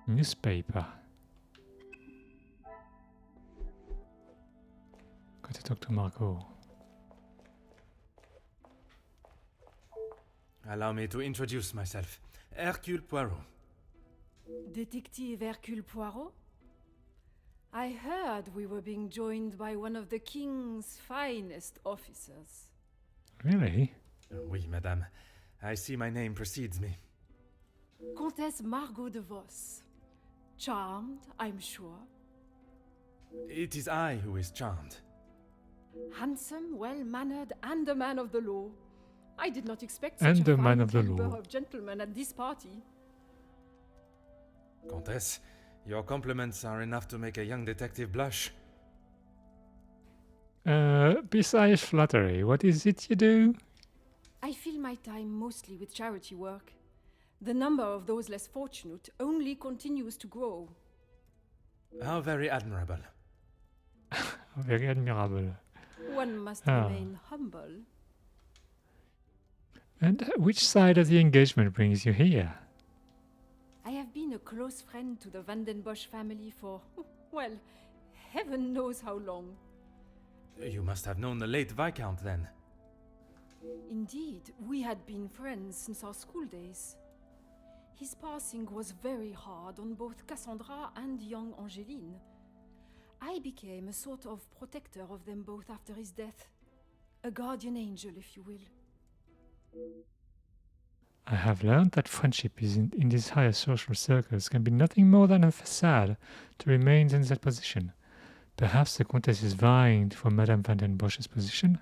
Newspaper. Got to talk to Margot. Allow me to introduce myself. Hercule Poirot. Detective Hercule Poirot? I heard we were being joined by one of the king's finest officers. Really? Oui, madame. I see my name precedes me. Comtesse Margot de Vos. Charmed, I'm sure. It is I who is charmed. Handsome, well-mannered, and a man of the law. I did not expect such And a a man fine of the caliber law. of gentleman at this party. Comtesse, your compliments are enough to make a young detective blush. Besides flattery, what is it you do? I fill my time mostly with charity work. The number of those less fortunate only continues to grow. How very admirable. Very admirable. One must Ah. remain humble. And which side of the engagement brings you here? I have been a close friend to the Van den Bosch family for, well, heaven knows how long. You must have known the late Viscount then. Indeed, we had been friends since our school days. His passing was very hard on both Cassandra and young Angeline. I became a sort of protector of them both after his death. A guardian angel, if you will. I have learned that friendship in these higher social circles can be nothing more than a facade to remain in that position. Perhaps the Countess is vying for Madame Van den Bosch's position?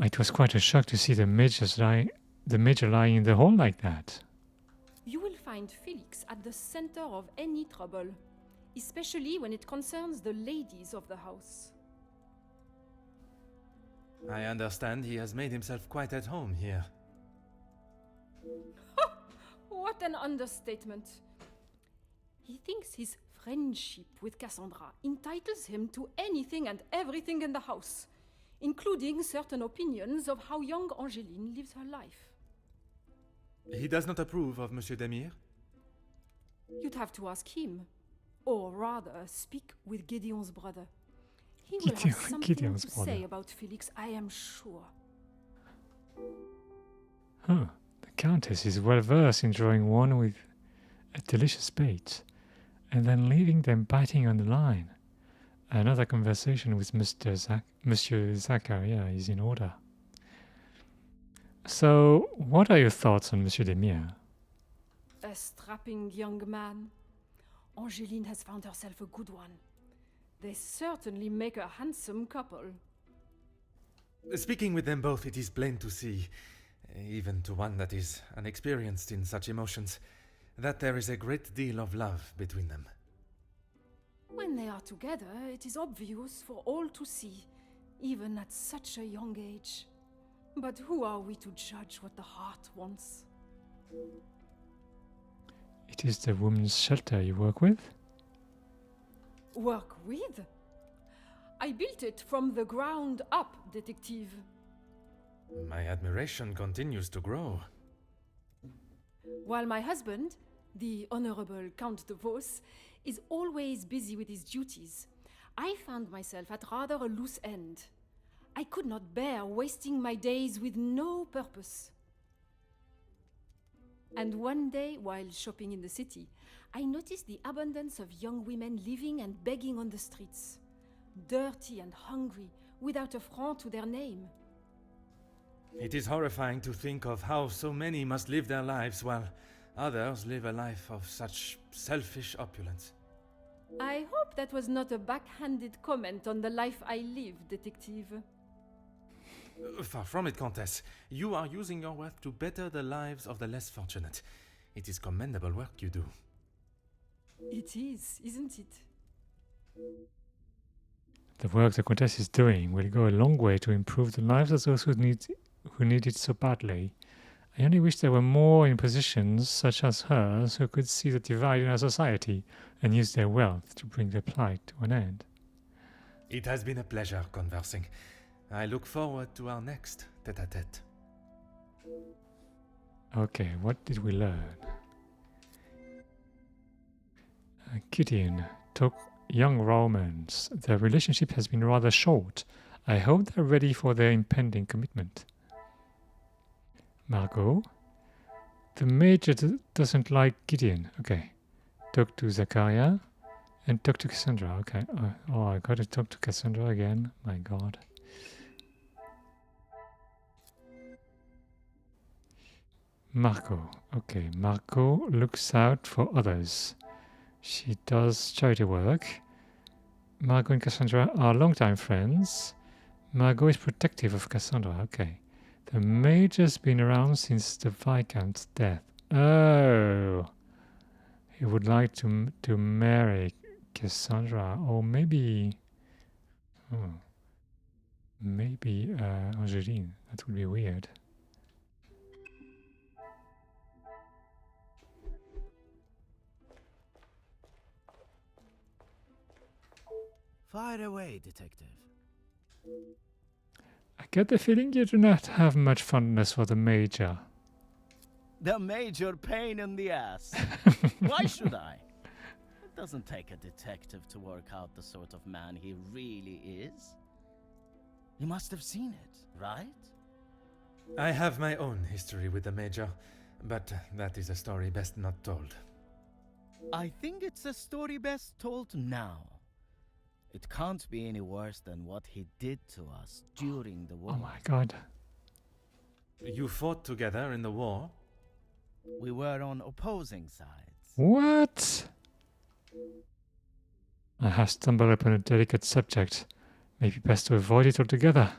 It was quite a shock to see the major lying in the hall like that. You will find Felix at the center of any trouble, especially when it concerns the ladies of the house. I understand he has made himself quite at home here. What an understatement. He thinks his friendship with Cassandra entitles him to anything and everything in the house, including certain opinions of how young Angeline lives her life. He does not approve of Monsieur Demire? You'd have to ask him, or rather speak with Gideon's brother. He will have something Gideon's to brother. say about Felix, I am sure. Huh. The Countess is well versed in drawing one with a delicious bait, and then leaving them biting on the line. Another conversation with Monsieur Zacharia is in order. So, what are your thoughts on Monsieur Demire? A strapping young man. Angeline has found herself a good one. They certainly make a handsome couple. Speaking with them both, it is plain to see, even to one that is unexperienced in such emotions, that there is a great deal of love between them. When they are together, it is obvious for all to see, even at such a young age. But who are we to judge what the heart wants? It is the women's shelter you work with? Work with? I built it from the ground up, detective. My admiration continues to grow. While my husband, the Honorable Count de Vos, is always busy with his duties, I found myself at rather a loose end. I could not bear wasting my days with no purpose. And one day, while shopping in the city, I noticed the abundance of young women living and begging on the streets, dirty and hungry, without a franc to their name. It is horrifying to think of how so many must live their lives while others live a life of such selfish opulence. I hope that was not a backhanded comment on the life I live, detective. Far from it, Countess. You are using your wealth to better the lives of the less fortunate. It is commendable work you do. It is, isn't it? The work the Countess is doing will go a long way to improve the lives of those who need it so badly. I only wish there were more in positions such as hers who could see the divide in our society and use their wealth to bring their plight to an end. It has been a pleasure conversing. I look forward to our next tête-à-tête. Okay, what did we learn? Gideon took young romance. Their relationship has been rather short. I hope they're ready for their impending commitment. Margot. The Major doesn't like Gideon. Okay. Talk to Zachariah and talk to Cassandra. Okay. Oh, I gotta talk to Cassandra again. My god. Margot. Okay. Margot looks out for others. She does charity work. Margot and Cassandra are longtime friends. Margot is protective of Cassandra. Okay. The Major's been around since the Viscount's death. Oh. He would like to marry Cassandra, or maybe... Oh. Maybe Angeline. That would be weird. Fire away, detective. I get the feeling you do not have much fondness for the Major. The major pain in the ass. Why should I? It doesn't take a detective to work out the sort of man he really is. You must have seen it, right? I have my own history with the Major, but that is a story best not told. I think it's a story best told now. It can't be any worse than what he did to us during the war. Oh my god. You fought together in the war? We were on opposing sides. What? I have stumbled upon a delicate subject. Maybe best to avoid it altogether.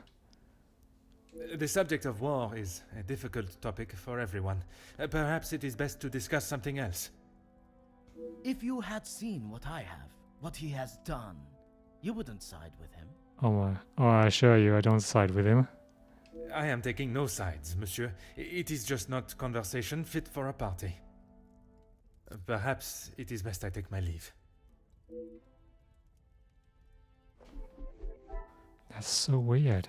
The subject of war is a difficult topic for everyone. Perhaps it is best to discuss something else. If you had seen what I have, what he has done, you wouldn't side with him. Oh, I assure you, I don't side with him. I am taking no sides, monsieur. It is just not conversation fit for a party. Perhaps it is best I take my leave. That's so weird.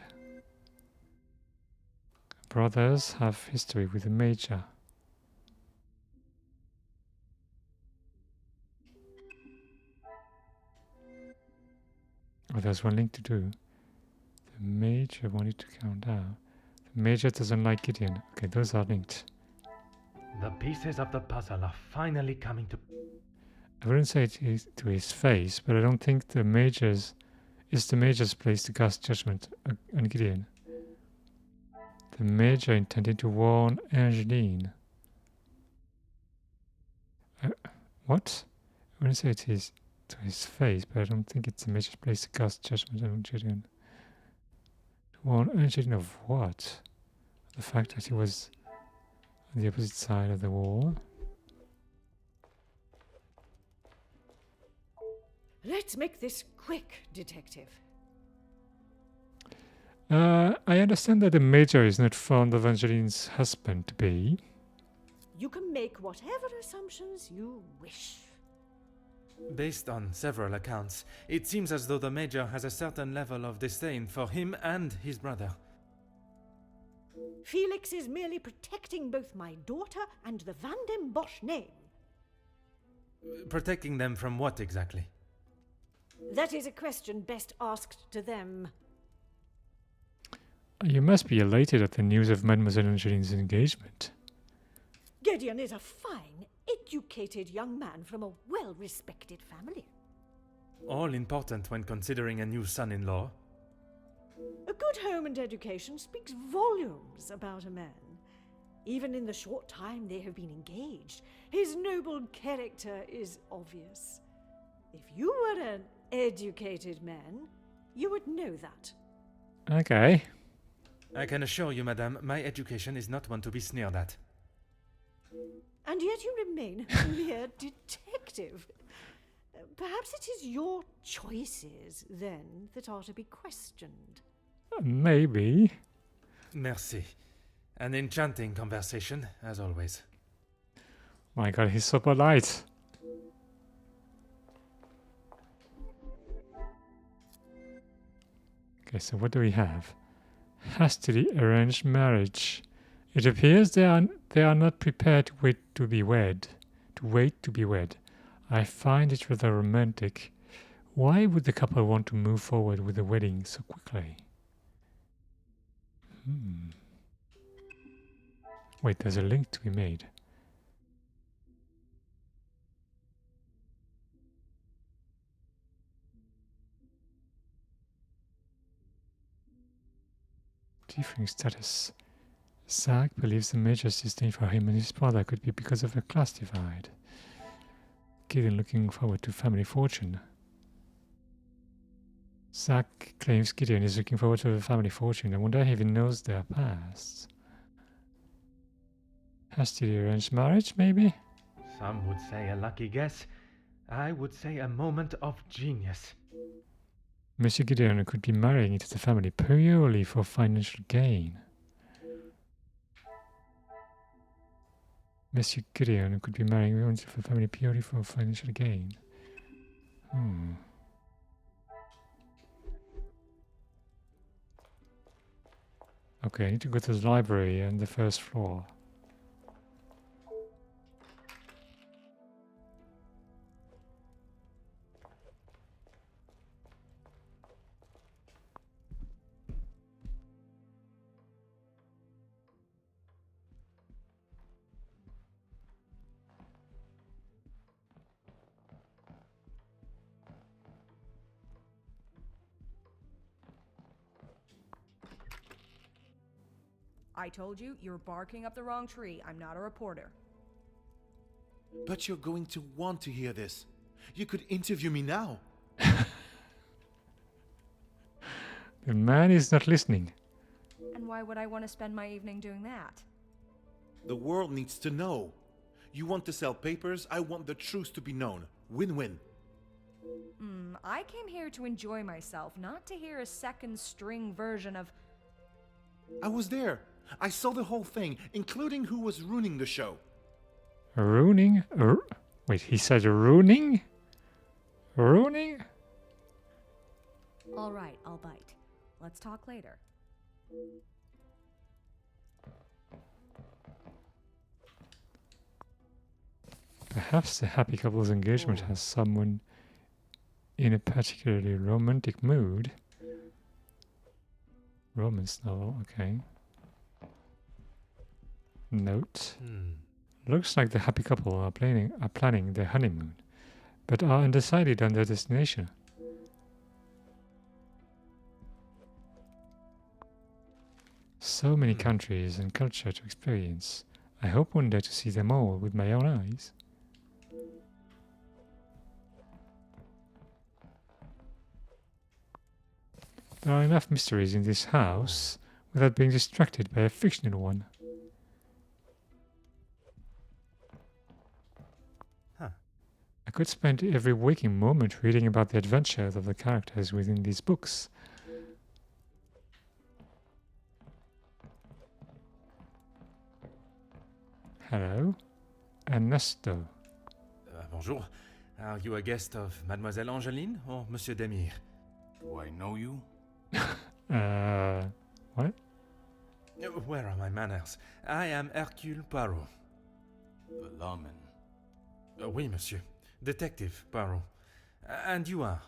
Brothers have history with the Major. Oh, there's one link to do. The Major wanted to count down. The Major doesn't like Gideon. Okay, those are linked. The pieces of the puzzle are finally coming to... I wouldn't say it is to his face, but I don't think the Major's... It's the Major's place to cast judgment on Gideon. The Major intended to warn Angeline. What? I wouldn't say it is to his face, but I don't think it's the Major's place to cast judgment on Gideon. To warn Angeline of what? The fact that he was on the opposite side of the wall? Let's make this quick, detective. I understand that the Major is not fond of Angeline's husband to be. You can make whatever assumptions you wish. Based on several accounts, it seems as though the Major has a certain level of disdain for him and his brother. Felix is merely protecting both my daughter and the Van den Bosch name. Protecting them from what exactly? That is a question best asked to them. You must be elated at the news of Mademoiselle Angeline's engagement. Gideon is a fine, educated young man from a well-respected family. All important when considering a new son-in-law. A good home and education speaks volumes about a man. Even in the short time they have been engaged, his noble character is obvious. If you were an educated man, you would know that. Okay. I can assure you, madame, my education is not one to be sneered at. And yet you remain a mere detective. Perhaps it is your choices, then, that are to be questioned. Maybe. Merci. An enchanting conversation, as always. My god, he's so polite. Okay, so what do we have? Hastily arranged marriage. It appears they are not prepared to wait to be wed. I find it rather romantic. Why would the couple want to move forward with the wedding so quickly? Wait, there's a link to be made. Differing status. Zach believes the Major's disdain for him and his brother could be because of a class divide. Gideon looking forward to family fortune. Zach claims Gideon is looking forward to the family fortune. I wonder if he knows their past. Hastily arranged marriage, maybe? Some would say a lucky guess. I would say a moment of genius. Monsieur Gideon could be marrying into the family purely for financial gain. Monsieur Gideon could be marrying into the family purely for financial gain. Okay, I need to go to the library on the first floor. I told you, you're barking up the wrong tree. I'm not a reporter. But you're going to want to hear this. You could interview me now. The man is not listening. And why would I want to spend my evening doing that? The world needs to know. You want to sell papers, I want the truth to be known. Win-win. I came here to enjoy myself, not to hear a second-string version of... I was there. I saw the whole thing, including who was ruining the show. Ruining? Wait, he said ruining? Ruining? All right, I'll bite. Let's talk later. Perhaps the happy couple's engagement has someone in a particularly romantic mood. Romance novel, okay. Note. Looks like the happy couple are planning their honeymoon, but are undecided on their destination. So many countries and culture to experience. I hope one day to see them all with my own eyes. There are enough mysteries in this house without being distracted by a fictional one. I could spend every waking moment reading about the adventures of the characters within these books. Hello, Ernesto. Bonjour. Are you a guest of Mademoiselle Angeline or Monsieur Demire? Do I know you? What? Where are my manners? I am Hercule Poirot. The lawman. Oui, monsieur. Detective Poirot. And you are?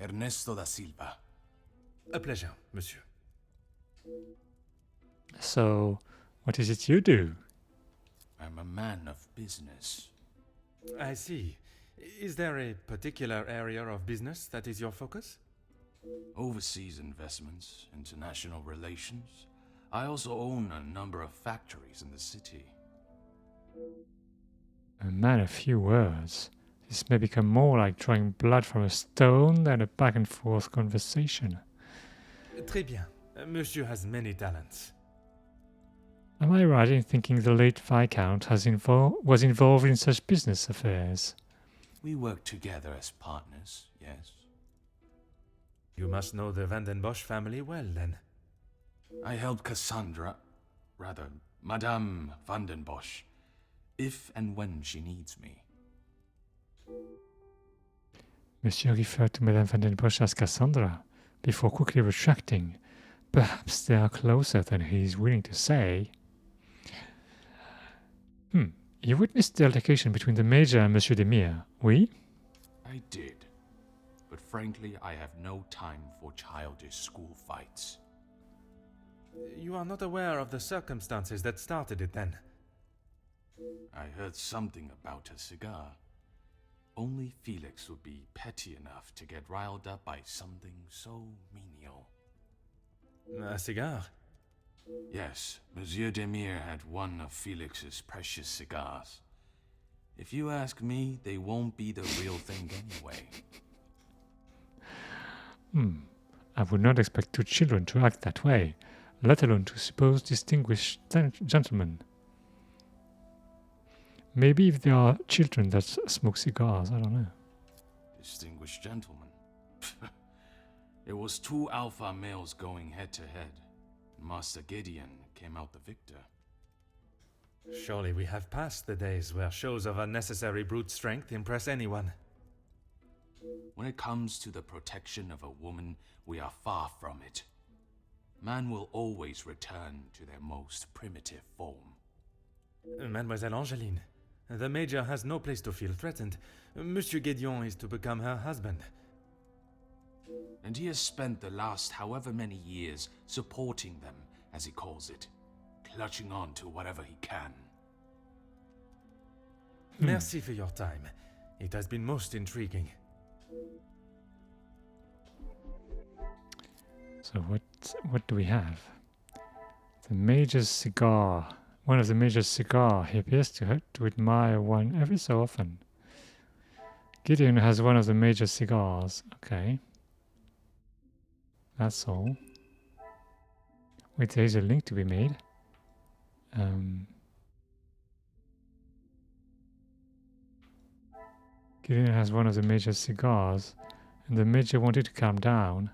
Ernesto da Silva. A pleasure, monsieur. So, what is it you do? I'm a man of business. I see. Is there a particular area of business that is your focus? Overseas investments, international relations. I also own a number of factories in the city. A man of few words. This may become more like drawing blood from a stone than a back and forth conversation. Très bien. Monsieur has many talents. Am I right in thinking the late Viscount was involved in such business affairs? We work together as partners, yes. You must know the Van den Bosch family well, then. I help Madame Van den Bosch, if and when she needs me. Monsieur referred to Madame Van den Bosch as Cassandra, before quickly retracting. Perhaps they are closer than he is willing to say. You witnessed the altercation between the Major and Monsieur Demire, oui? I did. But frankly, I have no time for childish school fights. You are not aware of the circumstances that started it then? I heard something about a cigar. Only Felix would be petty enough to get riled up by something so menial. A cigar? Yes, Monsieur Demire had one of Felix's precious cigars. If you ask me, they won't be the real thing anyway. I would not expect two children to act that way, let alone two supposed distinguished gentlemen. Maybe if they are children that smoke cigars, I don't know. Distinguished gentlemen. It was two alpha males going head to head. Master Gideon came out the victor. Surely we have passed the days where shows of unnecessary brute strength impress anyone. When it comes to the protection of a woman, we are far from it. Man will always return to their most primitive form. Mademoiselle Angeline, the Major has no place to feel threatened. Monsieur Gideon is to become her husband. And he has spent the last however many years supporting them, as he calls it, clutching on to whatever he can. Merci for your time. It has been most intriguing. So what do we have? The Major's cigar. One of the Major's cigar. He appears to admire one every so often. Gideon has one of the Major's cigars. Okay. That's all. Wait, there is a link to be made. Gideon has one of the Major's cigars, and the Major wanted to calm down.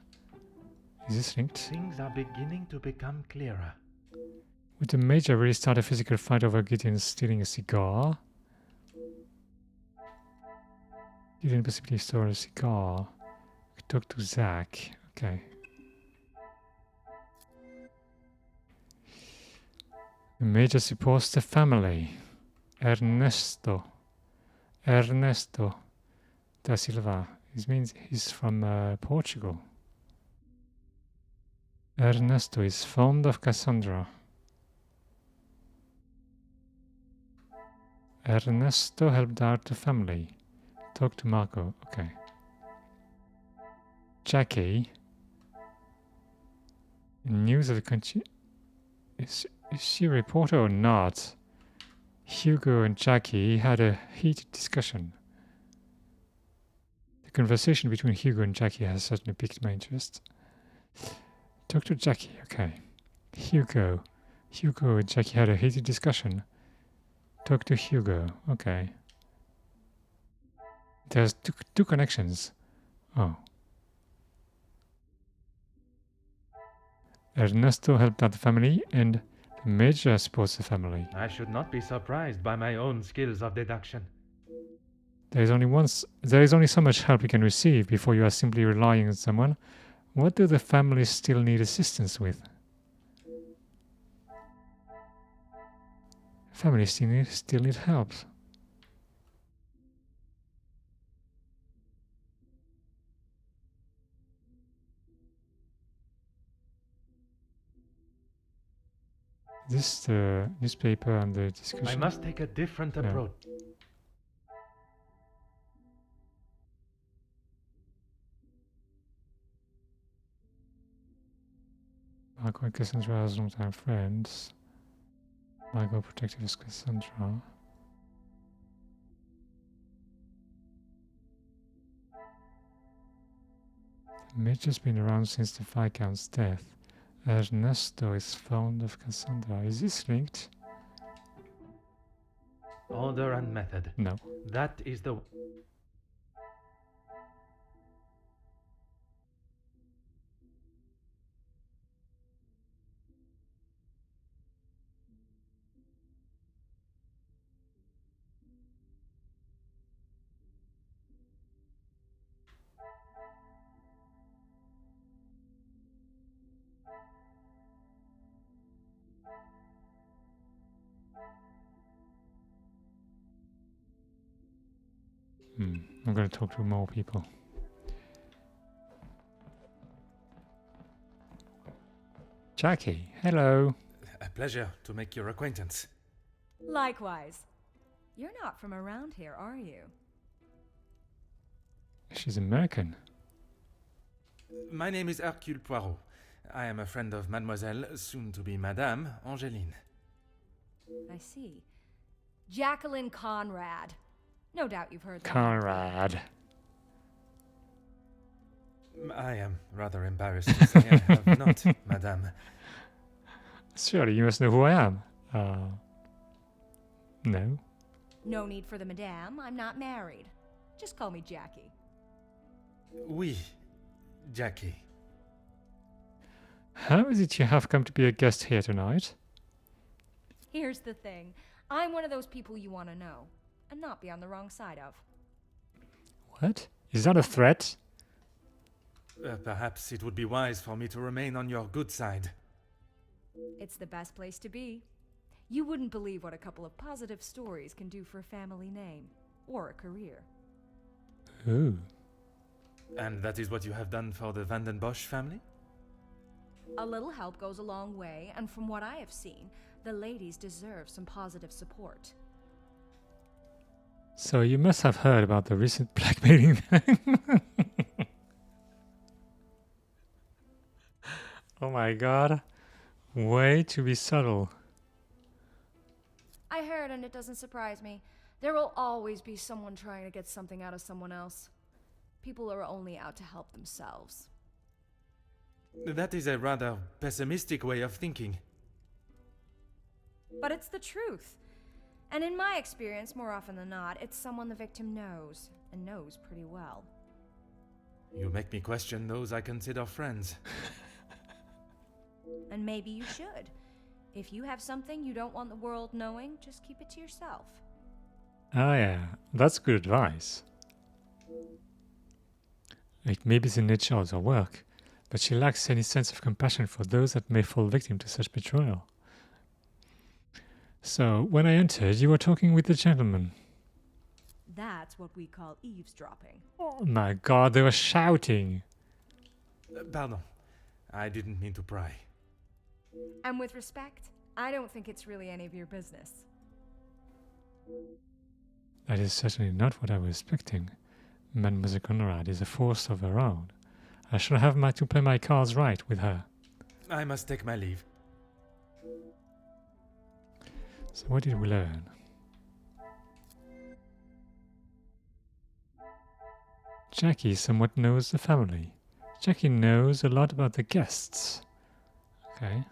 Is this linked? Things are beginning to become clearer. Would the Major really start a physical fight over Gideon stealing a cigar? Gideon possibly stole a cigar. Talk to Zach. Okay. The Major supports the family. Ernesto da Silva. This means he's from Portugal. Ernesto is fond of Cassandra. Ernesto helped out the family. Talk to Marco. Okay. Jackie. News of the country. Is she a reporter or not? Hugo and Jackie had a heated discussion. The conversation between Hugo and Jackie has certainly piqued my interest. Talk to Jackie, okay. Hugo and Jackie had a heated discussion. Talk to Hugo, okay. There's two connections. Oh. Ernesto helped out the family, and the Major supports the family. I should not be surprised by my own skills of deduction. There is only so much help you can receive before you are simply relying on someone. What do the families still need assistance with? Families still need help. This the newspaper and the discussion. I must take a different approach. Marco and Cassandra are long-time friends. Marco protective as Cassandra. The Major's been around since the Viscount's death. Ernesto is fond of Cassandra. Is this linked? Order and method. No. That is the... I'm going to talk to more people. Jackie, hello. A pleasure to make your acquaintance. Likewise. You're not from around here, are you? She's American. My name is Hercule Poirot. I am a friend of Mademoiselle, soon to be Madame, Angeline. I see. Jacqueline Conrad. No doubt you've heard that. Conrad. I am rather embarrassed to say I have not, Madame. Surely you must know who I am. No. No need for the madame. I'm not married. Just call me Jackie. Oui, Jackie. How is it you have come to be a guest here tonight? Here's the thing. I'm one of those people you want to know, and not be on the wrong side of. What? Is that a threat? Perhaps it would be wise for me to remain on your good side. It's the best place to be. You wouldn't believe what a couple of positive stories can do for a family name, or a career. Ooh. And that is what you have done for the Van den Bosch family? A little help goes a long way, and from what I have seen, the ladies deserve some positive support. So you must have heard about the recent blackmailing thing. Oh my god. Way to be subtle. I heard, and it doesn't surprise me. There will always be someone trying to get something out of someone else. People are only out to help themselves. That is a rather pessimistic way of thinking. But it's the truth. And in my experience, more often than not, it's someone the victim knows, and knows pretty well. You make me question those I consider friends. And maybe you should. If you have something you don't want the world knowing, just keep it to yourself. Oh yeah, that's good advice. It may be the nature of her work, but she lacks any sense of compassion for those that may fall victim to such betrayal. So, when I entered, you were talking with the gentleman. That's what we call eavesdropping. Oh my god, they were shouting! Pardon, I didn't mean to pry. And with respect, I don't think it's really any of your business. That is certainly not what I was expecting. Mademoiselle Conrad is a force of her own. I shall have to play my cards right with her. I must take my leave. So what did we learn? Jackie somewhat knows the family. Jackie knows a lot about the guests. Okay.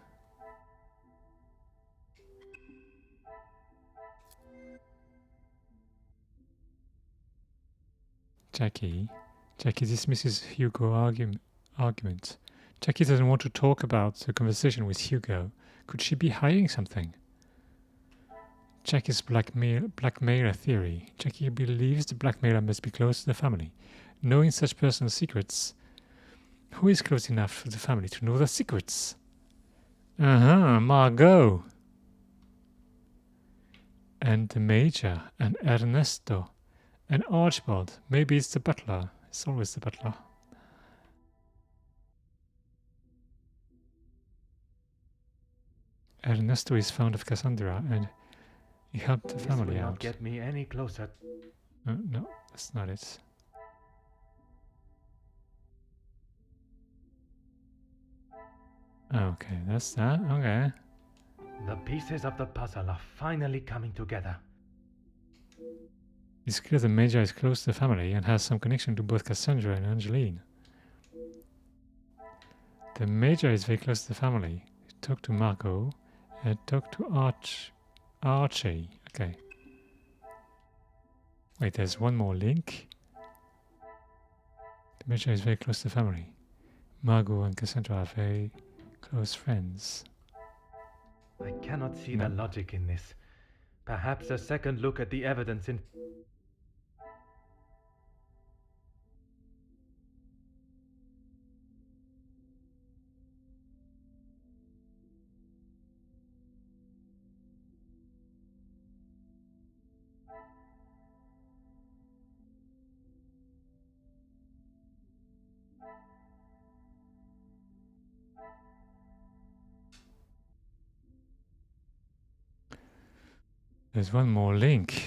Jackie dismisses Hugo's argument. Jackie doesn't want to talk about the conversation with Hugo. Could she be hiding something? Jackie's blackmailer theory. Jackie believes the blackmailer must be close to the family. Knowing such personal secrets, who is close enough to the family to know the secrets? Margot. And the Major, and Ernesto, and Archibald. Maybe it's the butler. It's always the butler. Ernesto is fond of Cassandra, and he helped the family will out. not get me any closer. No, that's not it. Okay, that's that. Okay. The pieces of the puzzle are finally coming together. It's clear the Major is close to the family and has some connection to both Cassandra and Angeline. The Major is very close to the family. He talked to Margot and talked to Archie. Okay. Wait, there's one more link. The Major is very close to the family. Margot and Cassandra are very close friends. I cannot see the logic in this. Perhaps a second look at the evidence in... There's one more link.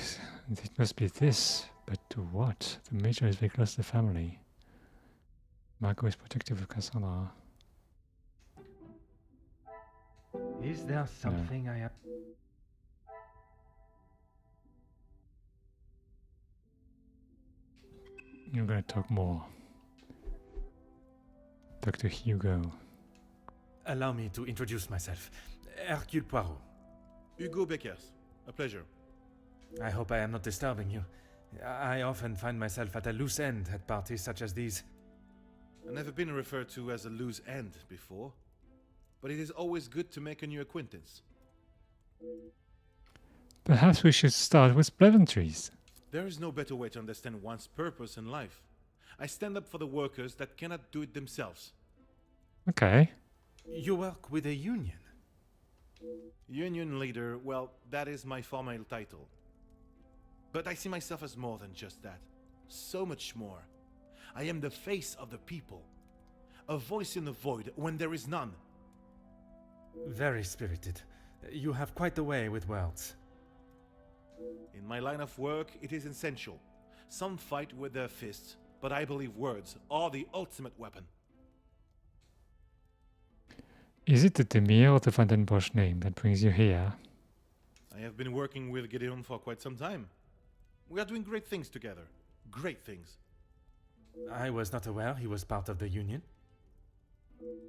It must be this. But to what? The Major is very close to the family. Marco is protective of Cassandra. Is there something I have... You're gonna talk more. Dr. Hugo. Allow me to introduce myself. Hercule Poirot. Hugo Beckers. A pleasure. I hope I am not disturbing you. I often find myself at a loose end at parties such as these. I've never been referred to as a loose end before, but it is always good to make a new acquaintance. Perhaps we should start with pleasantries. There is no better way to understand one's purpose in life. I stand up for the workers that cannot do it themselves. Okay. You work with a union? Union leader, well, that is my formal title. But I see myself as more than just that. So much more. I am the face of the people. A voice in the void when there is none. Very spirited. You have quite the way with words. In my line of work, it is essential. Some fight with their fists, but I believe words are the ultimate weapon. Is it the Demir or the Vandenbosch name that brings you here? I have been working with Gideon for quite some time. We are doing great things together. Great things. I was not aware he was part of the union.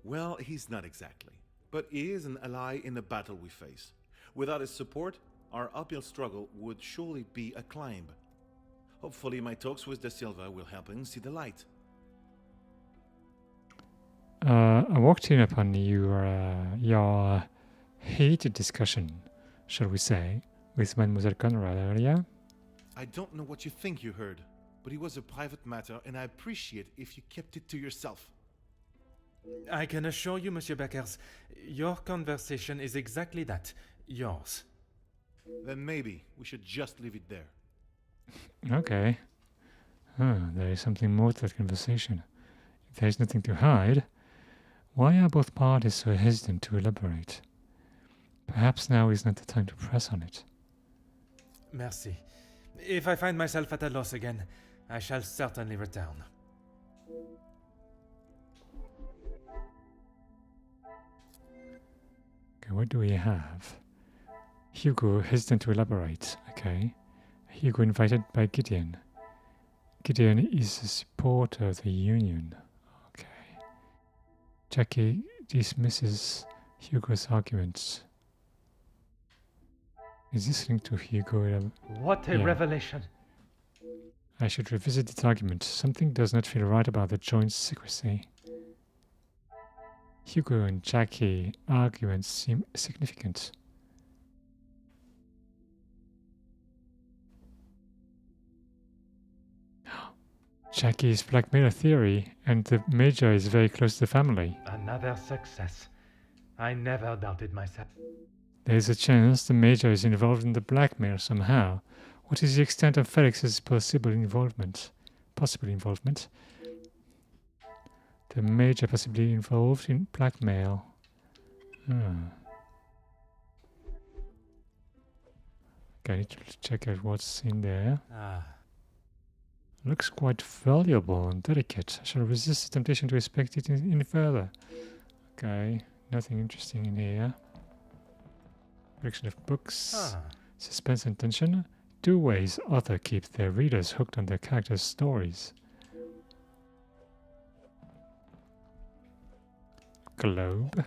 Well, he's not exactly. But he is an ally in the battle we face. Without his support, our uphill struggle would surely be a climb. Hopefully my talks with De Silva will help him see the light. I walked in upon your heated discussion, shall we say, with Mademoiselle Conrad earlier. I don't know what you think you heard, but it was a private matter and I appreciate if you kept it to yourself. I can assure you, Monsieur Beckers, your conversation is exactly that. Yours. Then maybe we should just leave it there. Okay. There is something more to that conversation. If there is nothing to hide, why are both parties so hesitant to elaborate? Perhaps now is not the time to press on it. Merci. If I find myself at a loss again, I shall certainly return. Okay, what do we have? Hugo hesitant to elaborate. Okay. Hugo invited by Gideon. Gideon is a supporter of the Union. Okay. Jackie dismisses Hugo's arguments. Is this linked to Hugo? What a revelation! I should revisit this argument. Something does not feel right about the joint secrecy. Hugo and Jackie arguments seem significant. Jackie's blackmailer theory, and the Major is very close to the family. Another success. I never doubted myself. There is a chance the Major is involved in the blackmail somehow. What is the extent of Felix's possible involvement? The Major possibly involved in blackmail. Okay, I need to check out what's in there. Looks quite valuable and delicate. I shall resist the temptation to inspect it any further. Okay, nothing interesting in here. Collection of books. Suspense and tension. 2 ways authors keep their readers hooked on their characters' stories. Globe.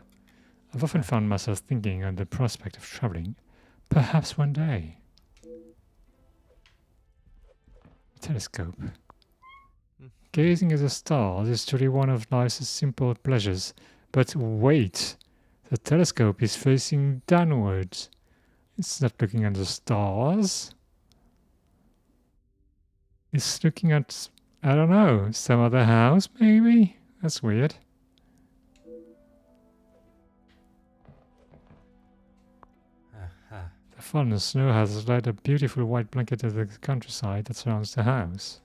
I've often found myself thinking on the prospect of traveling. Perhaps one day. Telescope. Gazing at the stars is truly one of life's simple pleasures. But wait! The telescope is facing downwards. It's not looking at the stars. It's looking at, I don't know, some other house maybe? That's weird. The fallen snow has laid a beautiful white blanket of the countryside that surrounds the house.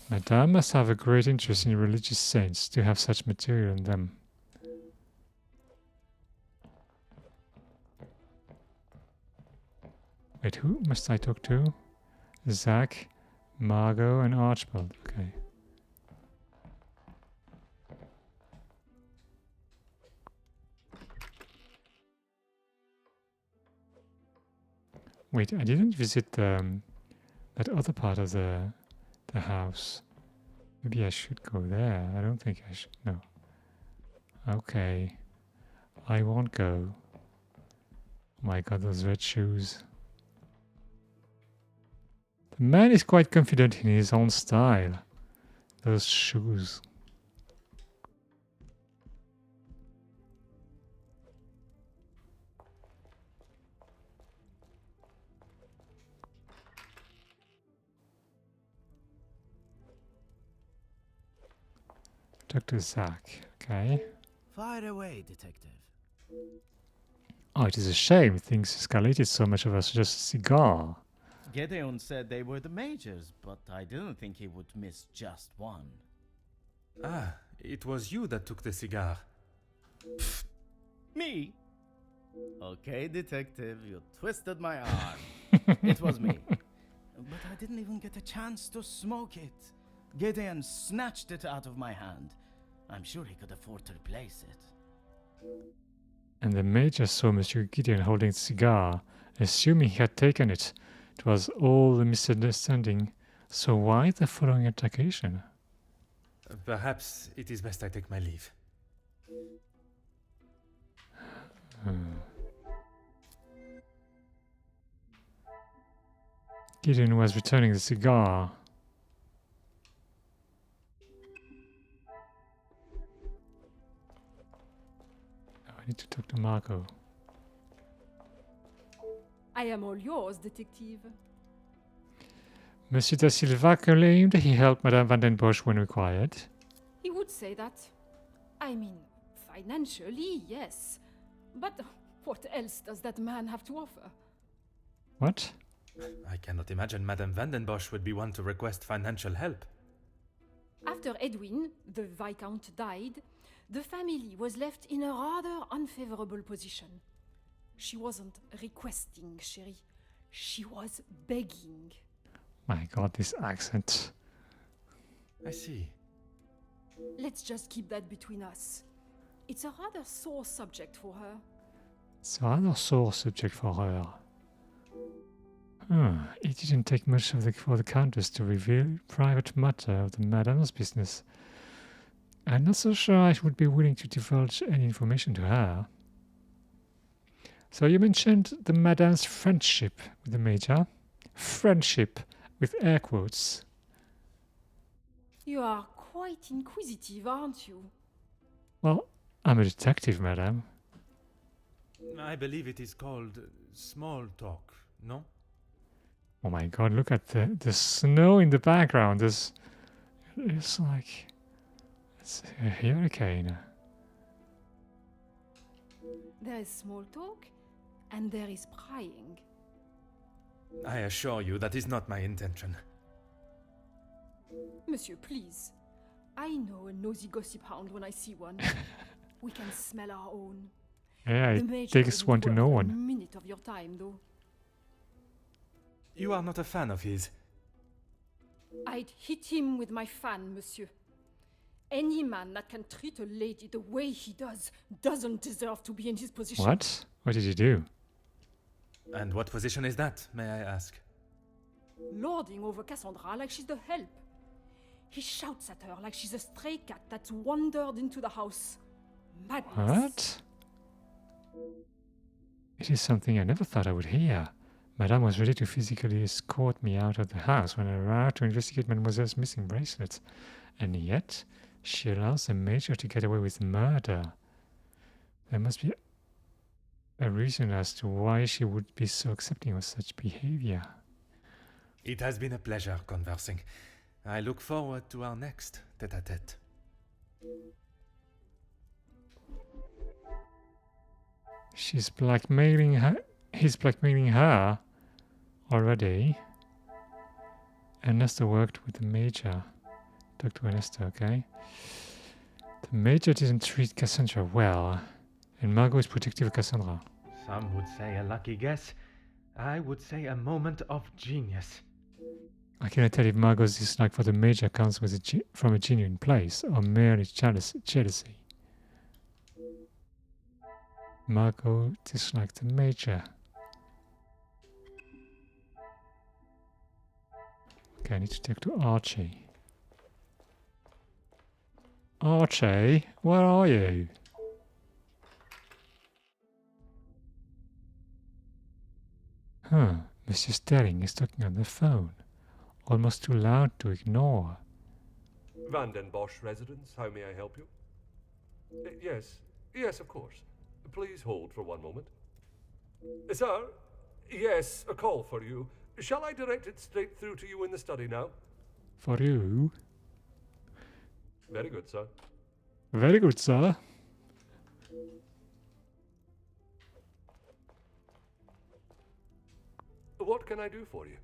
Madame must have a great interest in religious saints to have such material in them. Wait, who must I talk to? Zach, Margot, and Archibald. Okay. Wait, I didn't visit that other part of the house. Maybe I should go there. I don't think I should. No. Okay. I won't go. Oh my god, those red shoes. The man is quite confident in his own style. Those shoes. Dr. Zack, okay. Fire away, detective. Oh, it is a shame things escalated so much over just a cigar. Gideon said they were the majors, but I didn't think he would miss just one. Ah, it was you that took the cigar. Pfft. Me? Okay, detective, you twisted my arm. It was me. But I didn't even get a chance to smoke it. Gideon snatched it out of my hand. I'm sure he could afford to replace it. And the major saw Monsieur Gideon holding the cigar, assuming he had taken it. It was all a misunderstanding. So why the following altercation? Perhaps it is best I take my leave. Gideon was returning the cigar. I need to talk to Marco. I am all yours, detective. Monsieur da Silva claimed he helped Madame van den Bosch when required. He would say that. I mean, financially, yes. But what else does that man have to offer? What? I cannot imagine Madame van den Bosch would be one to request financial help. After Edwin, the Viscount, died, the family was left in a rather unfavorable position. She wasn't requesting, chérie. She was begging. My god, this accent. I see. Let's just keep that between us. It's a rather sore subject for her. It's a rather sore subject for her. It didn't take much for the Countess to reveal private matter of the Madame's business. I'm not so sure I would be willing to divulge any information to her. So you mentioned the Madame's friendship with the Major. Friendship, with air quotes. You are quite inquisitive, aren't you? Well, I'm a detective, Madame. I believe it is called small talk, no? Oh my god, look at the snow in the background. It's like... it's a hurricane. There is small talk, and there is prying. I assure you that is not my intention. Monsieur, please. I know a nosy gossip hound when I see one. We can smell our own. Yeah, The it Major takes isn't one to know worth a one. minute of your time, though. You are not a fan of his. I'd hit him with my fan, monsieur. Any man that can treat a lady the way he does doesn't deserve to be in his position. What? What did you do? And what position is that, may I ask? Lording over Cassandra like she's the help. He shouts at her like she's a stray cat that's wandered into the house. Madness. What? It is something I never thought I would hear. Madame was ready to physically escort me out of the house when I arrived to investigate Mademoiselle's missing bracelet. And yet, she allows the Major to get away with murder. There must be a reason as to why she would be so accepting of such behavior. It has been a pleasure conversing. I look forward to our next tête-à-tête. She's blackmailing her. He's blackmailing her already. Ernesto worked with the Major. Dr. Ernesto, okay. The Major didn't treat Cassandra well, and Margot is protective of Cassandra. Some would say a lucky guess. I would say a moment of genius. I cannot tell if Margot's dislike for the Major comes from a genuine place or merely jealousy. Margot disliked the Major. Okay, I need to talk to Archie. Archie, where are you? Huh, Monsieur Sterling is talking on the phone. Almost too loud to ignore. Van den Bosch residence, how may I help you? Yes, of course. Please hold for one moment. Sir? Yes, a call for you. Shall I direct it straight through to you in the study now? For you? Very good, sir. Very good, sir. What can I do for you?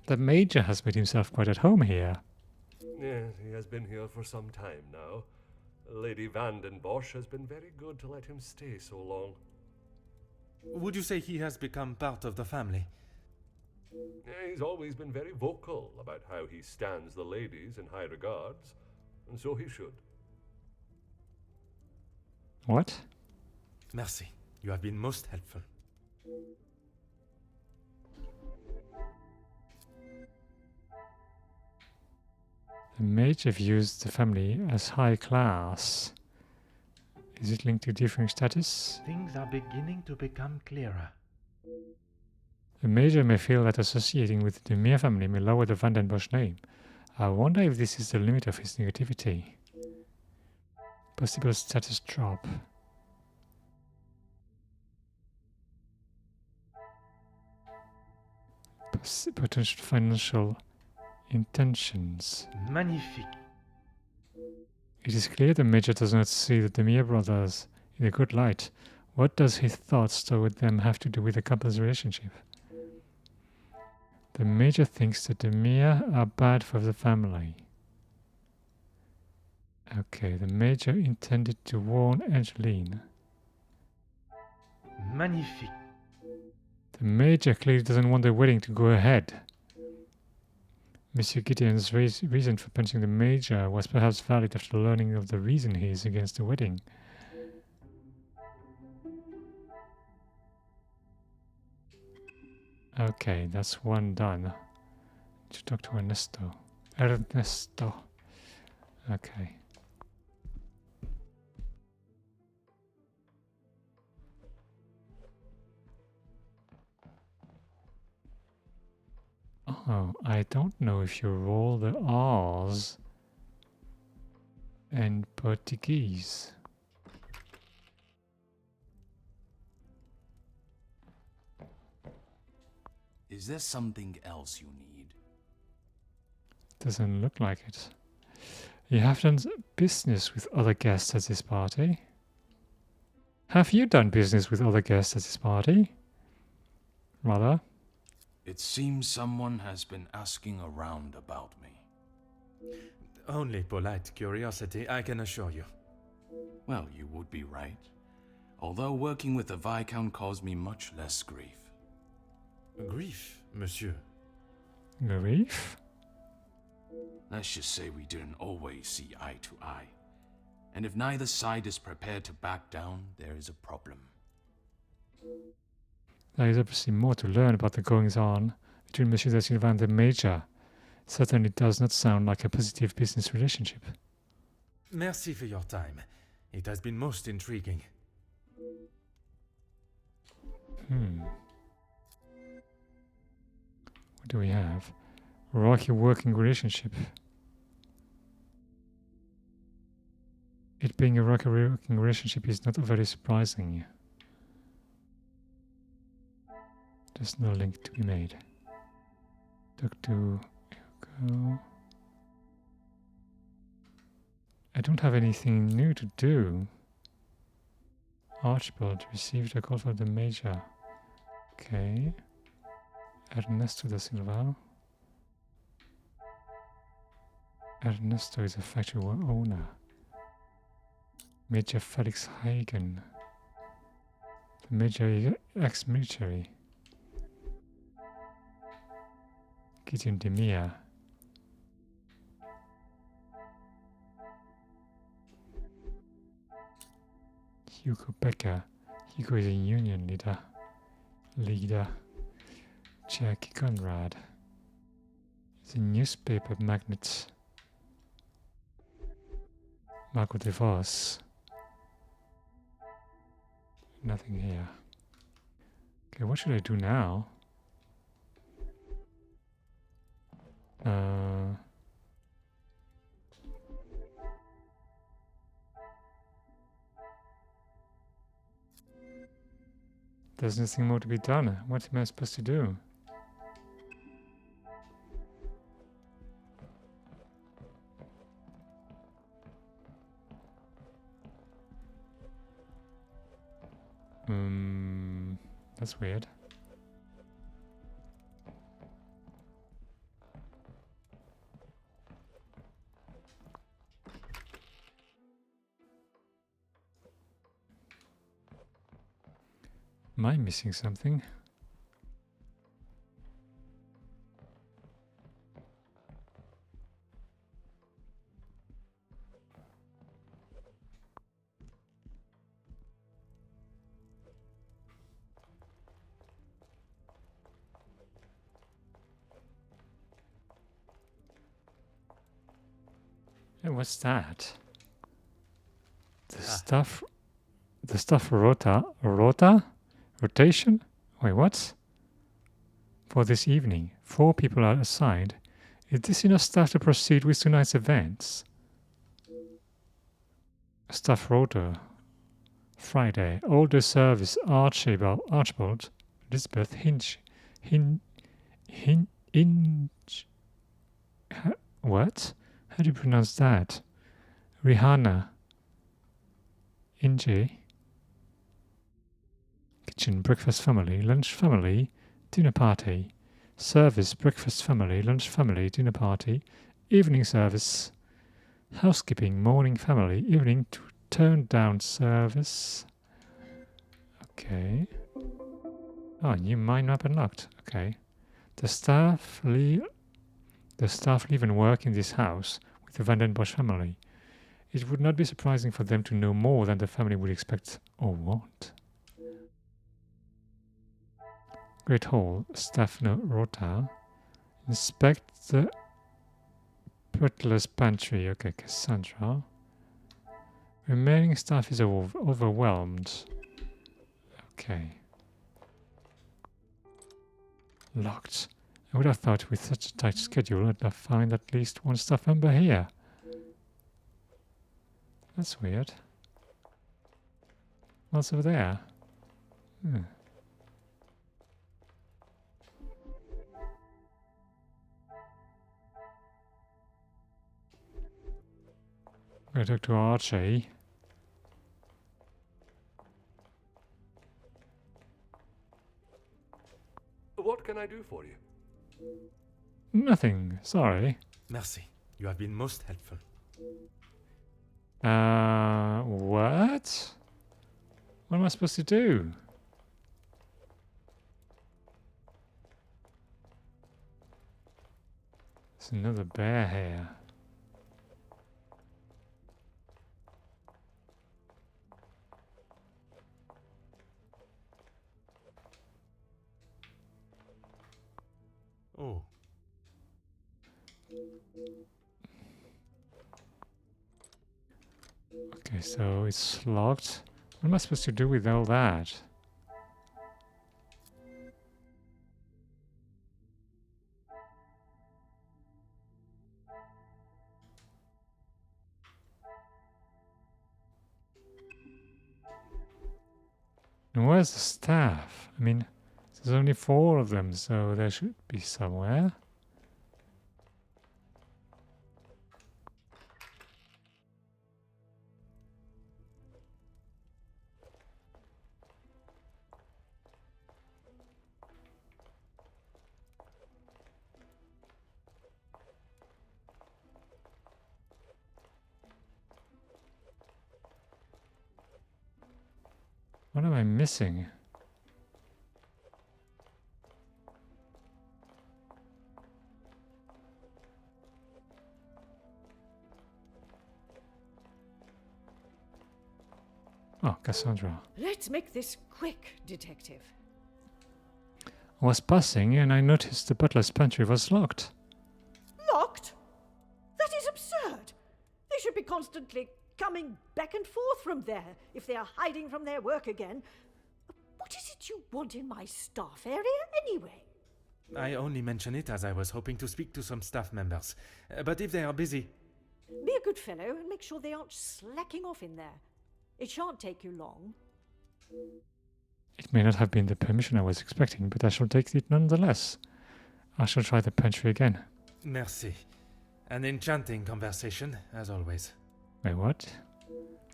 The Major has made himself quite at home here. Yes, he has been here for some time now. Lady Van den Bosch has been very good to let him stay so long. Would you say he has become part of the family? He's always been very vocal about how he stands the ladies in high regards, and so he should. What? Merci. You have been most helpful. The Major views the family as high class. Is it linked to differing status? Things are beginning to become clearer. The Major may feel that associating with the Demir family may lower the Van den Bosch name. I wonder if this is the limit of his negativity. Possible status drop. Potential financial intentions. Magnifique. It is clear the Major does not see the Demir brothers in a good light. What does his thoughts toward them have to do with the couple's relationship? The Major thinks the Demir are bad for the family. Okay, the Major intended to warn Angeline. Magnifique. The Major clearly doesn't want the wedding to go ahead. Monsieur Gideon's reason for punishing the Major was perhaps valid after learning of the reason he is against the wedding. Okay, that's one done. To talk to Ernesto. Okay. Oh, I don't know if you roll the R's in Portuguese. Is there something else you need? Doesn't look like it. You have done business with other guests at this party. Have you done business with other guests at this party? Rather. It seems someone has been asking around about me. Only polite curiosity, I can assure you. Well, you would be right. Although working with the Viscount caused me much less grief. Grief, monsieur? Grief? Let's just say we didn't always see eye to eye. And if neither side is prepared to back down, there is a problem. There is obviously more to learn about the goings-on between Monsieur de Silva and the Major. Certainly does not sound like a positive business relationship. Merci for your time. It has been most intriguing. What do we have? Rocky working relationship. It being a rocky working relationship is not very surprising. There's no link to be made. Talk to Hugo. I don't have anything new to do. Archibald received a call from the Major. Okay. Ernesto da Silva. Ernesto is a factory owner. Major Felix Hagen. The Military, ex-military. Gideon Demir. Hugo Becker. Hugo is a union leader. Jackie Conrad. The newspaper magnate. Marco DeVos. Nothing here. Okay, what should I do now? There's nothing more to be done. What am I supposed to do? That's weird. Am I missing something? Hey, what's that? The stuff rotation? Wait, what? For this evening, 4 people are assigned. Is this enough staff to proceed with tonight's events? Staff rota. Friday, older service Archibald, Elizabeth what? How do you pronounce that? Rihanna. Inge. Kitchen, breakfast family, lunch family, dinner party. Service, breakfast family, lunch family, dinner party. Evening service. Housekeeping, morning family, evening turned down service. Okay. Oh, new mind map unlocked. Okay. The staff live and work in this house with the Van den Bosch family. It would not be surprising for them to know more than the family would expect or want. Great Hall, staff rota. Inspect the butler's pantry. Okay, Cassandra. Remaining staff is overwhelmed. Okay. Locked. I would have thought with such a tight schedule I'd have found at least one staff member here. That's weird. What's over there? I'm going to talk to Archie. What can I do for you? Nothing, sorry. Merci. You have been most helpful. What? What am I supposed to do? There's another bear here. Oh. Okay, so it's locked. What am I supposed to do with all that? And where's the staff? I mean, there's only 4 of them, so there should be somewhere. What am I missing? Oh, Cassandra. Let's make this quick, Detective. I was passing and I noticed the butler's pantry was locked. Locked? That is absurd. They should be constantly coming back and forth from there if they are hiding from their work again. What is it you want in my staff area anyway? I only mention it as I was hoping to speak to some staff members. But if they are busy... Be a good fellow and make sure they aren't slacking off in there. It shan't take you long. It may not have been the permission I was expecting, but I shall take it nonetheless. I shall try the pantry again. Merci. An enchanting conversation, as always. Wait, what?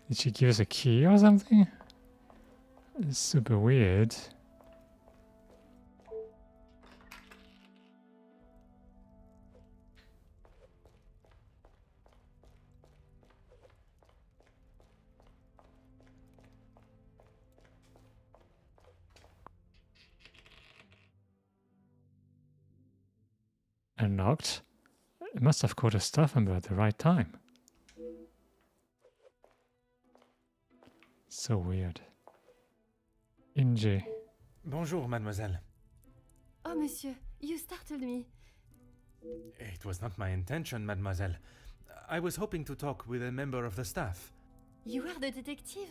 Did she give us a key or something? It's super weird. Unlocked. It must have caught a staff member at the right time. So weird. Inge. Bonjour, mademoiselle. Oh, monsieur, you startled me. It was not my intention, mademoiselle. I was hoping to talk with a member of the staff. You are the detective?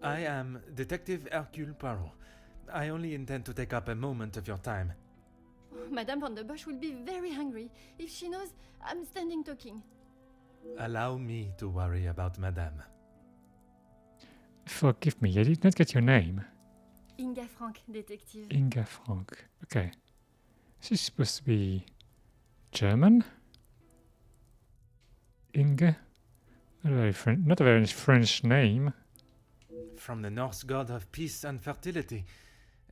I am Detective Hercule Poirot. I only intend to take up a moment of your time. Madame van der Bosch will be very hungry if she knows I'm standing talking. Allow me to worry about madame. Forgive me, I did not get your name. Inga Frank, detective. Inga Frank. Okay. She's supposed to be German? Inge? Not a very French name. From the Norse god of peace and fertility.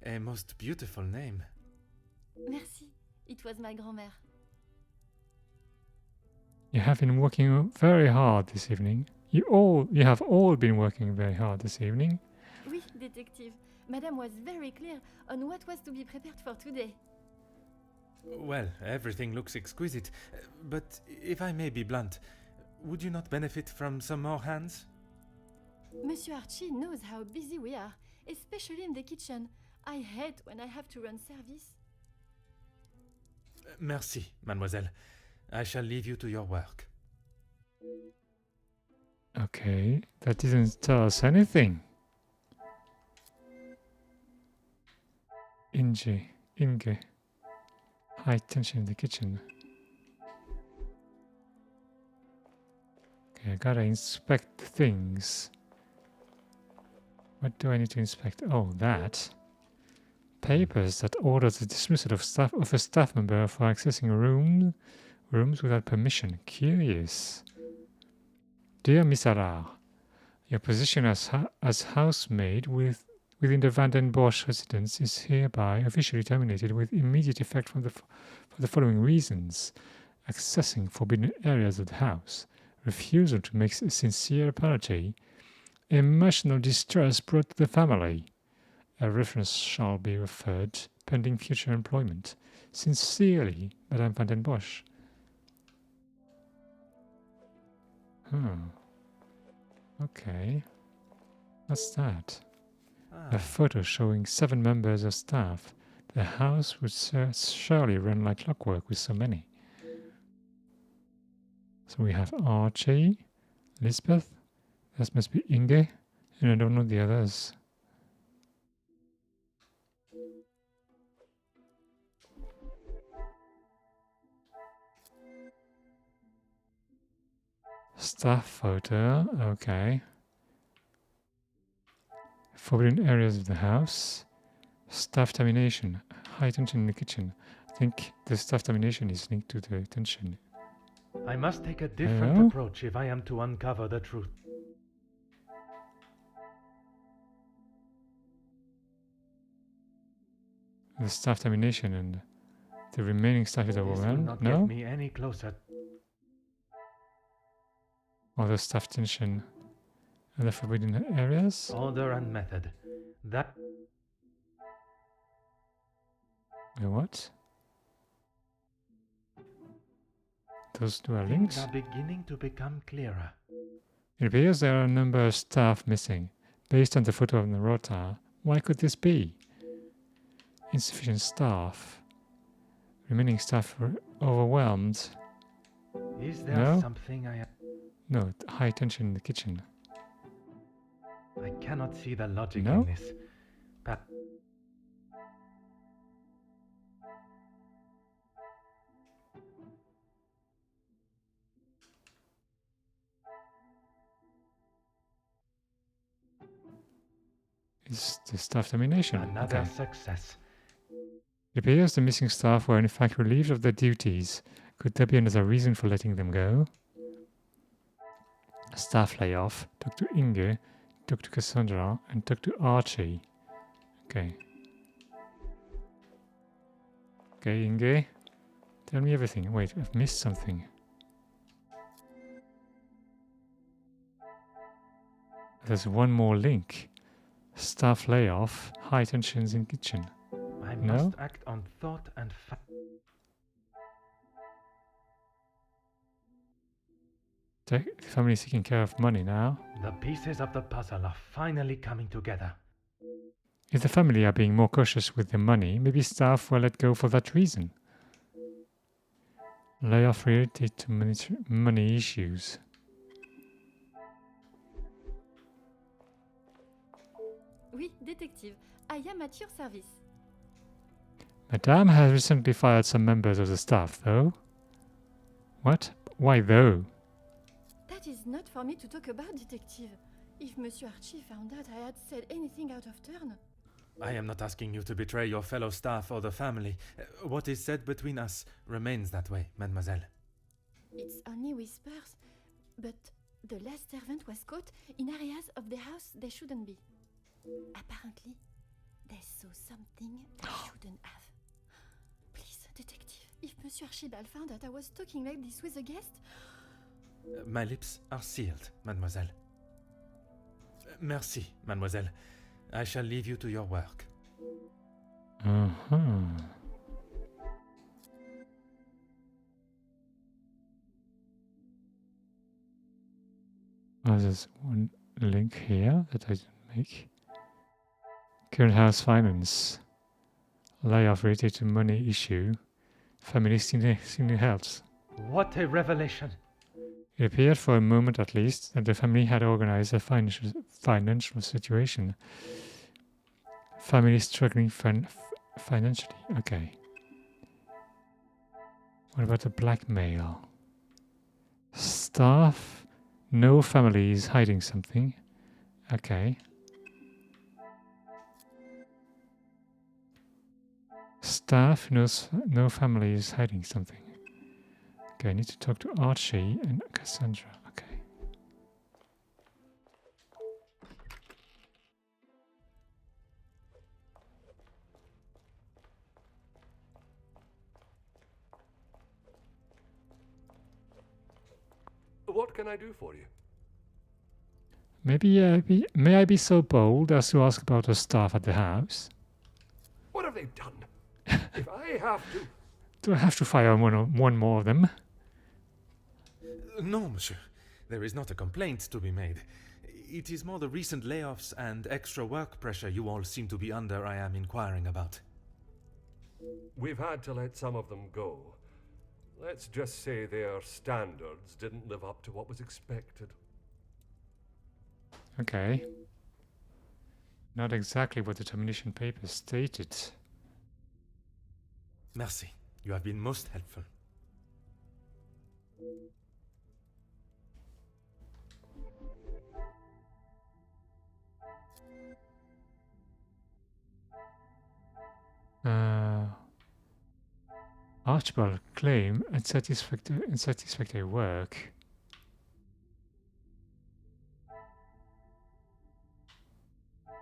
A most beautiful name. Merci. It was my grand-mère. You have been working very hard this evening. You have all been working very hard this evening. Oui, detective. Madame was very clear on what was to be prepared for today. Well, everything looks exquisite. But if I may be blunt, would you not benefit from some more hands? Monsieur Archie knows how busy we are, especially in the kitchen. I hate when I have to run service. Merci, mademoiselle. I shall leave you to your work. Okay, that didn't tell us anything. Inge. High tension in the kitchen. Okay, I gotta inspect things. What do I need to inspect? Oh, that. Papers that order the dismissal of a staff member for accessing rooms without permission. Curious. Dear Miss Allard, your position as housemaid within the Van den Bosch residence is hereby officially terminated with immediate effect for the following reasons: accessing forbidden areas of the house, refusal to make a sincere apology, emotional distress brought to the family. A reference shall be referred pending future employment. Sincerely, Madame Van den Bosch. Okay. What's that? A photo showing 7 members of staff. The house would surely run like clockwork with so many. So we have Archie, Lisbeth, that must be Inge, and I don't know the others. Staff photo, okay. Forbidden areas of the house. Staff termination. High tension in the kitchen. I think the staff termination is linked to the tension. I must take a different approach if I am to uncover the truth. The staff termination and the remaining staff is This will overwhelmed. not No? get me any closer. Or the staff tension and the forbidden areas? Order and method. That What? Those two are things linked? are beginning to become clearer. It appears there are a number of staff missing. Based on the photo of the rota, why could this be? Insufficient staff. Remaining staff were overwhelmed. Is there No? something No, high tension in the kitchen. I cannot see the logic No? in this. But Is the staff termination? another Okay. success. It appears the missing staff were in fact relieved of their duties. Could there be another reason for letting them go? A staff layoff. Talk to Inge, talk to Cassandra, and talk to Archie. Okay. Okay, Inge. Tell me everything. Wait, I've missed something. There's one more link. Staff layoff, high tensions in kitchen. I No? must act on thought and The family is taking care of money now. the pieces of the puzzle are finally coming together. If the family are being more cautious with their money, maybe staff were let go for that reason. Layoff related to money issues. Oui, détective. I am at your service. Madame has recently fired some members of the staff, though. What? Why, though? That is not for me to talk about, detective. If Monsieur Archie found out I had said anything out of turn. I am not asking you to betray your fellow staff or the family. What is said between us remains that way, mademoiselle. It's only whispers, but the last servant was caught in areas of the house they shouldn't be. Apparently, they saw something they shouldn't have. Please, detective, if Monsieur Archibald found out I was talking like this with a guest... My lips are sealed, mademoiselle. Merci, mademoiselle. I shall leave you to your work. Uh-huh. Oh, there's one link here that I didn't make. Current house finance. Layoff related to money issue. Family senior health. What a revelation! It appeared for a moment at least that the family had organized a financial situation. Family struggling financially. Okay. What about the blackmail? Staff? No family is hiding something. Okay. Staff knows no family is hiding something. Okay, I need to talk to Archie and Cassandra. Okay. What can I do for you? May I be so bold as to ask about the staff at the house? What have they done? If I have to... Do I have to fire one more of them? No, monsieur. There is not a complaint to be made. It is more the recent layoffs and extra work pressure you all seem to be under I am inquiring about. We've had to let some of them go. Let's just say their standards didn't live up to what was expected. Okay. Not exactly what the termination papers stated. Merci. You have been most helpful. Archibald claim unsatisfactory work.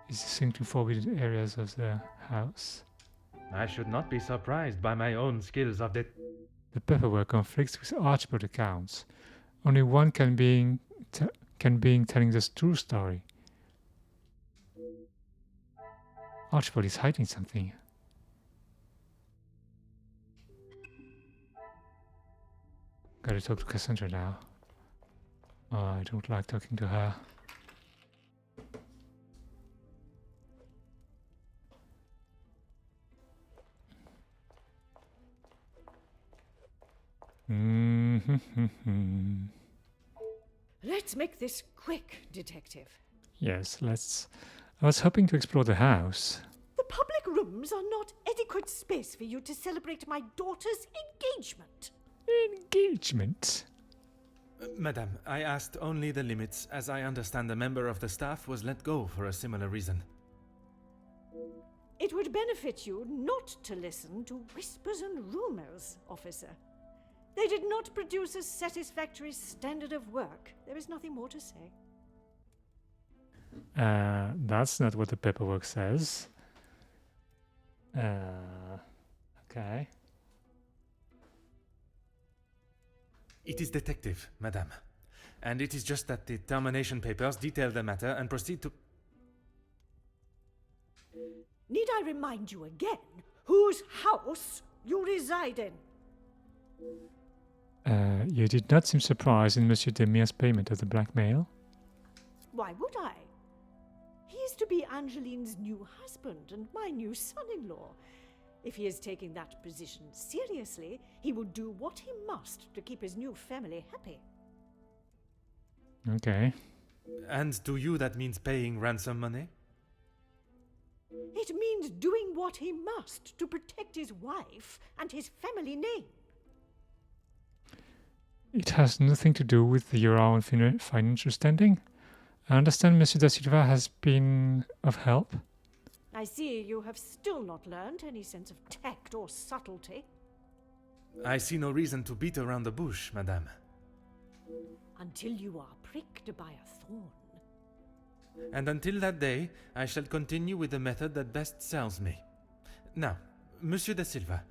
Is this into forbidden areas of the house? I should not be surprised by my own skills of The paperwork conflicts with Archibald accounts. Only one can be telling the true story. Archibald is hiding something. Gotta talk to Cassandra now. Oh, I don't like talking to her. Let's make this quick, Detective. Yes, let's... I was hoping to explore the house. The public rooms are not adequate space for you to celebrate my daughter's engagement. Engagement? Madame, I asked only the limits, as I understand a member of the staff was let go for a similar reason. It would benefit you not to listen to whispers and rumors, officer. They did not produce a satisfactory standard of work. There is nothing more to say. That's not what the paperwork says. Okay. It is detective, madame. And it is just that the termination papers detail the matter and proceed to... Need I remind you again whose house you reside in? You did not seem surprised in Monsieur Demire's payment of the blackmail. Why would I? He is to be Angeline's new husband and my new son-in-law. If he is taking that position seriously, he will do what he must to keep his new family happy. Okay. And to you that means paying ransom money? It means doing what he must to protect his wife and his family name. It has nothing to do with your own financial standing. I understand Monsieur da Silva has been of help. I see you have still not learned any sense of tact or subtlety. I see no reason to beat around the bush, madame. Until you are pricked by a thorn. And until that day, I shall continue with the method that best serves me. Now, Monsieur da Silva.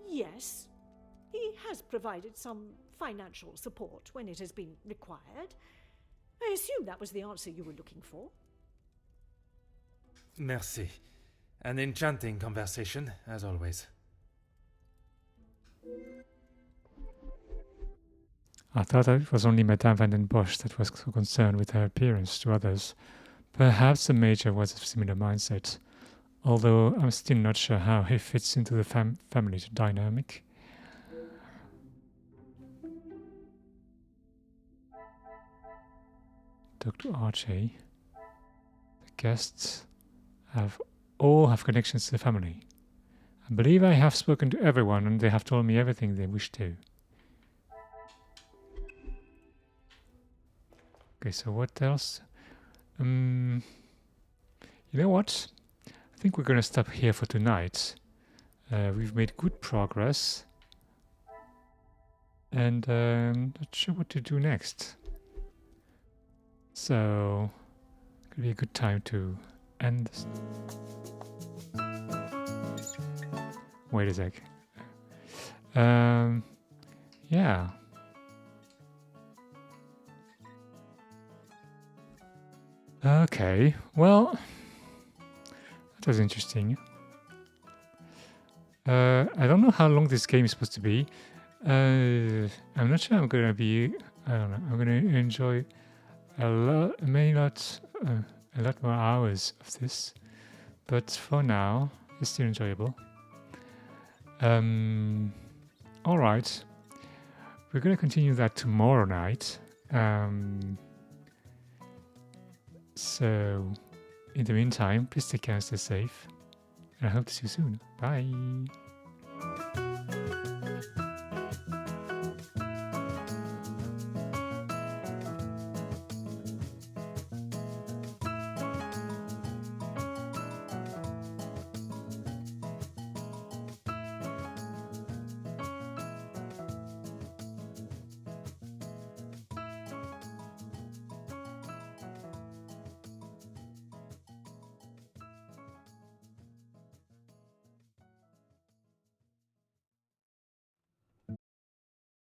Yes, he has provided some financial support when it has been required. I assume that was the answer you were looking for. Merci. An enchanting conversation, as always. I thought that it was only Madame van den Bosch that was so concerned with her appearance to others. Perhaps the Major was of similar mindset, although I'm still not sure how he fits into the family dynamic. Dr. Archie. The guests all have connections to the family. I believe I have spoken to everyone and they have told me everything they wish to. Okay, so what else? You know what? I think we're gonna stop here for tonight. We've made good progress. And not sure what to do next. So, could be a good time to end this. Wait a sec. Yeah. Okay, well, that was interesting. I don't know how long this game is supposed to be. I'm not sure I'm gonna be. I don't know. I'm gonna enjoy a lot more hours of this, but for now, it's still enjoyable. All right, we're gonna continue that tomorrow night. So, in the meantime, please take care and stay safe. And I hope to see you soon. Bye.